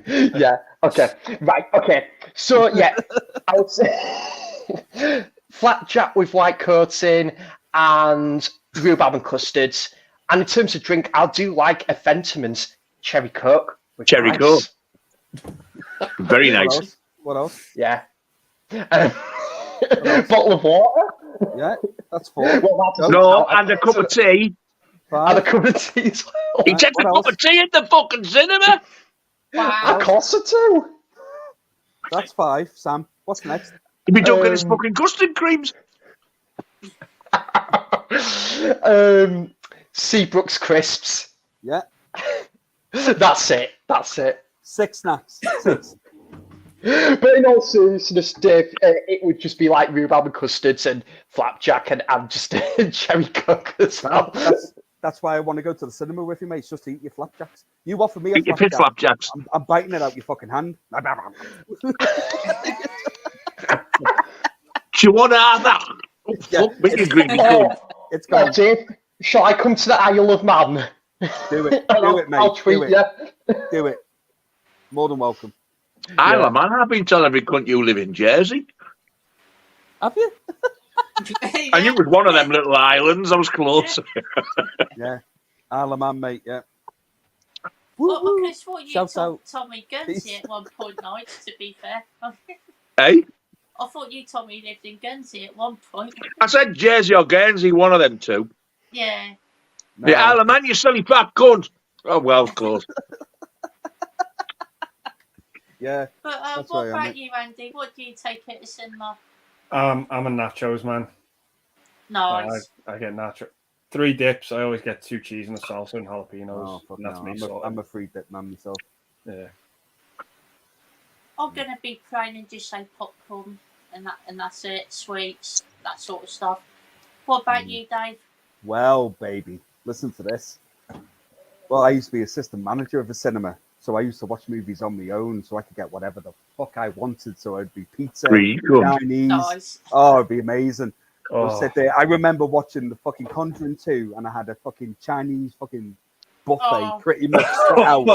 Yeah. Okay. Right. Okay. So yeah, I would say flapjack with white coating and rhubarb and custards. And in terms of drink, I do like a Fentimans cherry coke. with Cherry ice. Coke. Very What nice. else? What else? Yeah. Bottle of water. Yeah, that's 4. Well, that's No, and a cup of tea. and a 5. cup of tea as well. He Right, takes a what cup else? of tea at the fucking cinema. Of Wow. course I do. That's 5. Sam, what's next? He'd be dunking his Um, fucking custard creams. Seabrooks crisps. Yeah, That's it. That's it. 6 snacks. 6. But in all seriousness, Dave, it would just be like rhubarb and custards and flapjack and just cherry coke as well. That's why I want to go to the cinema with you, mate. It's just to eat your flapjacks. You offer me a Eat your pit flapjack. flapjacks. I'm biting it out your fucking hand. Do you want to have that? Oh, Yeah. fuck me, you greedy cunt. It's gone. Dave, shall I come to the Isle of Man? Do it. And Do it, mate. I'll treat Do it. you. Do it. More than welcome. Isle of Man, I've been telling every cunt you live in Jersey. Have you? And you was one of them little islands. I was close. Yeah. Isle of Man, mate. Yeah. Well, Woo-hoo. because what you Shout told out. Tommy Guernsey at one point, Nigel, to be fair. Hey? I thought you told me you lived in Guernsey at one point. I said Jersey or Guernsey, one of them two. Yeah. No. The Isle of Man, you silly fat cunt. Oh, well, close. Yeah. But That's what right, about mate. you, Andy? What do you take at the cinema? I'm a nachos man. Nice. I get nacho. 3 dips. I always get 2 cheese and a salsa and jalapenos. Oh, fuck and that's no. me sorted. I'm a free dip man myself. Yeah. I'm gonna be plain and just say popcorn and that's it. Sweets, that sort of stuff. What about you, Dave? Well, baby, listen to this. Well, I used to be assistant manager of a cinema, so I used to watch movies on my own, so I could get whatever the fuck I wanted. So it'd be pizza, Really good. Chinese. Nice. Oh, it'd be amazing. I'd Oh, sit there. I remember watching the fucking Conjuring 2, and I had a fucking Chinese fucking buffet Oh. pretty much spread out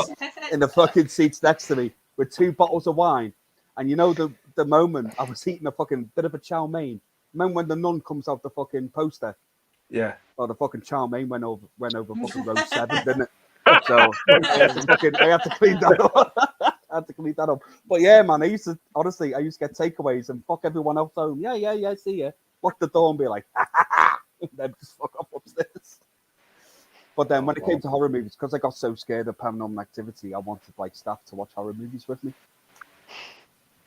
in the fucking seats next to me with 2 bottles of wine. And you know the moment I was eating a fucking bit of a chow mein. Remember when the nun comes out the fucking poster? yeah. Oh, the fucking chow mein went over fucking row 7, didn't it? So I had to clean that up. But yeah, man, I used to get takeaways and fuck everyone else home. Yeah, see ya. Lock the door and be like, ha ha ha, and then just fuck off upstairs. But then when it came to horror movies, because I got so scared of paranormal activity, I wanted like staff to watch horror movies with me,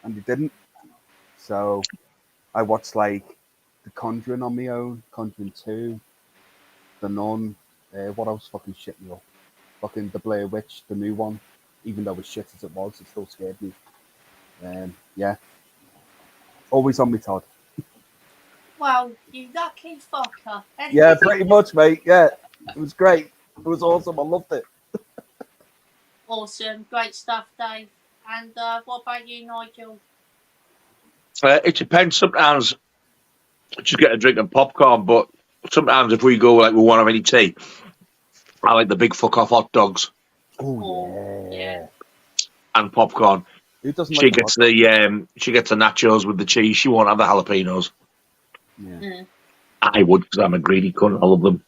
and they didn't. So I watched like The Conjuring on my own, Conjuring 2, The Nun. What else fucking shit me up? fucking the Blair Witch, the new one, even though as shit as it was, it still scared me. Yeah, always on me, Todd. Well, you lucky fucker. Yeah, pretty much, mate. Yeah, it was great. It was awesome. I loved it. Awesome, great stuff, Dave. And what about you, Nigel? It depends. Sometimes I just get a drink and popcorn, but sometimes if we go like we want to have any tea, I like the big fuck off hot dogs Oh, yeah. and popcorn. Who doesn't She like gets the nachos with the cheese. She won't have the jalapenos. Yeah. I would because I'm a greedy cunt. I love them.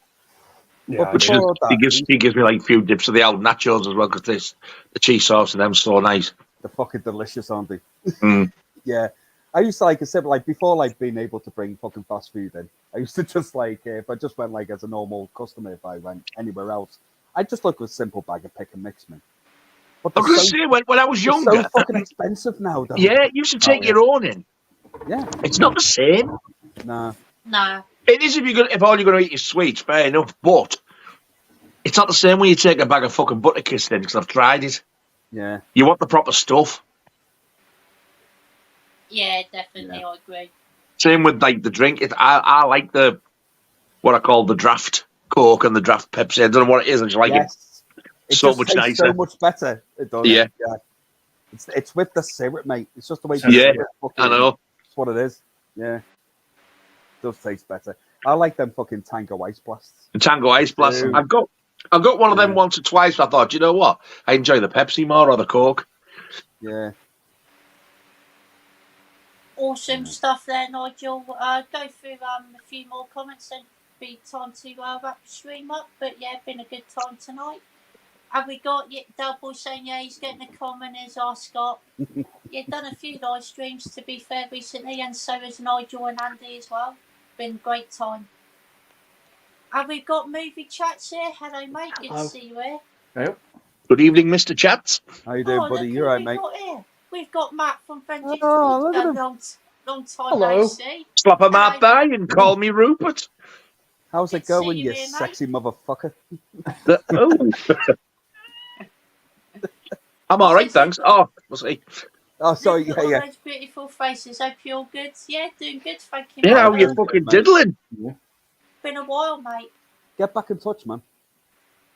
Yeah, But I do. before that, She gives me like a few dips of the old nachos as well because the cheese sauce and them so nice. they're fucking delicious, aren't they? Mm. Yeah. I used to like a simple, like before, like being able to bring fucking fast food in. I used to just like, if I just went like as a normal customer, if I went anywhere else, I'd just look at a simple bag of pick and mix, man. But I was going to say when I was they're younger, so fucking expensive now, though. yeah, you should take your own in. Yeah. It's not the same. Nah. No. It is if all you're going to eat is sweets, fair enough. But it's not the same when you take a bag of fucking Butterkist in because I've tried it. Yeah. You want the proper stuff. Yeah, definitely, I agree. Same with like the drink. I like the what I call the draft Coke and the draft Pepsi. I don't know what it is. I just like it so just much tastes nicer. so much better. It does. Yeah. It's with the syrup, mate. It's just the way. Yeah, fucking, I know. That's what it is. Yeah. It does taste better. I like them fucking Tango Ice Blasts. The Tango Ice Blast. Dude. I've got one of them once or twice. But I thought, you know what? I enjoy the Pepsi more or the Coke. Yeah. Awesome stuff there, Nigel. Go through a few more comments and be time to wrap the stream up. But yeah, been a good time tonight. Have we got Delboy saying he's getting a comment as our Scott? Done a few live streams to be fair recently, and so has Nigel and Andy as well. Been a great time. Have we got movie chats here? Hello, mate. Good to see you here. Yep. Good evening, Mr. Chats. How you doing, buddy? You're right, mate. We've got Matt from Vengeance. Oh, look at him. Long time Hello. no see. Slap a map by and call me Rupert. How's Good it to see going, you you here, mate. sexy motherfucker? Oh. I'm all right, thanks. Oh, we'll see. Oh, sorry. Look at all Yeah. those beautiful faces. Hope you're all good. Yeah, doing good. Thank you. Yeah, mate. how you Good, fucking mate. diddling? Been a while, mate. Get back in touch, man.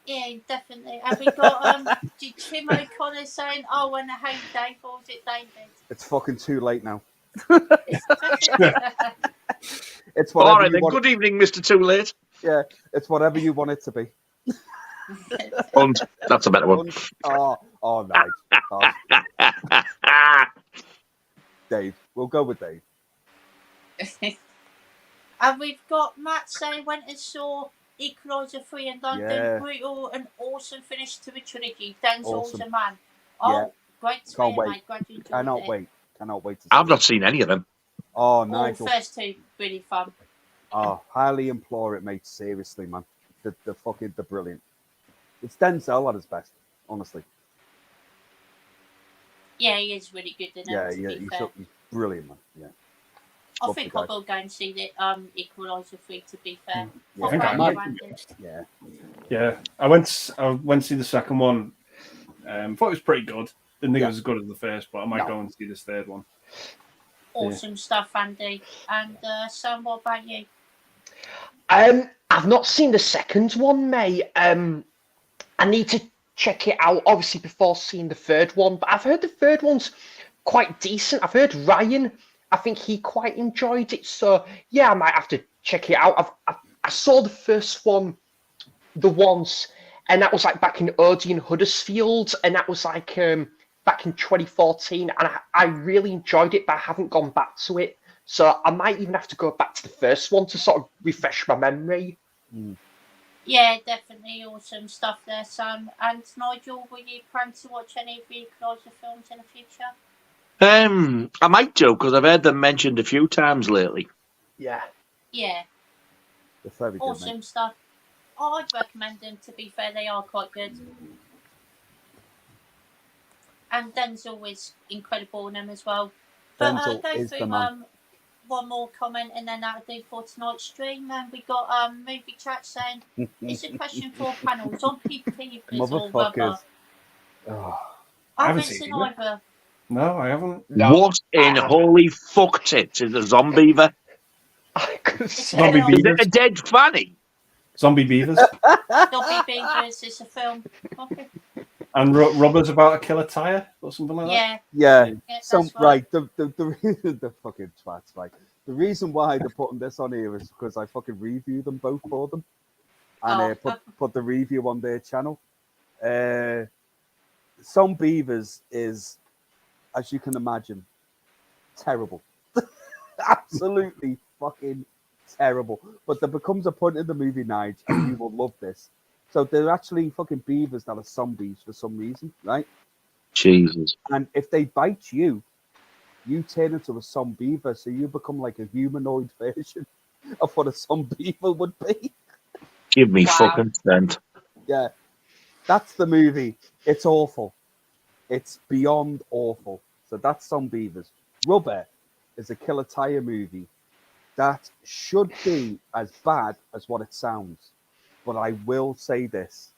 Yeah, definitely. Have we got Tim O'Connor saying, "Oh, and hey, Dave," or was it David? It's fucking too late now. Yeah, It's whatever All right, you then. want. Good evening, Mr. Too Late. Yeah, it's whatever you want it to be. Und. That's a better one. Oh, nice. Dave. We'll go with Dave. and we've got Matt saying, "Went and saw Equalizer 3 in London. Yeah. Brutal and awesome finish to a trilogy. Denzel's Awesome. a man." Oh, great to Can't hear, wait. mate. Glad you enjoyed Cannot it. wait. Cannot wait to see I've it. not seen any of them. Oh, All Nigel. first two really fun. Oh, highly implore it, mate. Seriously, man. They're brilliant. It's Denzel at his best, honestly. Yeah, he is really good in it. He's brilliant, man. Yeah. I love think the I guy. will go and see the Equalizer 3. To be fair, Yeah. I think I I'll might. Yeah. Yeah, I went to see the second one. Thought it was pretty good. Didn't think it was as good as the first, but I might go and see this third one. Awesome stuff, Andy. And Sam, what about you? I've not seen the second one, mate. I need to check it out, obviously, before seeing the third one. But I've heard the third one's quite decent. I've heard Ryan, I think he quite enjoyed it. So, yeah, I might have to check it out. I saw the first one once, and that was like back in Odeon Huddersfield, and that was like back in 2014. And I really enjoyed it, but I haven't gone back to it. So I might even have to go back to the first one to sort of refresh my memory. Yeah, definitely awesome stuff there, Sam. And Nigel, will you plan to watch any of the Equalizer films in the future? I might do because I've heard them mentioned a few times lately. Yeah. Yeah, They're very good, awesome mate. stuff. I'd recommend them, to be fair, they are quite good. And Denzel is incredible in them as well. But Denzel go is the through man. one more comment, and then that'll do for tonight's stream. And we got movie chat saying, "It's a question for panel: zombie beavers or rubber?" Motherfuckers. Oh, I haven't haven't seen seen it. either. No, I haven't. No, What in I haven't. holy fuck tits is a zombie beaver? I could It's a say Zombie film. Is it beavers. a dead fanny? Zombie beavers. Zombie beavers. It's a film. Okay. And rubber's about a killer tire or something like that. Yeah. yeah. Yeah, that's Some right. right. The fucking twats. Right. The reason why they're putting this on here is because I fucking reviewed them both for them, and put the review on their channel. Some beavers is, as you can imagine, terrible. Absolutely fucking terrible. But there becomes a point in the movie, Nige, and you will love this. So they're actually fucking beavers that are zombies for some reason, right? Jesus. And if they bite you, you turn into a zombie beaver, so you become like a humanoid version of what a zombie beaver would be. Give me Wow. fucking strength. Yeah, that's the movie. It's awful. It's beyond awful. So that's some beavers. Rubber is a killer tire movie that should be as bad as what it sounds. But I will say this.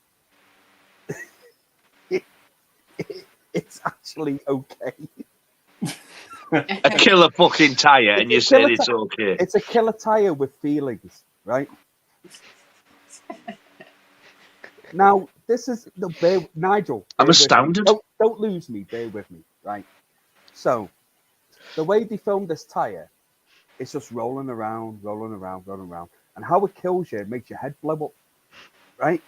It's actually okay. A killer fucking tire, and you It's a said killer it's ti- okay. It's a killer tire with feelings, right? Now, this is Nigel. I'm bear with me. astounded. Don't lose me. Bear with me, right? So, the way they filmed this tire, it's just rolling around, and how it kills you, it makes your head blow up, right?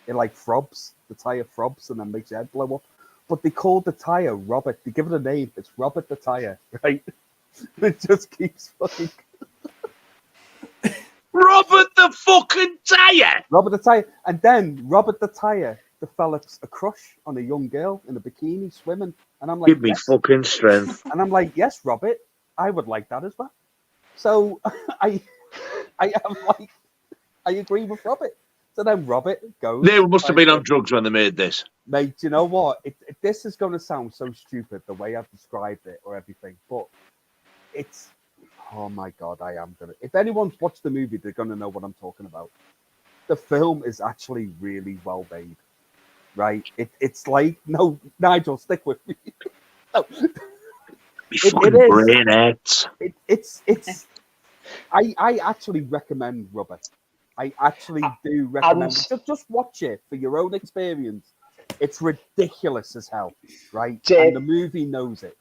It like throbs, the tire throbs, and then makes your head blow up. But they called the tire Robert. They give it a name. It's Robert the Tire, right? It just keeps fucking Robert the fucking tire! Robert the Tire. And then Robert the Tire develops a crush on a young girl in a bikini swimming. And I'm like, Give me yes. fucking strength. And I'm like, yes, Robert, I would like that as well. So I agree with Robert. So then Robert goes. They must have been on like, drugs when they made this. Mate, you know what? This is going to sound so stupid the way I've described it or everything, but it's, oh my God, I am going to. If anyone's watched the movie, they're going to know what I'm talking about. The film is actually really well made, right? It's like, no, Nigel, stick with me. No. Me fucking is. brain hurts. It's. I actually recommend Rubber. I actually do recommend it. Just watch it for your own experience. It's ridiculous as hell, right? Dave, and the movie knows it.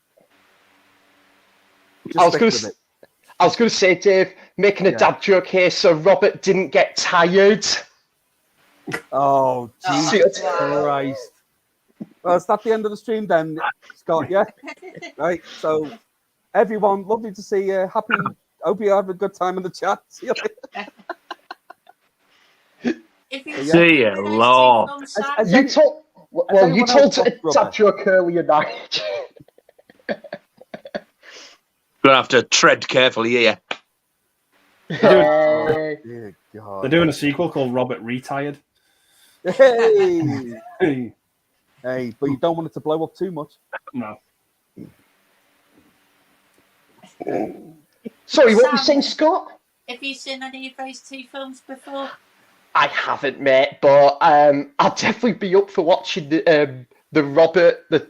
I was going to say, Dave, making a dad joke here, so Robert didn't get tired. Oh, Jesus Oh, Christ. Well, is that the end of the stream then, Scott? Yeah? Right. So, everyone, lovely to see you. Hope you have a good time in the chat. See you later. See you, Lord. You told a dad joke earlier, night. Gonna have to tread carefully here. Dear God. They're doing a sequel called Robert Retired. Hey! Hey. Hey, but you don't want it to blow up too much. No. Sorry, what were you saying, Scott? Have you seen any of those two films before? I haven't, mate, but I'll definitely be up for watching the Robert the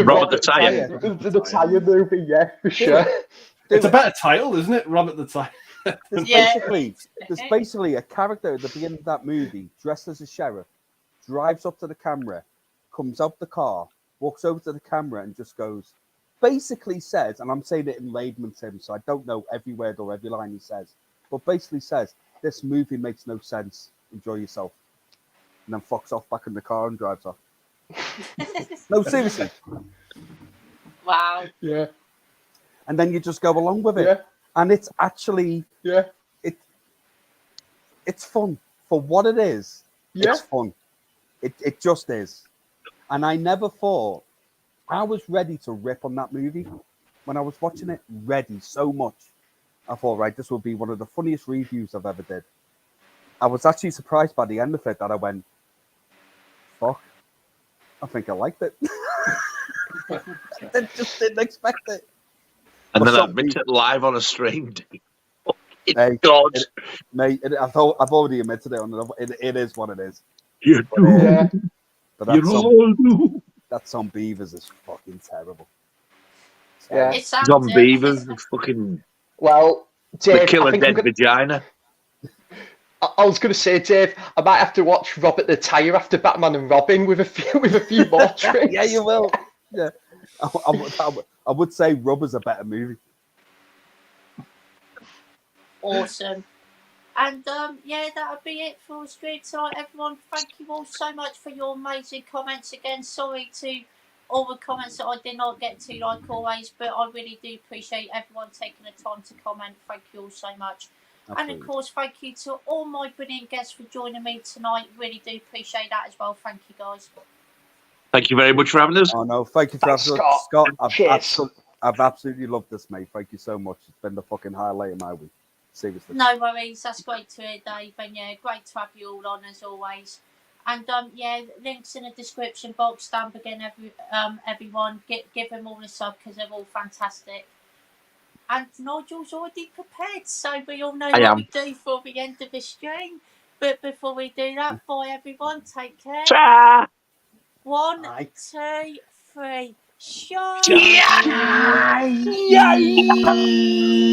Robert the Tire. the Tire movie, yeah, for sure. It's a better title, isn't it? Robert the Tire. There's basically a character at the beginning of that movie dressed as a sheriff, drives up to the camera, comes out the car, walks over to the camera and just goes, basically says, and I'm saying it in layman's terms, so I don't know every word or every line he says, but basically says, this movie makes no sense. Enjoy yourself. And then fucks off back in the car and drives off. No, seriously. Wow. Yeah. And then you just go along with it. Yeah. And it's actually it's fun. For what it is, it's fun. It just is. And I never thought I was ready to rip on that movie when I was watching it, ready so much. I thought, right, this will be one of the funniest reviews I've ever did. I was actually surprised by the end of it that I went, fuck, I think I liked it. I just didn't expect it. And But then some admit it live on a stream. Hey, God, mate, I've already admitted it. It is what it is. you But, Yeah. but you all do. that some Beavers is fucking terrible. Yeah. It sounds John it. Beavers, fucking Well, the Dave, killer I think I'm dead gonna. vagina. I was going to say, Dave, I might have to watch Robert the Tire after Batman and Robin with a few more tricks. Yeah, you will. Yeah, I would say Rubber's a better movie. Awesome. And yeah, that'll be it for Street Tonight, everyone. Thank you all so much for your amazing comments again. Sorry to all the comments that I did not get to, like always, but I really do appreciate everyone taking the time to comment. Thank you all so much. Absolutely. And of course, thank you to all my brilliant guests for joining me tonight. Really do appreciate that as well. Thank you, guys. Thank you very much for having us. Oh no, thank you for Thanks, having us. Scott. Scott. Cheers. I've absolutely loved this, mate. Thank you so much. It's been the fucking highlight of my week. Seriously. No worries, that's great to hear, Dave. And yeah, great to have you all on as always. And yeah, links in the description box. Stamp again, everyone. Give them all a sub because they're all fantastic. And Nigel's already prepared, so we all know what we do for the end of the stream. But before we do that, bye everyone. Take care. Ta! 1, Bye. 2, 3. Shine. Yay!